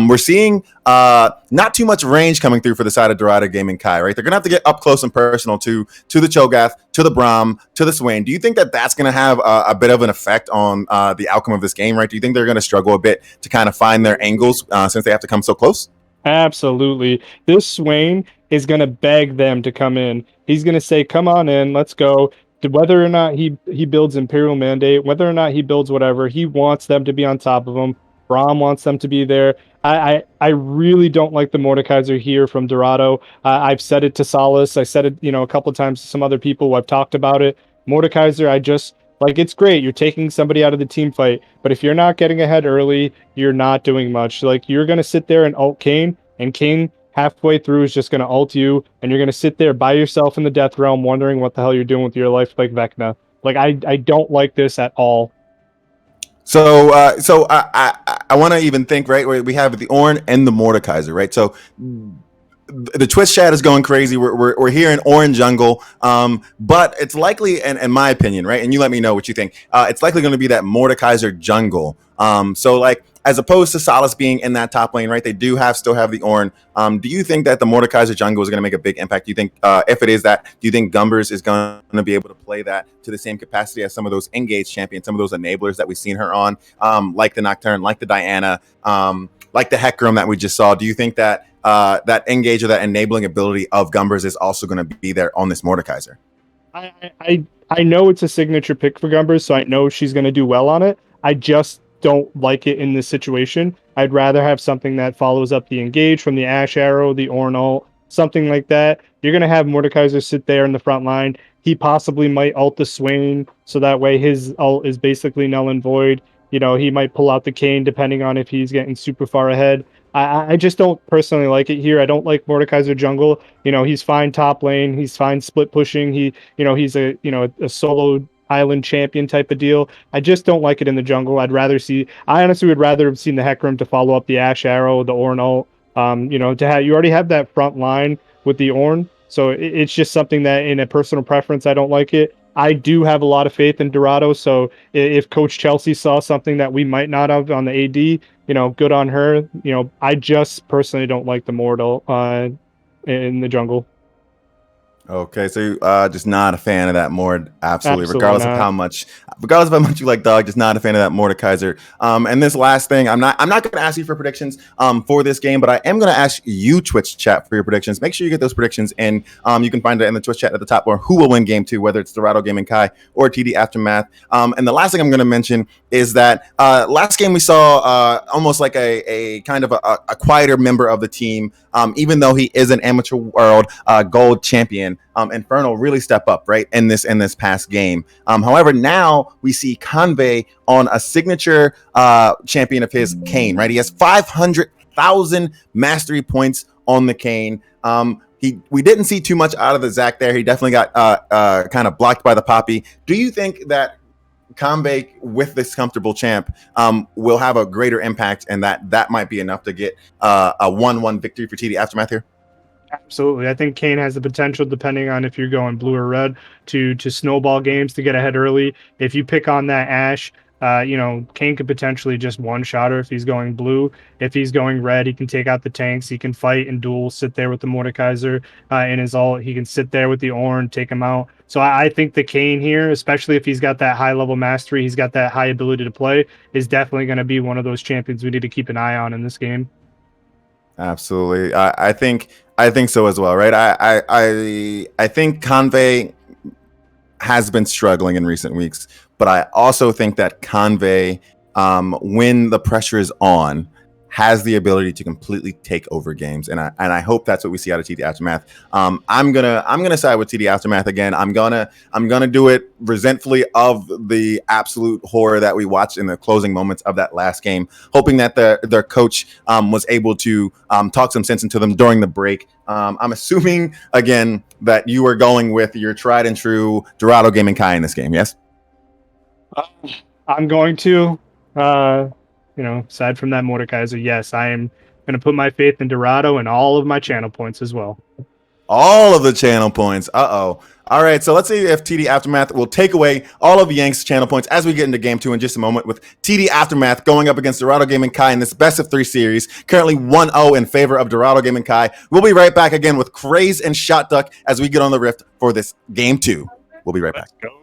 We're seeing not too much range coming through for the side of Dorado Gaming Chi, right? They're going to have to get up close and personal to the Cho'Gath, to the Braum, to the Swain. Do you think that that's going to have a bit of an effect on the outcome of this game, right? Do you think they're going to struggle a bit to kind of find their angles since they have to come so close? Absolutely. This Swain is going to beg them to come in. He's going to say, come on in, let's go. Whether or not he builds Imperial Mandate, whether or not he builds whatever, he wants them to be on top of him. Braum wants them to be there. I really don't like the Mordekaiser here from Dorado. I've said it to Solace. I said it, a couple of times to some other people who I've talked about it. Mordekaiser, I just like, it's great. You're taking somebody out of the team fight, but if you're not getting ahead early, you're not doing much. Like, you're going to sit there and ult Kane, and Kane halfway through is just going to ult you, and you're going to sit there by yourself in the death realm wondering what the hell you're doing with your life like Vecna. Like, I don't like this at all. So I want to even think, right? We have the Ornn and the Mordekaiser, right? So the Twitch chat is going crazy. We're here in Orange Jungle, but it's likely, in my opinion, right? And you let me know what you think. It's likely going to be that Mordekaiser jungle. So like, as opposed to Solace being in that top lane, right? They do still have the Ornn. Do you think that the Mordekaiser jungle is going to make a big impact? Do you think, if it is that, do you think Gumbers is going to be able to play that to the same capacity as some of those engaged champions, some of those enablers that we've seen her on, like the Nocturne, like the Diana, like the Hecarim that we just saw? Do you think that that engage or that enabling ability of Gumbers is also going to be there on this Mordekaiser? I know it's a signature pick for Gumbers, so I know she's going to do well on it. I just don't like it in this situation. I'd rather have something that follows up the engage from the Ash Arrow, the Ornn ult, something like that. You're going to have Mordekaiser sit there in the front line. He possibly might ult the Swain, so that way his ult is basically null and void. He might pull out the Kane depending on if he's getting super far ahead. I just don't personally like it here. I don't like Mordekaiser jungle. He's fine top lane. He's fine split pushing. He's a solo island champion type of deal. I just don't like it in the jungle. I honestly would rather have seen the Hecarim to follow up the Ash Arrow, the Ornn ult. You already have that front line with the Ornn. So it's just something that, in a personal preference, I don't like it. I do have a lot of faith in Dorado. So if Coach Chelsea saw something that we might not have on the AD, good on her. I just personally don't like the Mortal in the jungle. Okay, so just not a fan of that Mord, absolutely regardless not. of how much you like Dog, just not a fan of that Mordekaiser. And this last thing, I'm not going to ask you for predictions for this game, but I am going to ask you, Twitch chat, for your predictions. Make sure you get those predictions in. You can find it in the Twitch chat at the top, or who will win game 2, whether it's Dorado Gaming Chi or TD Aftermath. And the last thing I'm going to mention is that last game we saw almost like a kind of a quieter member of the team, even though he is an amateur world gold champion. Infernal really step up right in this past game. However, now we see Convey on a signature champion of his, Kane. Right, he has 500,000 mastery points on the Kane. We didn't see too much out of the Zac there. He definitely got kind of blocked by the Poppy. Do you think that Convey with this comfortable champ will have a greater impact, and that might be enough to get a 1-1 victory for TD Aftermath here? Absolutely. I think Kane has the potential, depending on if you're going blue or red, to snowball games, to get ahead early. If you pick on that Ash, Kane could potentially just one-shot her if he's going blue. If he's going red, he can take out the tanks. He can fight and duel, sit there with the Mordekaiser in his ult. He can sit there with the Ornn, take him out. So I think the Kane here, especially if he's got that high-level mastery, he's got that high ability to play, is definitely going to be one of those champions we need to keep an eye on in this game. Absolutely. I think I think so as well, right? I think Convey has been struggling in recent weeks, but I also think that Convey, when the pressure is on, has the ability to completely take over games, and I hope that's what we see out of TD Aftermath. I'm gonna side with TD Aftermath again. I'm gonna do it resentfully of the absolute horror that we watched in the closing moments of that last game, hoping that their coach was able to talk some sense into them during the break. I'm assuming again that you are going with your tried and true Dorado Gaming Chi in this game. Yes. I'm going to, aside from that Mordekaiser, yes, I am going to put my faith in Dorado and all of my channel points as well. All of the channel points. Uh-oh. All right, so let's see if TD Aftermath will take away all of Yank's channel points as we get into game 2 in just a moment, with TD Aftermath going up against Dorado Gaming Chi in this best of 3 series, currently 1-0 in favor of Dorado Gaming Chi. We'll be right back again with Craze and Shot Duck as we get on the Rift for this game 2. We'll be right back. Let's go.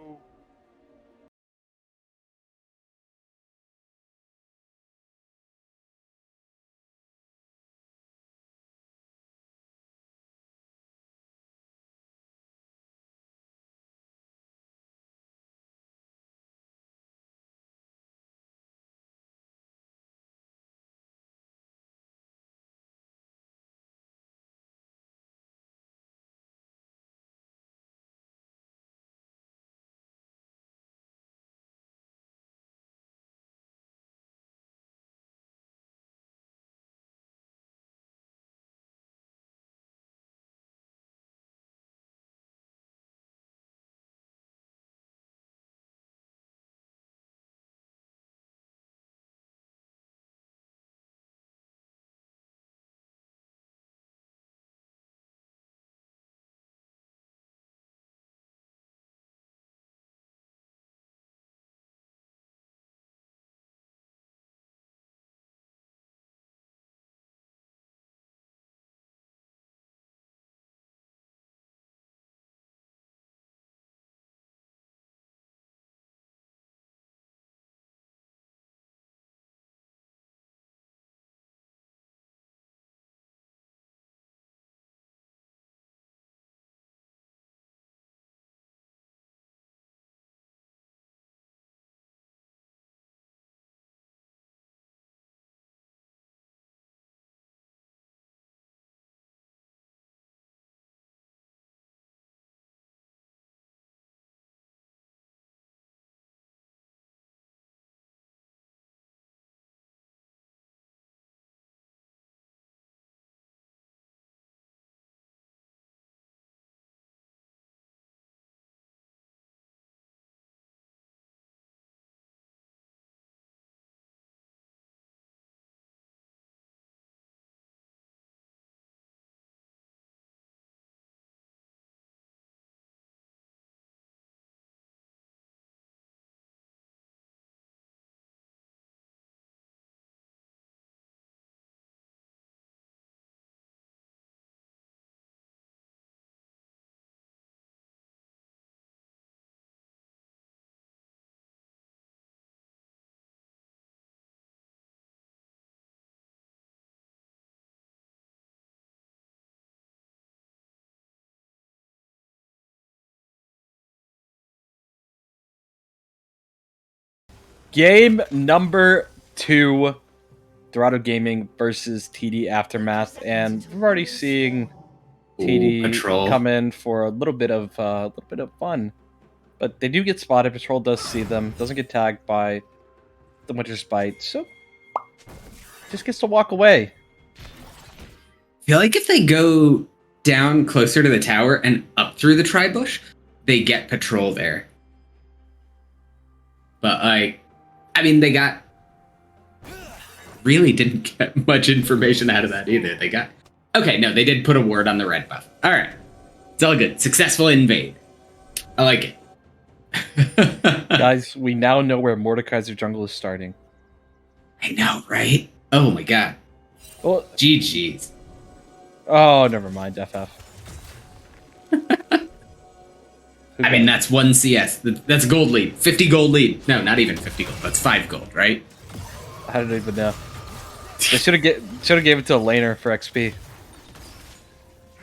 Game number 2, Dorado Gaming versus TD Aftermath, and we're already seeing TD Patrol. come in for a little bit of fun, but they do get spotted. Patrol does see them, doesn't get tagged by the Winter's Bite, so just gets to walk away. I feel like if they go down closer to the tower and up through the tri-bush, they get Patrol there. But they got really didn't get much information out of that either. They did put a ward on the red buff. All right, it's all good. Successful invade. I like it. Guys, we now know where Mordekaiser jungle is starting. I know, right? Oh my god. Well, GG's. oh, never mind. FF. I mean, that's 1 CS. That's gold lead. 50 gold lead. No, not even 50 gold. That's 5 gold, right? I don't even know. They should have gave it to a laner for XP.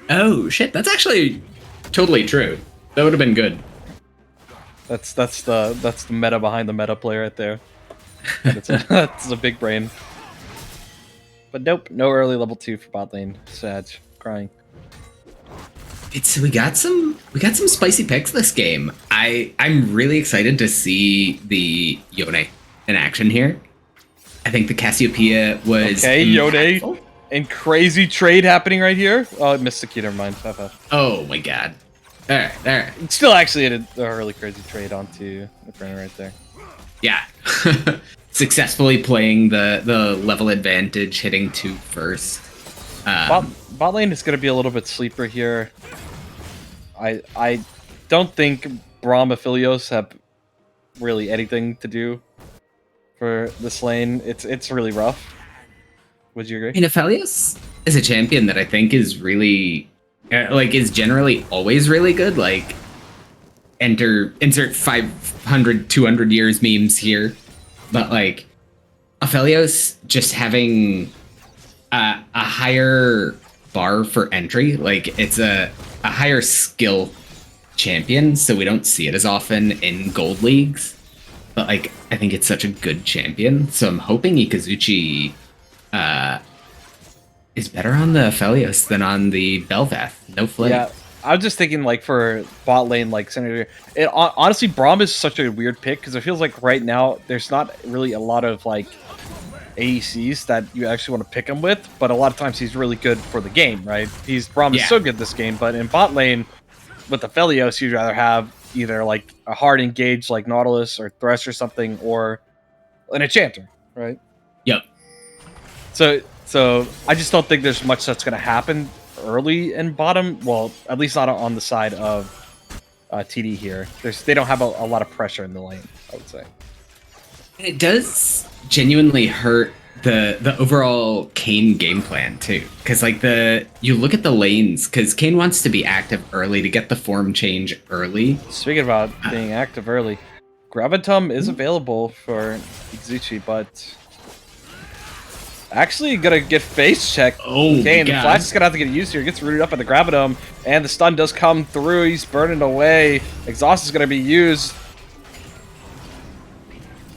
Oh shit, that's actually totally true. That would have been good. That's the meta behind the meta play right there. That's a big brain. But nope, no early level 2 for bot lane. Sad, crying. We got some spicy picks this game. I'm really excited to see the Yone in action here. I think the Cassiopeia was Yone impactful. and crazy trade happening right here. Oh, I missed the key. Never mind. Oh my god. All right. Still actually a really crazy trade onto the Brenner right there. Yeah. Successfully playing the level advantage, hitting 2 first. Bot lane is going to be a little bit sleeper here. I don't think Braum Aphelios have really anything to do for this lane. It's really rough. Would you agree? I mean, Aphelios is a champion that I think is really, is generally always really good. Like, insert 500, 200 years memes here. But, like, Aphelios just having a higher bar for entry. Like, it's a higher skill champion, so we don't see it as often in gold leagues. But, like, I think it's such a good champion. So I'm hoping Ikazuchi is better on the Aphelios than on the Bel'Veth. No flame. Yeah, I was just thinking, like, for bot lane, like, Senator. Honestly, Braum is such a weird pick because it feels like right now there's not really a lot of, like, AECs that you actually want to pick him with, but a lot of times he's really good for the game, right? Braum is so good this game, but in bot lane with Aphelios, you'd rather have either, like, a hard engage like Nautilus or Thresh or something, or an Enchanter, right? Yep. So I just don't think there's much that's going to happen early in bottom. Well, at least not on the side of TD here. They don't have a lot of pressure in the lane, I would say. It does genuinely hurt the overall Kayn game plan too, because like you look at the lanes, because Kayn wants to be active early to get the form change early. Speaking about being active early, Gravitum is available for Ikazuchi, but actually gonna get face checked. Okay, and the flash is gonna have to get used here. He gets rooted up at the Gravitum, and the stun does come through. He's burning away. Exhaust is gonna be used.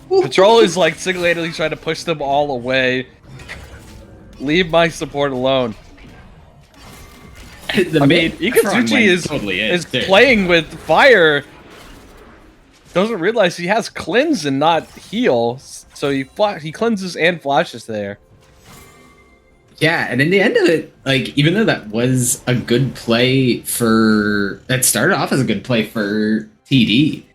Patrol is like single-handedly trying to push them all away. Leave my support alone. Ikazuchi is playing with fire. Doesn't realize he has cleanse and not heal, so he cleanses and flashes there. Yeah, and in the end of it, like, even though that was a good play that started off as a good play for TD,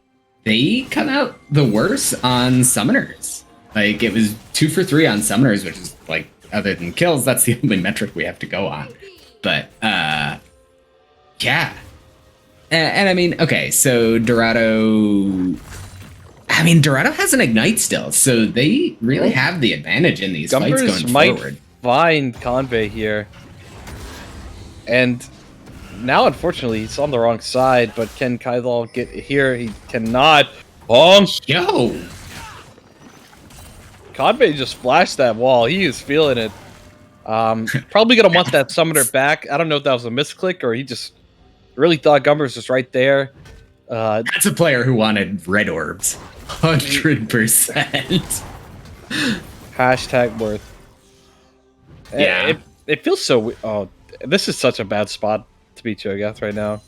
they come out the worse on summoners. Like, it was 2 for 3 on summoners, which is, like, other than kills, that's the only metric we have to go on. But, yeah. And I mean, okay, so Dorado has an Ignite still, so they really have the advantage in these fights going forward. Find Convey here. And now, unfortunately, he's on the wrong side, but can Kylal get here? He cannot. Yo! Convey just flashed that wall. He is feeling it. Probably going to want that summoner back. I don't know if that was a misclick or he just really thought Gumber's was right there. That's a player who wanted red orbs. 100%. Hashtag worth. Yeah. It feels so... Oh, this is such a bad spot to be Cho'Gath right now.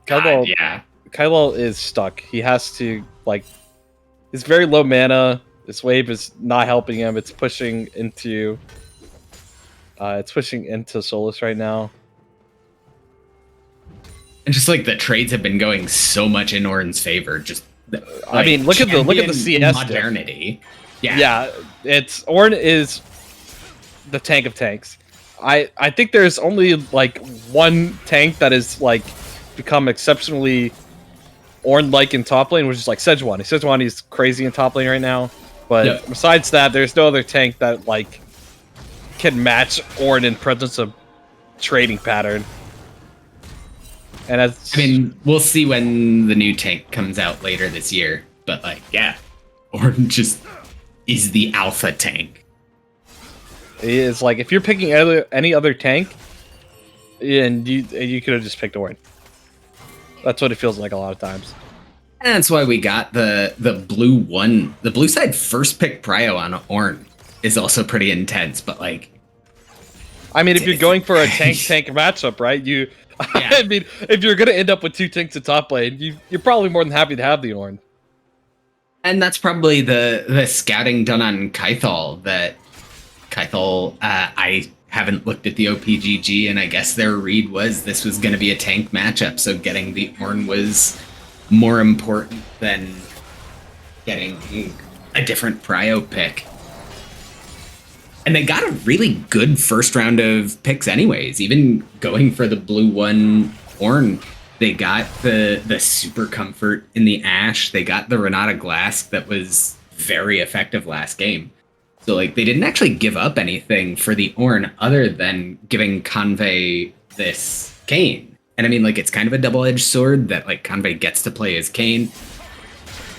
Kylal is stuck. He has to, like... He's very low mana. This wave is not helping him. It's pushing into... Solus right now. And just, like, the trades have been going so much in Orin's favor. Just, like, I mean, look at the CS modernity. Yeah, Orin is the tank of tanks. I think there's only like one tank that is like become exceptionally Orin-like in top lane, which is like Sejuani. Sejuani is crazy in top lane right now, but besides that, there's no other tank that like can match Orin in presence of trading pattern. And I mean, we'll see when the new tank comes out later this year, but like, yeah, Orin just is the alpha tank. It is like if you're picking any other tank, and you could have just picked Orin. That's what it feels like a lot of times. And that's why we got the blue one. The blue side first pick prio on Ornn is also pretty intense, but like, I mean, if you're going for a tank matchup, right? I mean, if you're gonna end up with 2 tanks at top lane, you're probably more than happy to have the Ornn. And that's probably the scouting done on Kythal. That Kythal, I haven't looked at the OPGG, and I guess their read was this was going to be a tank matchup, so getting the Ornn was more important than getting a different prio pick. And they got a really good first round of picks anyways. Even going for the blue one Ornn, they got the super comfort in the Ashe. They got the Renata Glask that was very effective last game. So like they didn't actually give up anything for the Ornn other than giving Convey this Kayn. And I mean, like, it's kind of a double-edged sword that like Convey gets to play as Kayn.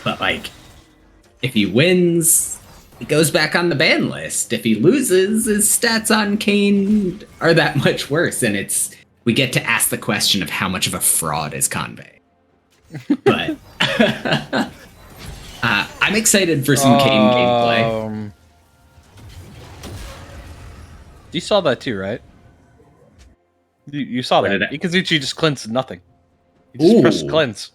But like, if he wins, he goes back on the ban list. If he loses, his stats on Kayn are that much worse. And we get to ask the question of how much of a fraud is Convey. But I'm excited for some Kayn gameplay. You saw that too, right? You saw that. Ikazuchi just cleansed nothing. He just pressed cleanse.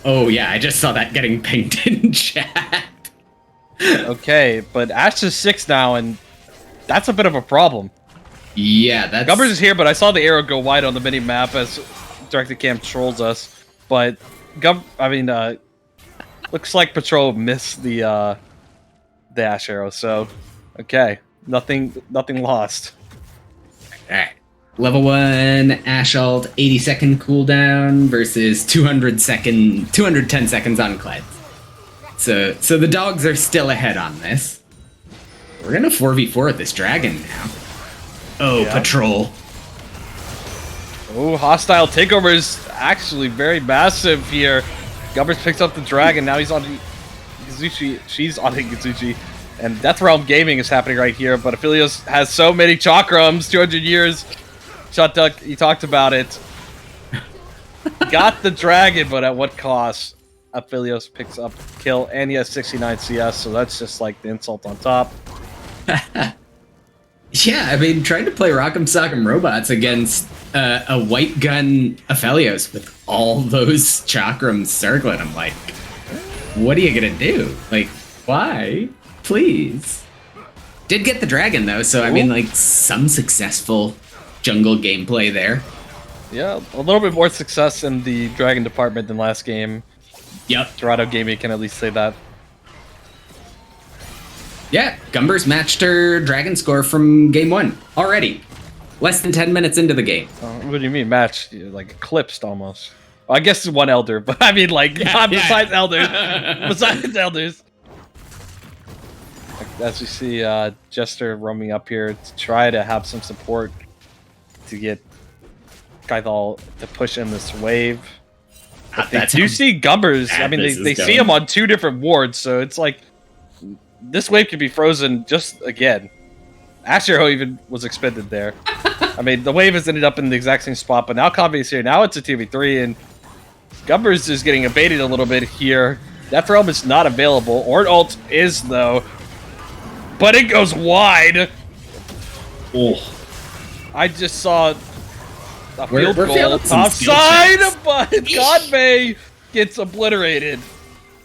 Oh yeah, I just saw that getting pinged in chat. Okay, but Ashe is 6 now, and that's a bit of a problem. Yeah, that's... Gubbers is here, but I saw the arrow go wide on the mini map as Directed Cam trolls us. But looks like Patrol missed the Ashe arrow. So, okay, nothing lost. All right, level 1 Ashe ult, 80-second cooldown versus 210 seconds on cleanse. So the dogs are still ahead on this. We're gonna 4v4 this dragon now. Oh, yeah. Patrol. Oh, hostile takeover is actually very massive here. Gubbers picks up the dragon. Now he's on Ikazuchi. She's on Ikazuchi. And Death Realm Gaming is happening right here. But Aphelios has so many chakrams, 200 years. Shot Duck, he talked about it. Got the dragon, but at what cost? Aphelios picks up kill, and he has 69 CS, so that's just like the insult on top. Yeah, I mean, trying to play Rock'em Sock'em Robots against a white gun Aphelios with all those chakrams circling, I'm like, what are you gonna do? Like, why? Please. Did get the dragon though, so I mean, like, some successful jungle gameplay there. Yeah, a little bit more success in the dragon department than last game. Yep. Dorado Gaming can at least say that. Yeah, Gumbers matched her dragon score from game 1 already. Less than 10 minutes into the game. What do you mean matched? Like eclipsed almost. Well, I guess it's one elder, but I mean like besides elders. Besides elders. As we see Jester roaming up here to try to have some support to get Kythal to push in this wave. But they do see Gumbers. I mean, they see him on 2 different wards, so it's like this wave could be frozen just again. Ashe arrow even was expended there. I mean, the wave has ended up in the exact same spot, but now Convey's here. Now it's a 2v3, and Gumbers is getting abated a little bit here. Death Realm is not available. Ornn ult is, though. But it goes wide. Oh. I just saw a field goal top side, but Convey gets obliterated.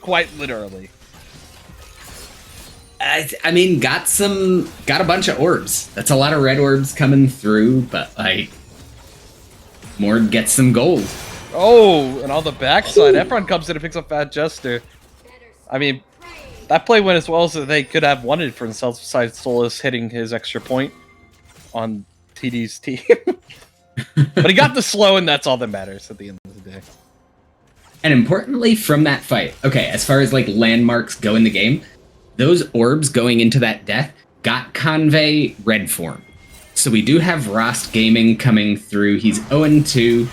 Quite literally. I mean, got a bunch of orbs. That's a lot of red orbs coming through, but like, Mord gets some gold. Oh, and on the backside, Efron comes in and picks up Fat Jester. I mean, that play went as well as they could have wanted for themselves besides Solus hitting his extra point on TD's team. But he got the slow, and that's all that matters at the end of the day. And importantly, from that fight, okay, as far as like landmarks go in the game, those orbs going into that death got Convey red form. So we do have Rost Gaming coming through. He's 0-2,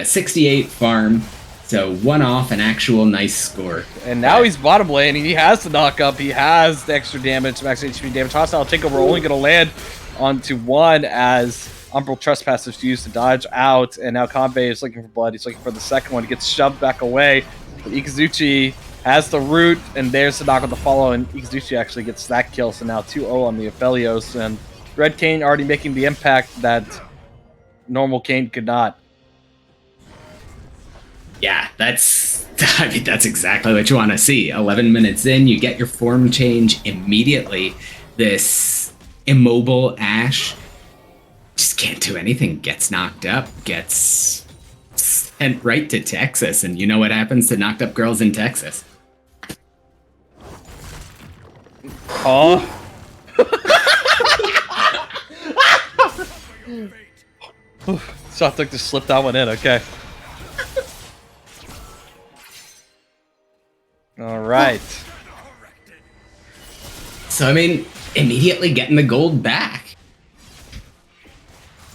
68 farm, so 1 off, an actual nice score. And now he's bottom lane. He has the knock up. He has the extra damage, max HP damage. Hostile takeover only going to land onto 1 as Umbral Trespassers to use to dodge out, and now Kanbei is looking for blood. He's looking for the second one. He gets shoved back away. But Ikazuchi has the root, and there's the knock with the follow, and Ikazuchi actually gets that kill, so now 2-0 on the Aphelios, and Red Kane already making the impact that normal Kane could not. Yeah, that's exactly what you want to see. 11 minutes in, you get your form change immediately. This immobile Ashe just can't do anything, gets knocked up, gets sent right to Texas, and you know what happens to knocked up girls in Texas? Oh. So I think just slipped that one in, okay. Alright. So, I mean, immediately getting the gold back.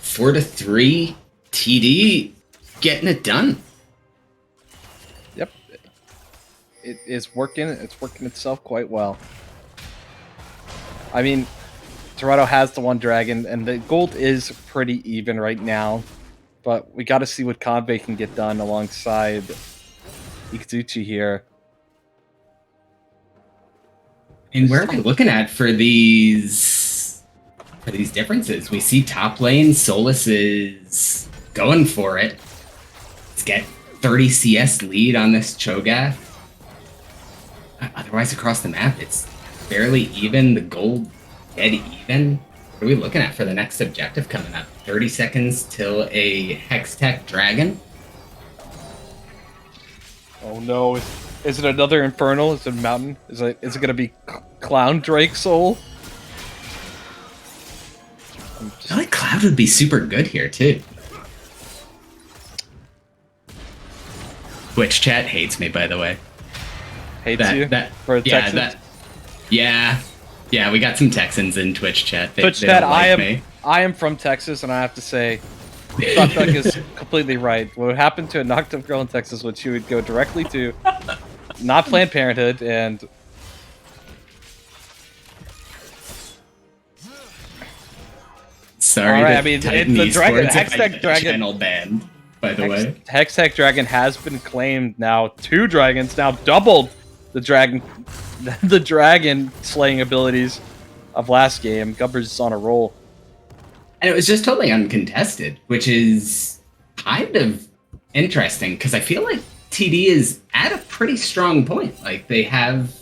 4-3, TD getting it done. Yep. It is working. It's working itself quite well. I mean, Dorado has the one dragon, and the gold is pretty even right now. But we got to see what Kanbei can get done alongside Ikazuchi here. And where are we looking at for these differences? We see top lane, Solus is going for it. Let's get 30 CS lead on this Cho'Gath. Otherwise, across the map, it's fairly even. The gold dead even. What are we looking at for the next objective coming up? 30 seconds till a Hextech Dragon. Oh no. Is it another Infernal? Is it a Mountain? Is it going to be Clown Drake Soul? I feel like Cloud would be super good here, too. Twitch chat hates me, by the way. Hates you? For Texans? Yeah, we got some Texans in Twitch chat. They Twitch don't chat, like me. I am from Texas, and I have to say, Duck is completely right. What would happen to a knocked up girl in Texas would she would go directly to not Planned Parenthood and sorry, right, I mean, it's the dragon, Hextech Dragon channel banned. By the way, Hextech Dragon has been claimed now. 2 dragons now doubled the dragon slaying abilities of last game. Gubbers is on a roll. And it was just totally uncontested, which is kind of interesting because I feel like TD is at a pretty strong point. Like, they have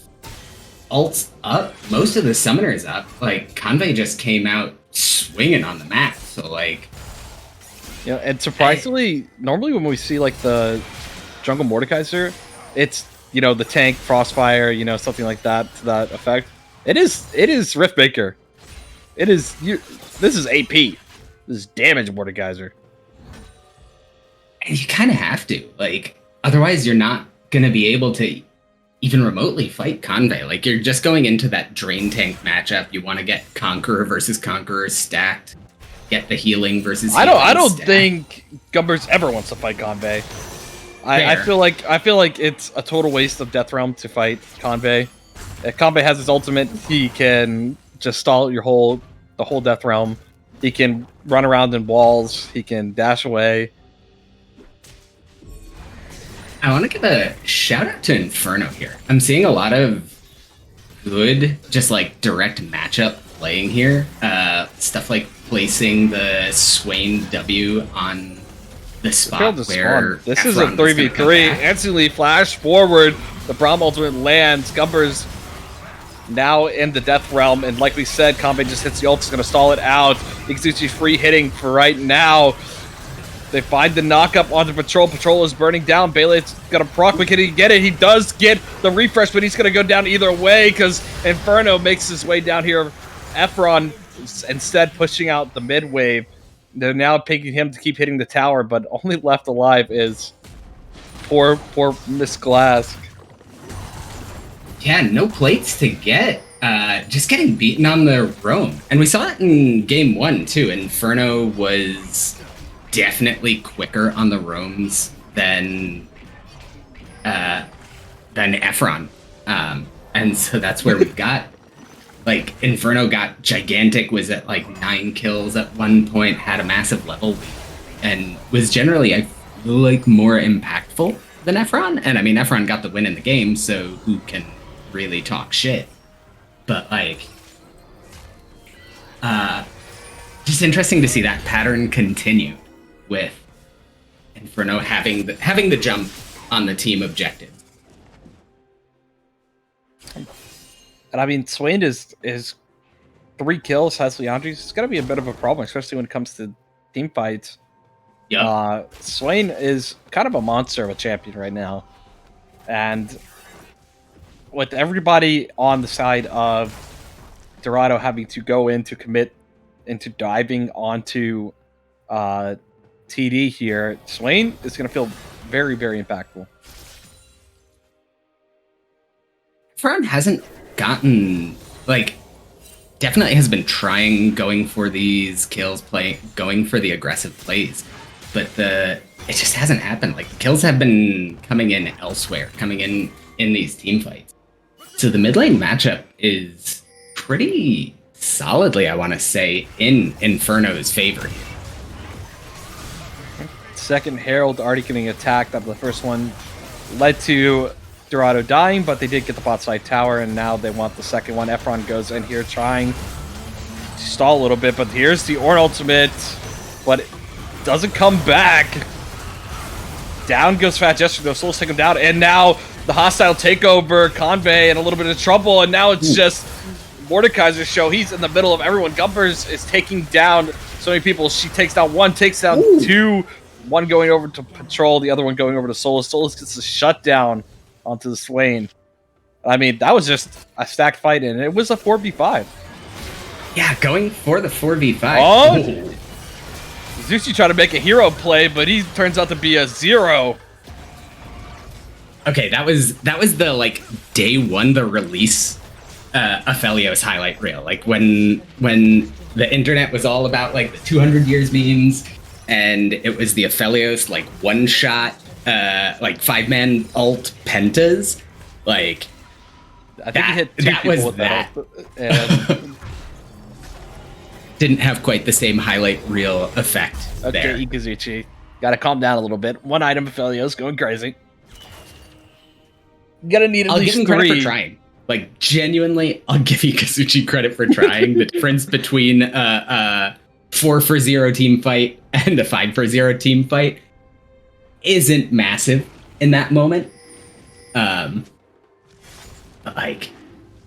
ults up, most of the summoners up. Like, Kanbei just came out swinging on the map, so like... You know, and surprisingly, normally when we see, like, the Jungle Mordekaiser, it's, you know, the tank, Frostfire, you know, something like that to that effect. It is Riftmaker. It is... This is AP. This is damage Mordekaiser. And you kind of have to. Like, otherwise you're not going to be able to even remotely fight Kanbei. Like, you're just going into that Drain Tank matchup. You want to get Conqueror versus Conqueror stacked. Get the healing versus healing I don't stacked. think Gumbers ever wants to fight Kanbei. I feel like it's a total waste of Death Realm to fight Kanbei. If Kanbei has his ultimate, he can just stall the whole Death Realm. He can run around in walls. He can dash away. I want to give a shout out to Inferno here. I'm seeing a lot of good, just like direct matchup playing here. Stuff like placing the Swain W on the spot where this is a Efron was gonna come 3v3. back. Instantly flash forward. The Braum ultimate lands. Gumbers now in the Death Realm, and like we said, Kanbei just hits the ult. It's going to stall it out. Ikazuchi free hitting for right now. They find the knockup onto Patrol. Patrol is burning down. Bayleight's got a proc. Can he get it? He does get the refresh, but he's going to go down either way because Inferno makes his way down here. Efron instead pushing out the mid wave. They're now picking him to keep hitting the tower, but only left alive is poor Miss Glass. Yeah, no plates to get. Just getting beaten on the roam. And we saw it in game 1 too. Inferno was definitely quicker on the roams than Efron. And so that's where we got Like, Inferno got gigantic, was at like 9 kills at one point, had a massive level lead, and was generally, I feel like, more impactful than Efron. And I mean, Efron got the win in the game, so who can really talk shit? But like, just interesting to see that pattern continue with Inferno having the jump on the team objective. And I mean, Swain is 3 kills, has Leandri's. It's gonna be a bit of a problem, especially when it comes to team fights. Yeah. Swain is kind of a monster of a champion right now, and with everybody on the side of Dorado having to go in to commit into diving onto TD here, Swain is going to feel very, very impactful. Efron hasn't gotten, like, definitely has been trying, going for these kills, going for the aggressive plays, but it just hasn't happened. Like, the kills have been coming in elsewhere, coming in these team fights. So the mid lane matchup is pretty solidly, I want to say, in Inferno's favor here. Second Herald already getting attacked. The first one led to Dorado dying, but they did get the bot side tower, and now they want the second one. Efron goes in here trying to stall a little bit, but here's the Ornn ultimate, but it doesn't come back. Down goes Fat Jester, though. Souls take him down, and now the hostile takeover, Convey in a little bit of trouble, and now it's just Mordekaiser's show. He's in the middle of everyone. Gumbers is taking down so many people. She takes down one, takes down two. One going over to Patrol, the other one going over to Solus. Solus gets a shutdown onto the Swain. I mean, that was just a stacked fight, and it was a 4v5. Yeah, going for the 4v5. Oh! Zushi tried to make a hero play, but he turns out to be a 0. Okay, that was the, like, day one, the release Aphelios highlight reel. Like, when the internet was all about, like, the 200 years memes, and it was the Aphelios, like, one-shot, like, 5-man ult pentas. Like, I think he hit 2 people with that. And didn't have quite the same highlight reel effect okay, there. Ikazuchi. Gotta calm down a little bit. One item Aphelios going crazy. Gonna need at I'll least give him 3. credit for trying. Like, genuinely, I'll give Ikazuchi credit for trying. The difference between 4-for-0 team fight and a 5-for-0 team fight isn't massive in that moment. But, like,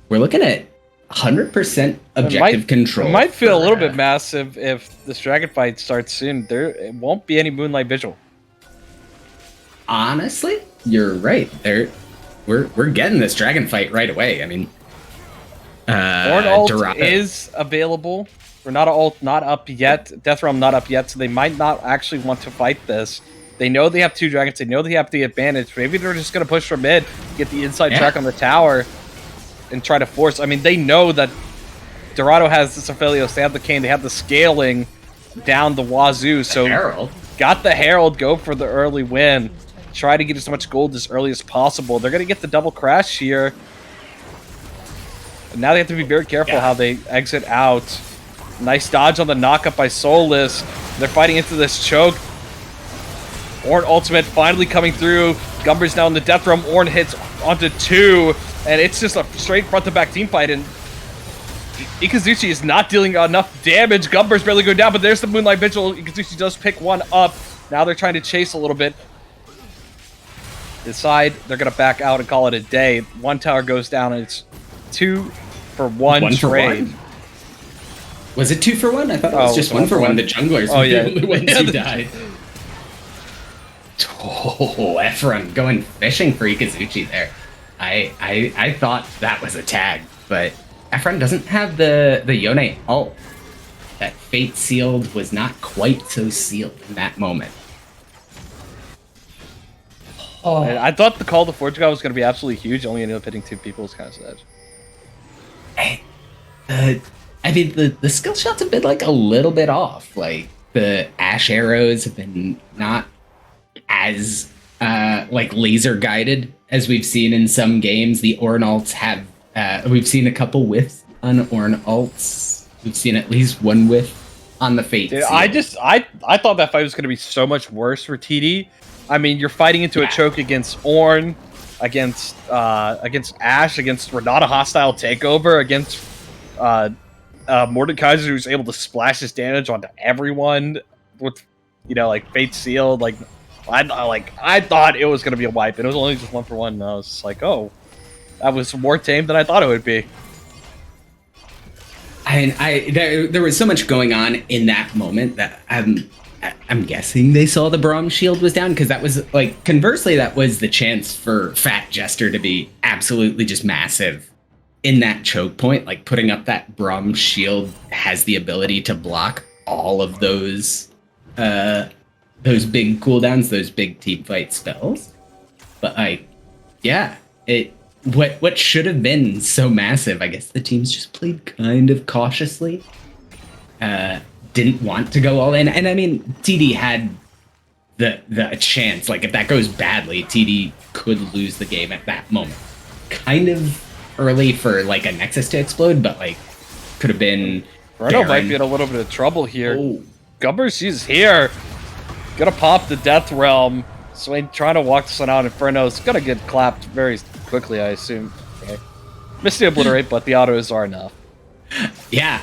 we're looking at 100% objective control. It might feel a little bit massive if this dragon fight starts soon. It won't be any Moonlight Vigil. Honestly, you're right. We're getting this dragon fight right away. I mean, Ornn ult is available. Renata ult not up yet. Death Realm not up yet, so they might not actually want to fight this. They know they have 2 dragons. They know they have the advantage. Maybe they're just going to push for mid, get the inside track on the tower, and try to force. I mean, they know that Dorado has this Aphelios. They have the Cane. They have the scaling down the wazoo. So Herald. Got the Herald. Go for the early win. Try to get as much gold as early as possible. They're going to get the double crash here. And now they have to be very careful how they exit out. Nice dodge on the knockup by Solus. They're fighting into this choke. Ornn ultimate finally coming through. Gumber's now in the death realm. Ornn hits onto 2. And it's just a straight front-to-back team fight. And Ikazuchi is not dealing enough damage. Gumber's barely going down, but there's the Moonlight Vigil. Ikazuchi does pick one up. Now they're trying to chase a little bit. Decide they're going to back out and call it a day. One tower goes down, and it's 2-for-1 trade. Was it 2-for-1? I thought it was just 1-for-1. The junglers were the only ones who died. Oh, Efron going fishing for Ikazuchi there. I thought that was a tag, but Efron doesn't have the Yone ult. That Fate sealed was not quite so sealed in that moment. Oh. And I thought the call to Forge God was going to be absolutely huge. Only ended up hitting 2 people. It's kind of sad. I mean, the skill shots have been, like, a little bit off. Like, the Ash arrows have been not as, like, laser guided as we've seen in some games. The Ornn ults have, we've seen a couple whiffs on Ornn ults. We've seen at least one whiff on the Fate. Dude, seal. I thought that fight was going to be so much worse for TD. I mean, you're fighting into a choke against Ornn, against Ashe, against Renata hostile takeover, against Mordekaiser, who's able to splash his damage onto everyone with, like Fate sealed. Like I thought it was going to be a wipe, and it was only just 1-for-1. And I was just like, oh, that was more tame than I thought it would be. There was so much going on in that moment that I'm guessing they saw the Braum shield was down, because that was like, conversely, that was the chance for Fat Jester to be absolutely just massive in that choke point. Like, putting up that Braum shield has the ability to block all of those big cooldowns, those big team fight spells. But what should have been so massive, I guess the teams just played kind of cautiously. Didn't want to go all in. And I mean, TD had the chance. Like, if that goes badly, TD could lose the game at that moment. Kind of early for like a Nexus to explode, but like, could have been. Bruno might be in a little bit of trouble here. Oh. Gumbers, he's here. Gonna pop the Death Realm. Swain trying to walk this one out. Inferno's gonna get clapped very quickly, I assume. Okay. Missed the Obliterate, but the autos are enough. Yeah,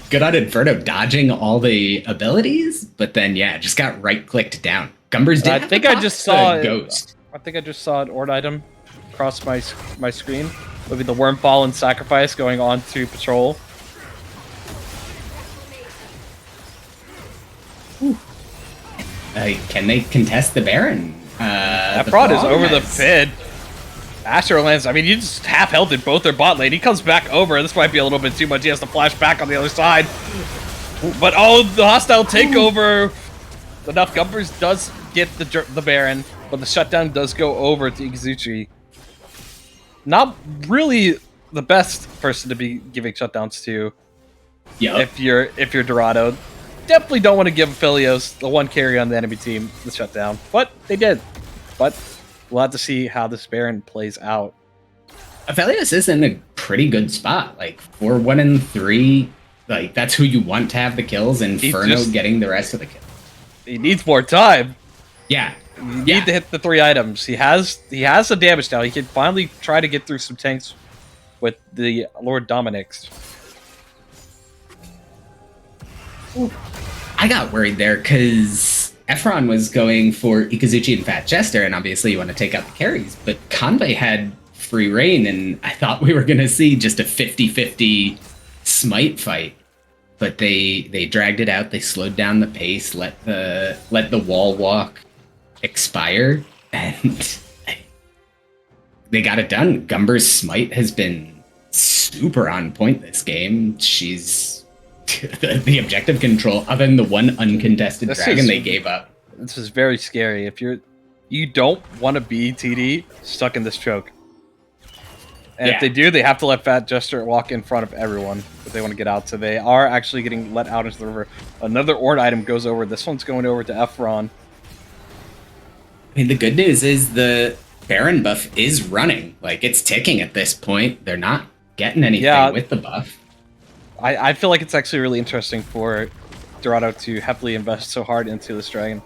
good on Inferno dodging all the abilities, but then just got right-clicked down. Gumbers did. I think I just saw it. Ghost. I think I just saw an Ord item across my screen. Maybe the Wormfall and Sacrifice going on to Patrol. Can they contest the Baron? Efron is over the pit. Asher lands. I mean, you just half-health in both their bot lane. He comes back over. This might be a little bit too much. He has to flash back on the other side. But the hostile takeover. Enough Gumbers does get the Baron, but the shutdown does go over to Ikazuchi. Not really the best person to be giving shutdowns to. Yeah. If you're Dorado. Definitely don't want to give Aphelios, the one carry on the enemy team, the shutdown. But they did. But we'll have to see how this Baron plays out. Aphelios is in a pretty good spot. Like, 4-1-3, like, that's who you want to have the kills, and Inferno getting the rest of the kills. He needs more time. Yeah. You need to hit the 3 items. He has the damage now. He can finally try to get through some tanks with the Lord Dominic's. Ooh. I got worried there because Efron was going for Ikazuchi and Fat Jester, and obviously you want to take out the carries, but Convey had free reign, and I thought we were going to see just a 50-50 smite fight. But they dragged it out, they slowed down the pace, let the wall walk expire, and they got it done. Gumber's smite has been super on point this game. She's the objective control, other than the one uncontested dragon they gave up. This is very scary. If you don't want to be TD stuck in this choke. And if they do, they have to let Fat Jester walk in front of everyone if they want to get out. So they are actually getting let out into the river. Another Ord item goes over. This one's going over to Efron. I mean, the good news is the Baron buff is running. Like, it's ticking at this point. They're not getting anything with the buff. I feel like it's actually really interesting for Dorado to heavily invest so hard into this dragon.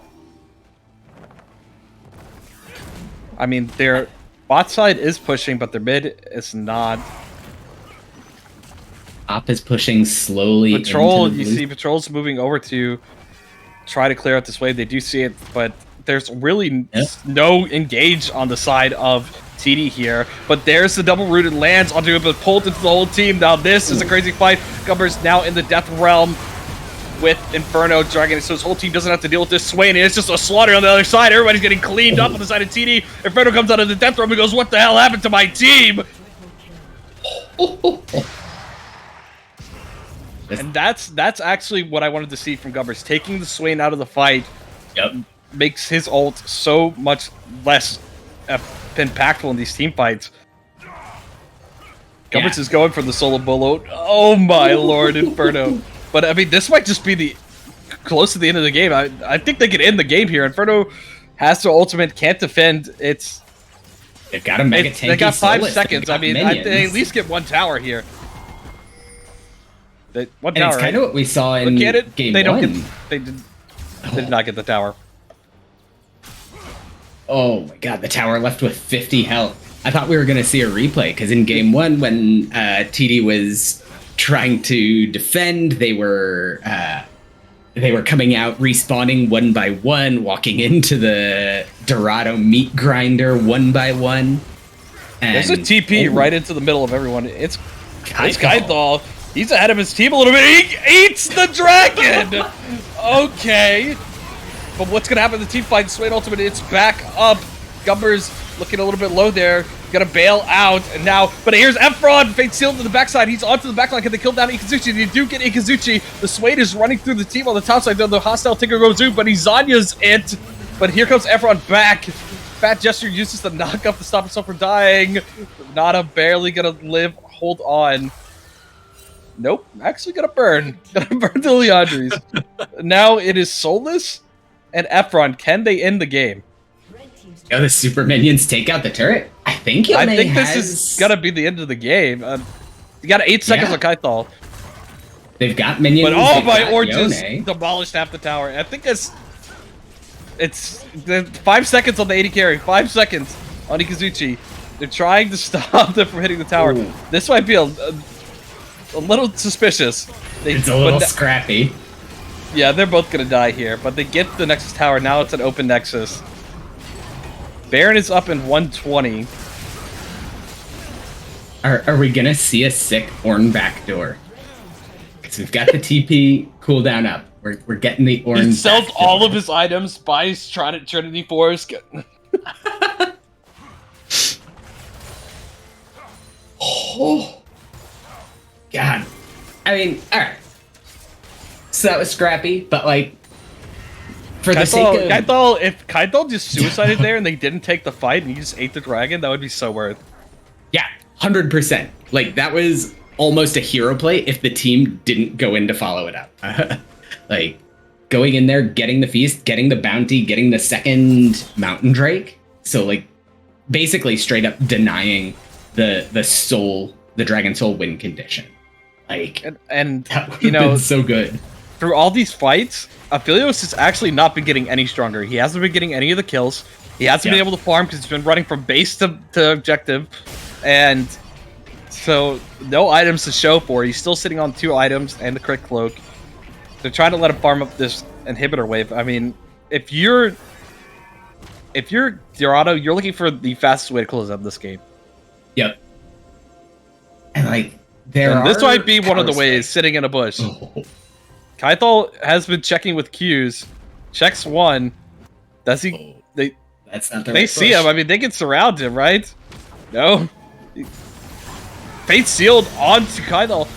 I mean, their bot side is pushing, but their mid is not. Op is pushing slowly. Patrol, you see Patrol's moving over to try to clear out this wave. They do see it, but there's really no engage on the side of TD here. But there's the double rooted lands onto it, but pulled into the whole team. Now this is a crazy fight. Gumber's now in the Death Realm with Inferno Dragon, so his whole team doesn't have to deal with this Swain. It's just a slaughter on the other side. Everybody's getting cleaned up on the side of TD. Inferno comes out of the Death Realm and goes, "What the hell happened to my team?" And that's actually what I wanted to see from Gumbers. Taking the Swain out of the fight makes his ult so much less impactful in these team fights. Gumbers is going for the solo bullet. Oh my lord, Inferno. But I mean, this might just be close to the end of the game. I think they can end the game here. Inferno has their ultimate, can't defend. They've got a mega tanky. They got 5 Solus. seconds. I mean, they at least get one tower here. One And tower, it's kind right? of what we saw in Look at it. game They one. don't get. They did not get the tower. Oh my god, the tower left with 50 health. I thought we were going to see a replay because in game one, when TD was trying to defend, they were coming out, respawning one by one, walking into the Dorado meat grinder one by one. And, There's a TP right into the middle of everyone. It's Kaithal. He's ahead of his team a little bit. He eats the dragon. Okay. But what's going to happen? The team fight, Swain Ultimate, it's back up. Gumber's looking a little bit low there. Gonna bail out, and now, but here's Efron, Fate sealed to the backside. He's onto the backline. Can they kill down Ikazuchi? They do get Ikazuchi. The Swain is running through the team on the top side, though. The hostile Tinker goes in, but Zanya's it. But here comes Efron back. Fat Gesture uses the knock up to stop himself from dying. Nada barely gonna live. Hold on. Nope, actually gonna burn. Gonna burn the Leandries. Now it is Soulless and Efron. Can they end the game? Oh, the super minions take out the turret. I think this is gonna be the end of the game. You got 8 seconds on Kaithal. They've got minions. But oh they've my got oranges Yone. demolished half the tower. I think it's the 5 seconds on the 80 carry. 5 seconds on Ikazuchi. They're trying to stop them from hitting the tower. Ooh. This might be a little suspicious. It's a little scrappy. Yeah, they're both gonna die here, but they get the Nexus tower. Now it's an open Nexus. Baron is up in 120. Are we gonna see a sick Ornn backdoor? Because we've got the TP cooldown up. We're getting the Ornn. He sells backdoor. all of his items, buys Trinity Force. Oh, God. I mean, all right. So that was scrappy, but like, for the sake of If Kaithal just suicided there and they didn't take the fight and he just ate the dragon, that would be so worth. yeah, 100%. Like that was almost a hero play if the team didn't go in to follow it up. Like going in there, getting the feast, getting the bounty, getting the second mountain drake. So like basically straight up denying the dragon soul win condition. Like And that would you have know, been so good. through all these fights, Aphelios has actually not been getting any stronger. He hasn't been getting any of the kills. He hasn't been able to farm because he's been running from base to objective. And so no items to show for. He's still sitting on 2 items and the crit cloak. They're trying to let him farm up this inhibitor wave. I mean, if you're Dorado, you're looking for the fastest way to close out this game. Yep. And like This might be one of the ways, sitting in a bush. Oh. Kaithal has been checking with Qs. Checks 1. Does he? That's not the They right see push. him. I mean, they can surround him, right? No. Fate sealed onto Kaithal.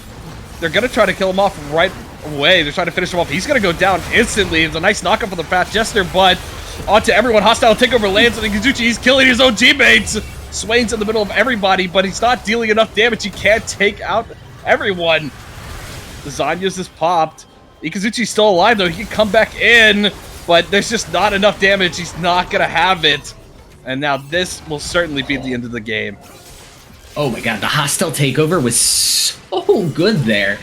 They're gonna try to kill him off right away. They're trying to finish him off. He's gonna go down instantly. It's a nice knockup for the Fat Jester, but onto everyone. Hostile takeover lands on Ikazuchi. He's killing his own teammates. Swain's in the middle of everybody, but he's not dealing enough damage. He can't take out everyone. The Zanya's just popped. Ikazuchi's still alive, though. He can come back in, but there's just not enough damage. He's not gonna have it. And now this will certainly be the end of the game. Oh my god, the hostile takeover was so good there.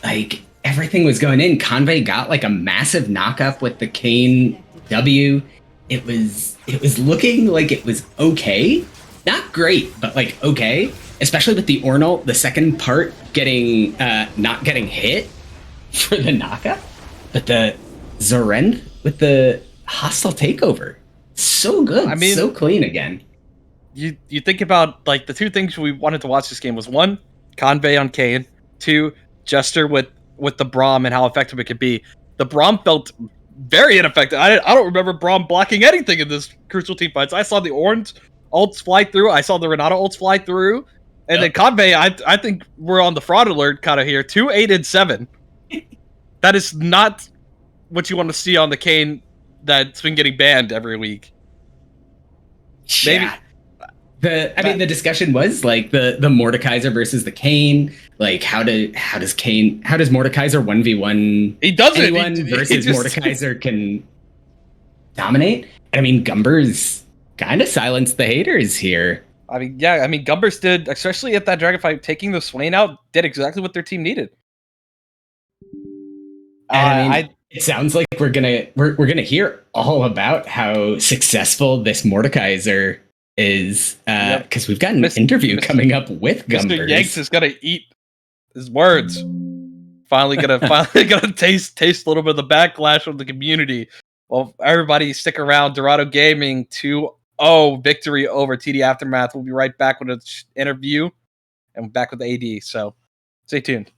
Like, everything was going in. Convey got like a massive knock-up with the Kane W. It was looking like it was okay. Not great, but like okay. Especially with the Ornal, the second part getting not getting hit for the knockup. But the Zorenth with the hostile takeover. So good. I mean, so clean again. You think about like the 2 things we wanted to watch this game was 1, Convey on Kane, 2, Jester with the Braum and how effective it could be. The Braum felt very ineffective. I don't remember Braum blocking anything in this crucial team fights. I saw the orange ults fly through. I saw the Renata ults fly through. And then Convey, I think we're on the fraud alert kind of here. 2, 8, and 7. That is not what you want to see on the Kane that's been getting banned every week. Maybe. Yeah. I mean, the discussion was like the Mordekaiser versus the Kane. Like, how does Mordekaiser 1v1? He doesn't. Anyone He versus just- Mordekaiser can dominate. I mean, Gumbers kind of silenced the haters here. I mean, yeah. I mean, Gumbers did, especially at that Dragon fight, taking the Swain out, did exactly what their team needed. And I mean, I it sounds like we're gonna hear all about how successful this Mordekaiser is, Yep. because we've got an Mis- interview Mis- coming up with Mr. Gumbers. Yanks is gonna eat his words. Finally gonna taste a little bit of the backlash from the community. Well, everybody stick around. Dorado Gaming 2-0 victory over TD Aftermath. We'll be right back with an interview and back with the AD. So stay tuned.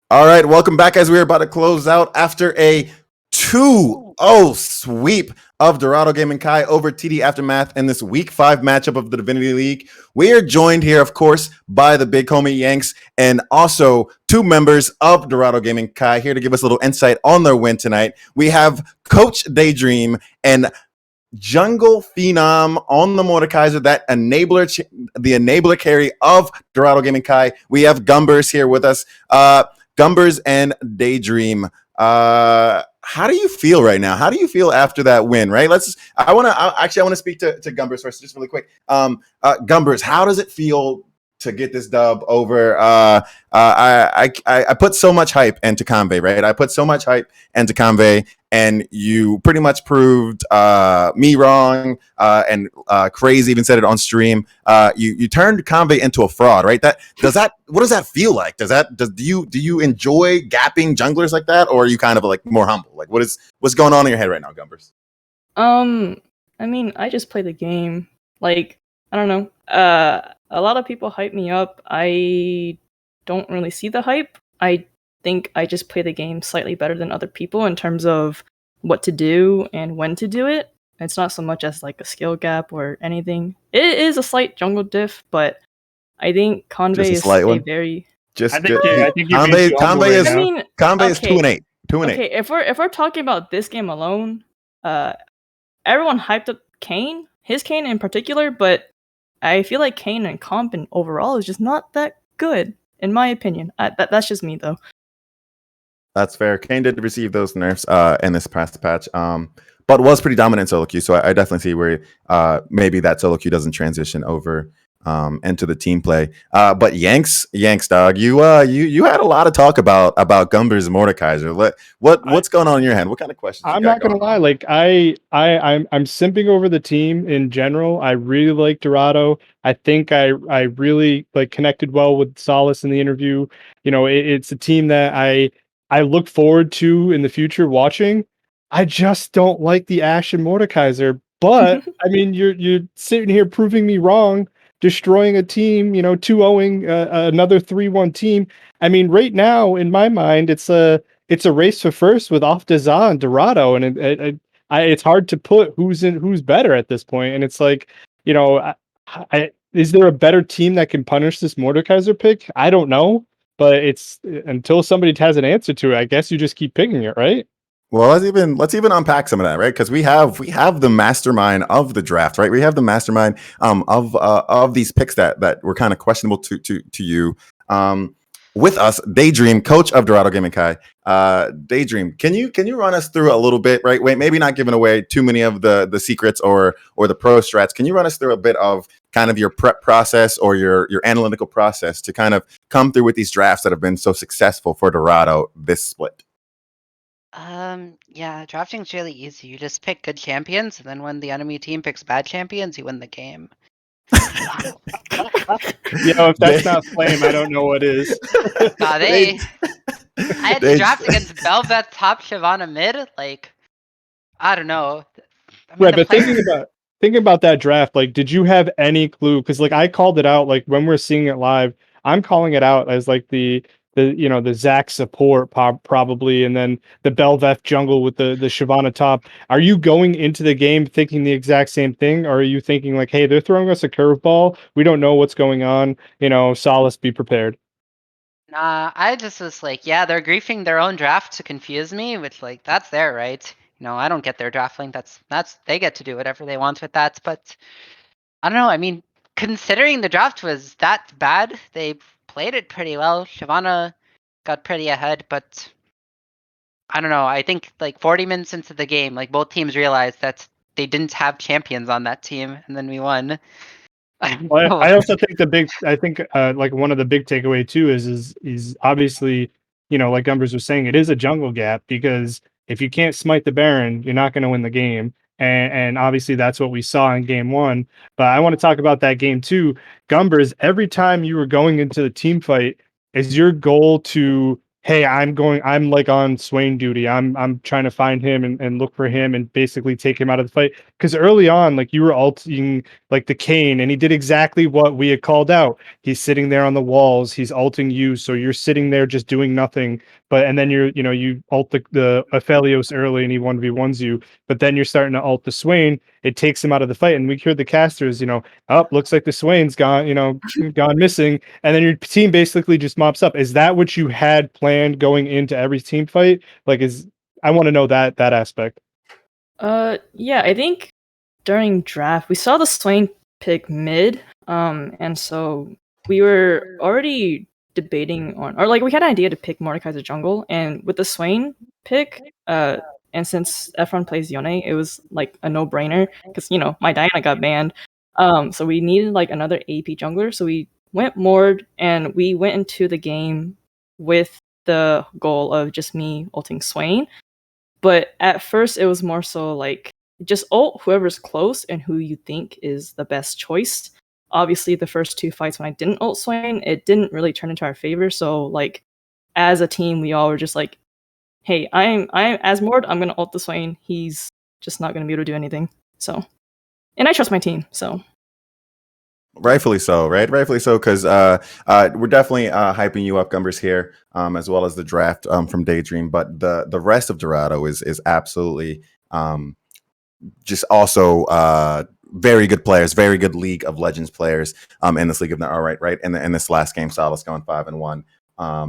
All right, welcome back as we are about to close out after a 2-0 sweep of Dorado Gaming Chi over TD Aftermath in this week 5 matchup of the Divinity League. We are joined here, of course, by the big homie Yanks and also 2 members of Dorado Gaming Chi here to give us a little insight on their win tonight. We have Coach Daydream and Jungle Phenom on the Mordekaiser, that the enabler carry of Dorado Gaming Chi. We have Gumbers here with us. Gumbers and Daydream. How do you feel right now? How do you feel after that win? Right. I want to speak to Gumbers first, just really quick. Gumbers, how does it feel to get this dub over? I put so much hype into Convey, right? I put so much hype into Convey, and you pretty much proved me wrong. And Crazy even said it on stream. You turned Convey into a fraud, right? What does that feel like? Do you enjoy gapping junglers like that, or are you kind of like more humble? Like what's going on in your head right now, Gumbers? I mean, I just play the game. Like, I don't know. A lot of people hype me up. I don't really see the hype. I think I just play the game slightly better than other people in terms of what to do and when to do it. It's not so much as like a skill gap or anything. It is a slight jungle diff, but I think Convey is a very. I think you're being Convey is. I mean, Convey is 2-8. 2-8. Okay, if we're talking about this game alone, everyone hyped up Kane, his Kane in particular, but I feel like Kane and comp and overall is just not that good, in my opinion. That's just me, though. That's fair. Kane did receive those nerfs in this past patch, but was pretty dominant solo queue. So I definitely see where maybe that solo queue doesn't transition over into the team play. But Yanks, dog, you had a lot of talk about Gumbers Mordekaiser. What's going on in your head? What kind of questions? I'm not gonna lie, like I'm simping over the team in general. I really like Dorado. I think I really like connected well with Solace in the interview. You know, it's a team that I look forward to in the future watching. I just don't like the Ashe and Mordekaiser. But I mean, you're sitting here proving me wrong, destroying a team, 2-0ing another 3-1 team. I mean, right now in my mind, it's a race for first with Off-Deza and Dorado, and it's hard to put who's better at this point. And it's like, is there a better team that can punish this Mordekaiser pick? I don't know, but it's until somebody has an answer to it, I guess you just keep picking it, right? Well, let's even unpack some of that, right? Because we have the mastermind of the draft, right? We have the mastermind of these picks that were kind of questionable to you. With us, Daydream, coach of Dorado Gaming Chi. Daydream, can you run us through a little bit, right? Wait, maybe not giving away too many of the secrets or the pro strats. Can you run us through a bit of kind of your prep process or your analytical process to kind of come through with these drafts that have been so successful for Dorado this split? Yeah, drafting's really easy. You just pick good champions, and then when the enemy team picks bad champions, you win the game. If that's not flame, I don't know what is. Nah, I had to draft against Bel'Veth top Shyvana mid. Like, I don't know. I mean, right, but thinking about that draft, like, did you have any clue? Because like I called it out, like when we're seeing it live, I'm calling it out as like the Zac support probably, and then the Bel'Veth jungle with the Shyvana top. Are you going into the game thinking the exact same thing, or are you thinking like, hey, they're throwing us a curveball, we don't know what's going on, Solace, be prepared? Nah, I just was like, yeah, they're griefing their own draft to confuse me, which like that's their right. I don't get their draft link. That's they get to do whatever they want with that. But I don't know. I mean, considering the draft was that bad, they played it pretty well. Shyvana got pretty ahead, but I don't know. I think like 40 minutes into the game, like both teams realized that they didn't have champions on that team, and then we won. I also think like one of the big takeaway too is obviously, like Gumbers was saying, it is a jungle gap, because if you can't smite the Baron, you're not going to win the game. And obviously that's what we saw in game 1. But I want to talk about that game 2. Gumbers, every time you were going into the team fight, is your goal to hey, I'm like on Swain duty. I'm trying to find him and look for him and basically take him out of the fight. Because early on, like you were ulting like the Kane, and he did exactly what we had called out. He's sitting there on the walls, he's ulting you, so you're sitting there just doing nothing. And then you ult the Aphelios early and he 1v1s you, but then you're starting to ult the Swain, it takes him out of the fight. And we heard the casters, looks like the Swain's gone, gone missing, and then your team basically just mops up. Is that what you had planned going into every team fight? I want to know that aspect. Yeah, I think during draft we saw the Swain pick mid, and so we were already debating on, or like we had an idea to pick Mordecai as a jungle, and with the Swain pick, and since Efron plays Yone, it was like a no-brainer because my Diana got banned, so we needed like another AP jungler, so we went Mord, and we went into the game with the goal of just me ulting Swain. But at first, it was more so like just ult whoever's close and who you think is the best choice. Obviously, the first two fights when I didn't ult Swain, it didn't really turn into our favor. So, like, as a team, we all were just like, "Hey, I'm as Mord, I'm gonna ult the Swain. He's just not gonna be able to do anything." So, and I trust my team. So, Rightfully so, right? Rightfully so, because we're definitely hyping you up, Gumbers, here, as well as the draft from Daydream. But the rest of Dorado is absolutely just also very good players, very good League of Legends players in this League of right? And in this last game, Salas going 5-1.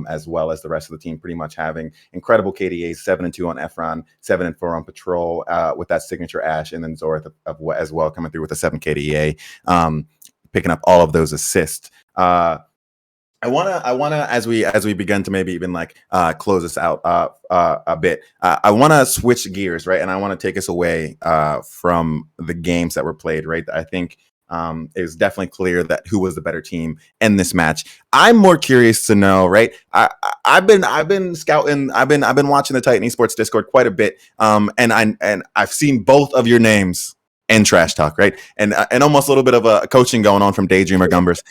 As well as the rest of the team pretty much having incredible KDAs, 7-2 on Efron, 7-4 on Patrol with that signature Ashe, and then Zorth as well coming through with a 7 KDA. Picking up all of those assists. I wanna as we begin to maybe even like close this out a bit. I want to switch gears, right? And I want to take us away from the games that were played, right? I think it was definitely clear that who was the better team in this match. I'm more curious to know, right? I've been scouting, I've been watching the Titan Esports Discord quite a bit, and I've seen both of your names and Trash Talk, right? And almost a little bit of a coaching going on from Daydreamer Gumbers.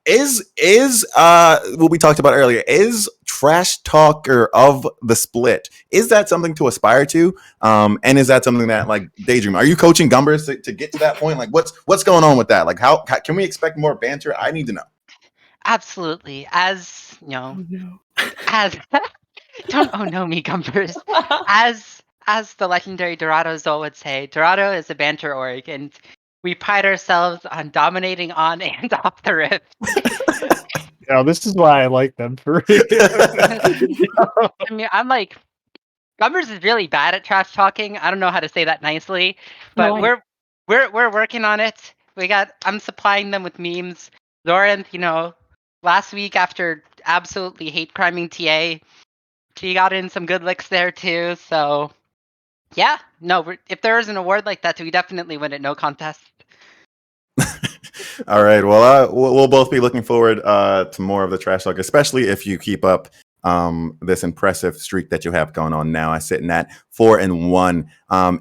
Is what we talked about earlier, is Trash Talker of the split, is that something to aspire to? And is that something that, like, Daydream, are you coaching Gumbers to get to that point? Like, what's going on with that? Like, how can we expect more banter? I need to know. Absolutely. As as don't oh no me Gumbers. As the legendary Dorado Zol would say, Dorado is a banter org, and we pride ourselves on dominating on and off the rift. This is why I like them for I mean, I'm like, Gumbers is really bad at trash talking. I don't know how to say that nicely, but No, we're working on it. I'm supplying them with memes. Zoranth, last week after absolutely hate criming TA, she got in some good licks there too. So yeah, no, if there is an award like that, we definitely win it, no contest. All right. Well, we'll both be looking forward to more of the Trash Talk, especially if you keep up this impressive streak that you have going on now. I sitting at 4-1,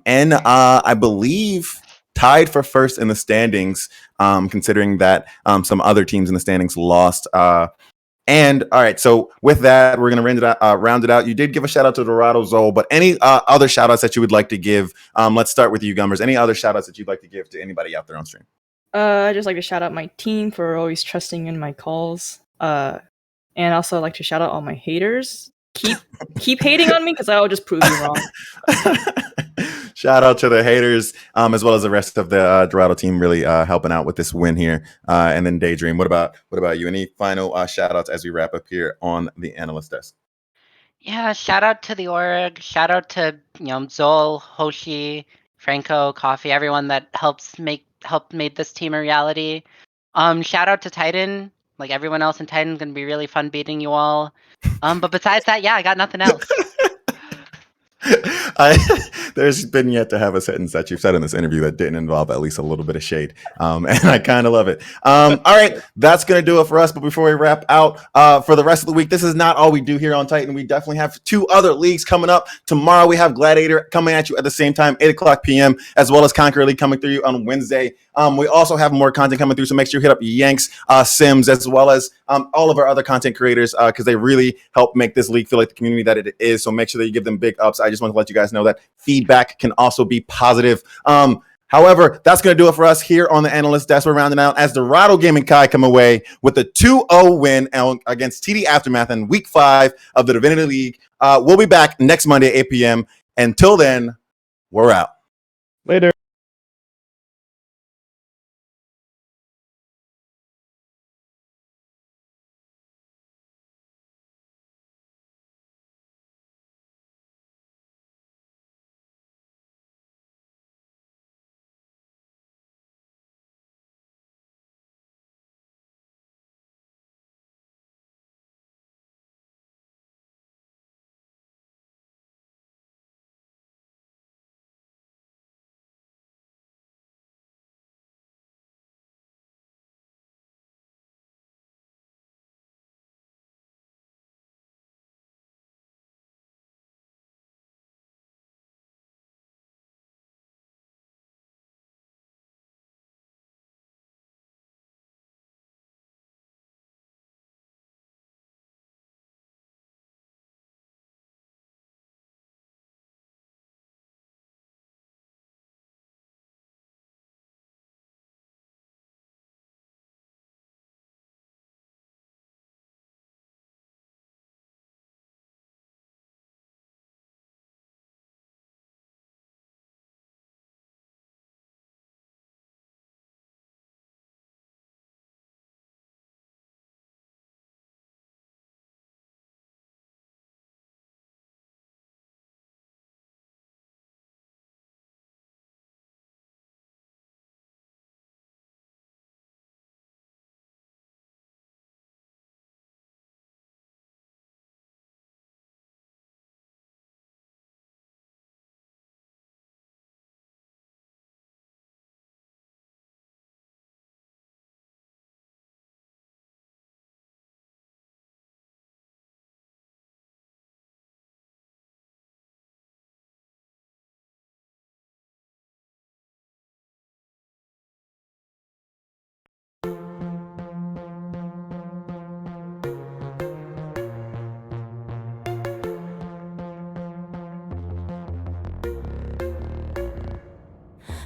and I believe tied for first in the standings, considering that some other teams in the standings lost. And all right, so with that, we're going to round it out. You did give a shout out to Dorado Zol, but any other shout outs that you would like to give? Let's start with you, Gumbers. Any other shout outs that you'd like to give to anybody out there on stream? I just like to shout out my team for always trusting in my calls. And also like to shout out all my haters. Keep hating on me because I will just prove you wrong. Shout out to the haters, as well as the rest of the Dorado team, really helping out with this win here. And then Daydream, what about you? Any final shout outs as we wrap up here on the analyst desk? Yeah, shout out to the org. Shout out to Zol, Hoshi, Franco, Coffee, everyone that helped made this team a reality. Shout out to Titan. Like everyone else in Titan, gonna be really fun beating you all. But besides that, yeah, I got nothing else. There's been yet to have a sentence that you've said in this interview that didn't involve at least a little bit of shade, and I kind of love it. All right, that's gonna do it for us. But before we wrap out for the rest of the week, this is not all we do here on Titan. We definitely have 2 other leagues coming up. Tomorrow we have Gladiator coming at you at the same time, 8:00 p.m., as well as Conqueror League coming through you on Wednesday. We also have more content coming through, so make sure you hit up Yanks, Sims, as well as all of our other content creators, because they really help make this league feel like the community that it is. So make sure that you give them big ups. I just want to let you guys know that feedback can also be positive. However, that's going to do it for us here on the Analyst Desk. We're rounding out as Dorado Gaming Chi come away with a 2-0 win against TD Aftermath in Week 5 of the Divinity League. We'll be back next Monday at 8 p.m. Until then, we're out. Later.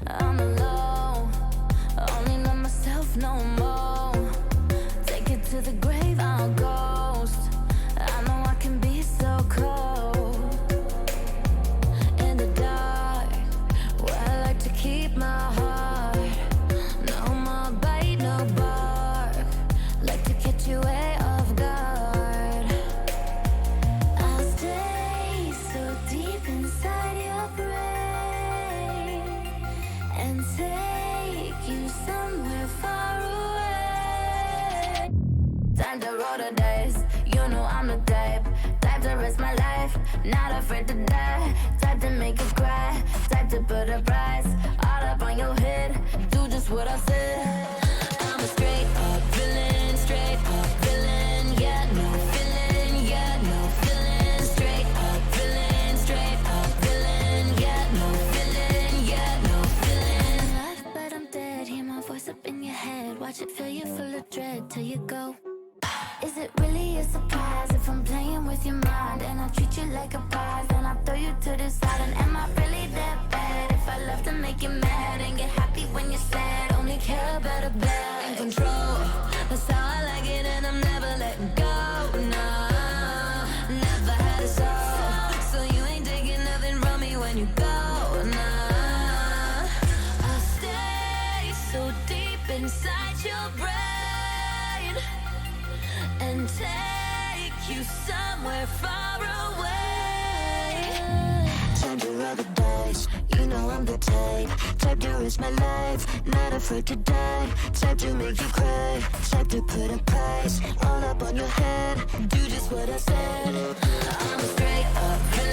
I'm alone, only know myself no more. Take it to the grave, I'll ghost. I know I can be so cold. In the dark, where I like to keep my heart. No more bite, no bark. Like to catch you way off guard. I'll stay so deep inside your brain and take you somewhere far away. Time to roll the dice, you know I'm the type to risk my life, not afraid to die. Type to make you cry, type to put a price all up on your head. Do just what I said. I'm a straight up villain, yeah, no feeling, yeah, no feeling. Straight up villain, yeah, no feeling, yeah, no feeling. Alive, but I'm dead, hear my voice up in your head. Watch it fill you full of dread till you go. Is it really a surprise if I'm playing with your mind and I treat you like a prize? Then I throw you to the side, and am I really that bad? If I love to make you mad and get happy when you're sad, only care about a bad and control. That's how I like it, and I'm never letting go. Nah, never had a soul, so you ain't taking nothing from me when you go. Nah, I'll stay so deep inside your brain and take you somewhere far away. Time to roll the dice, you know I'm the type to risk my life, not afraid to die. Type to make you cry, type to put a price all up on your head. Do just what I said. I'm a straight up villain.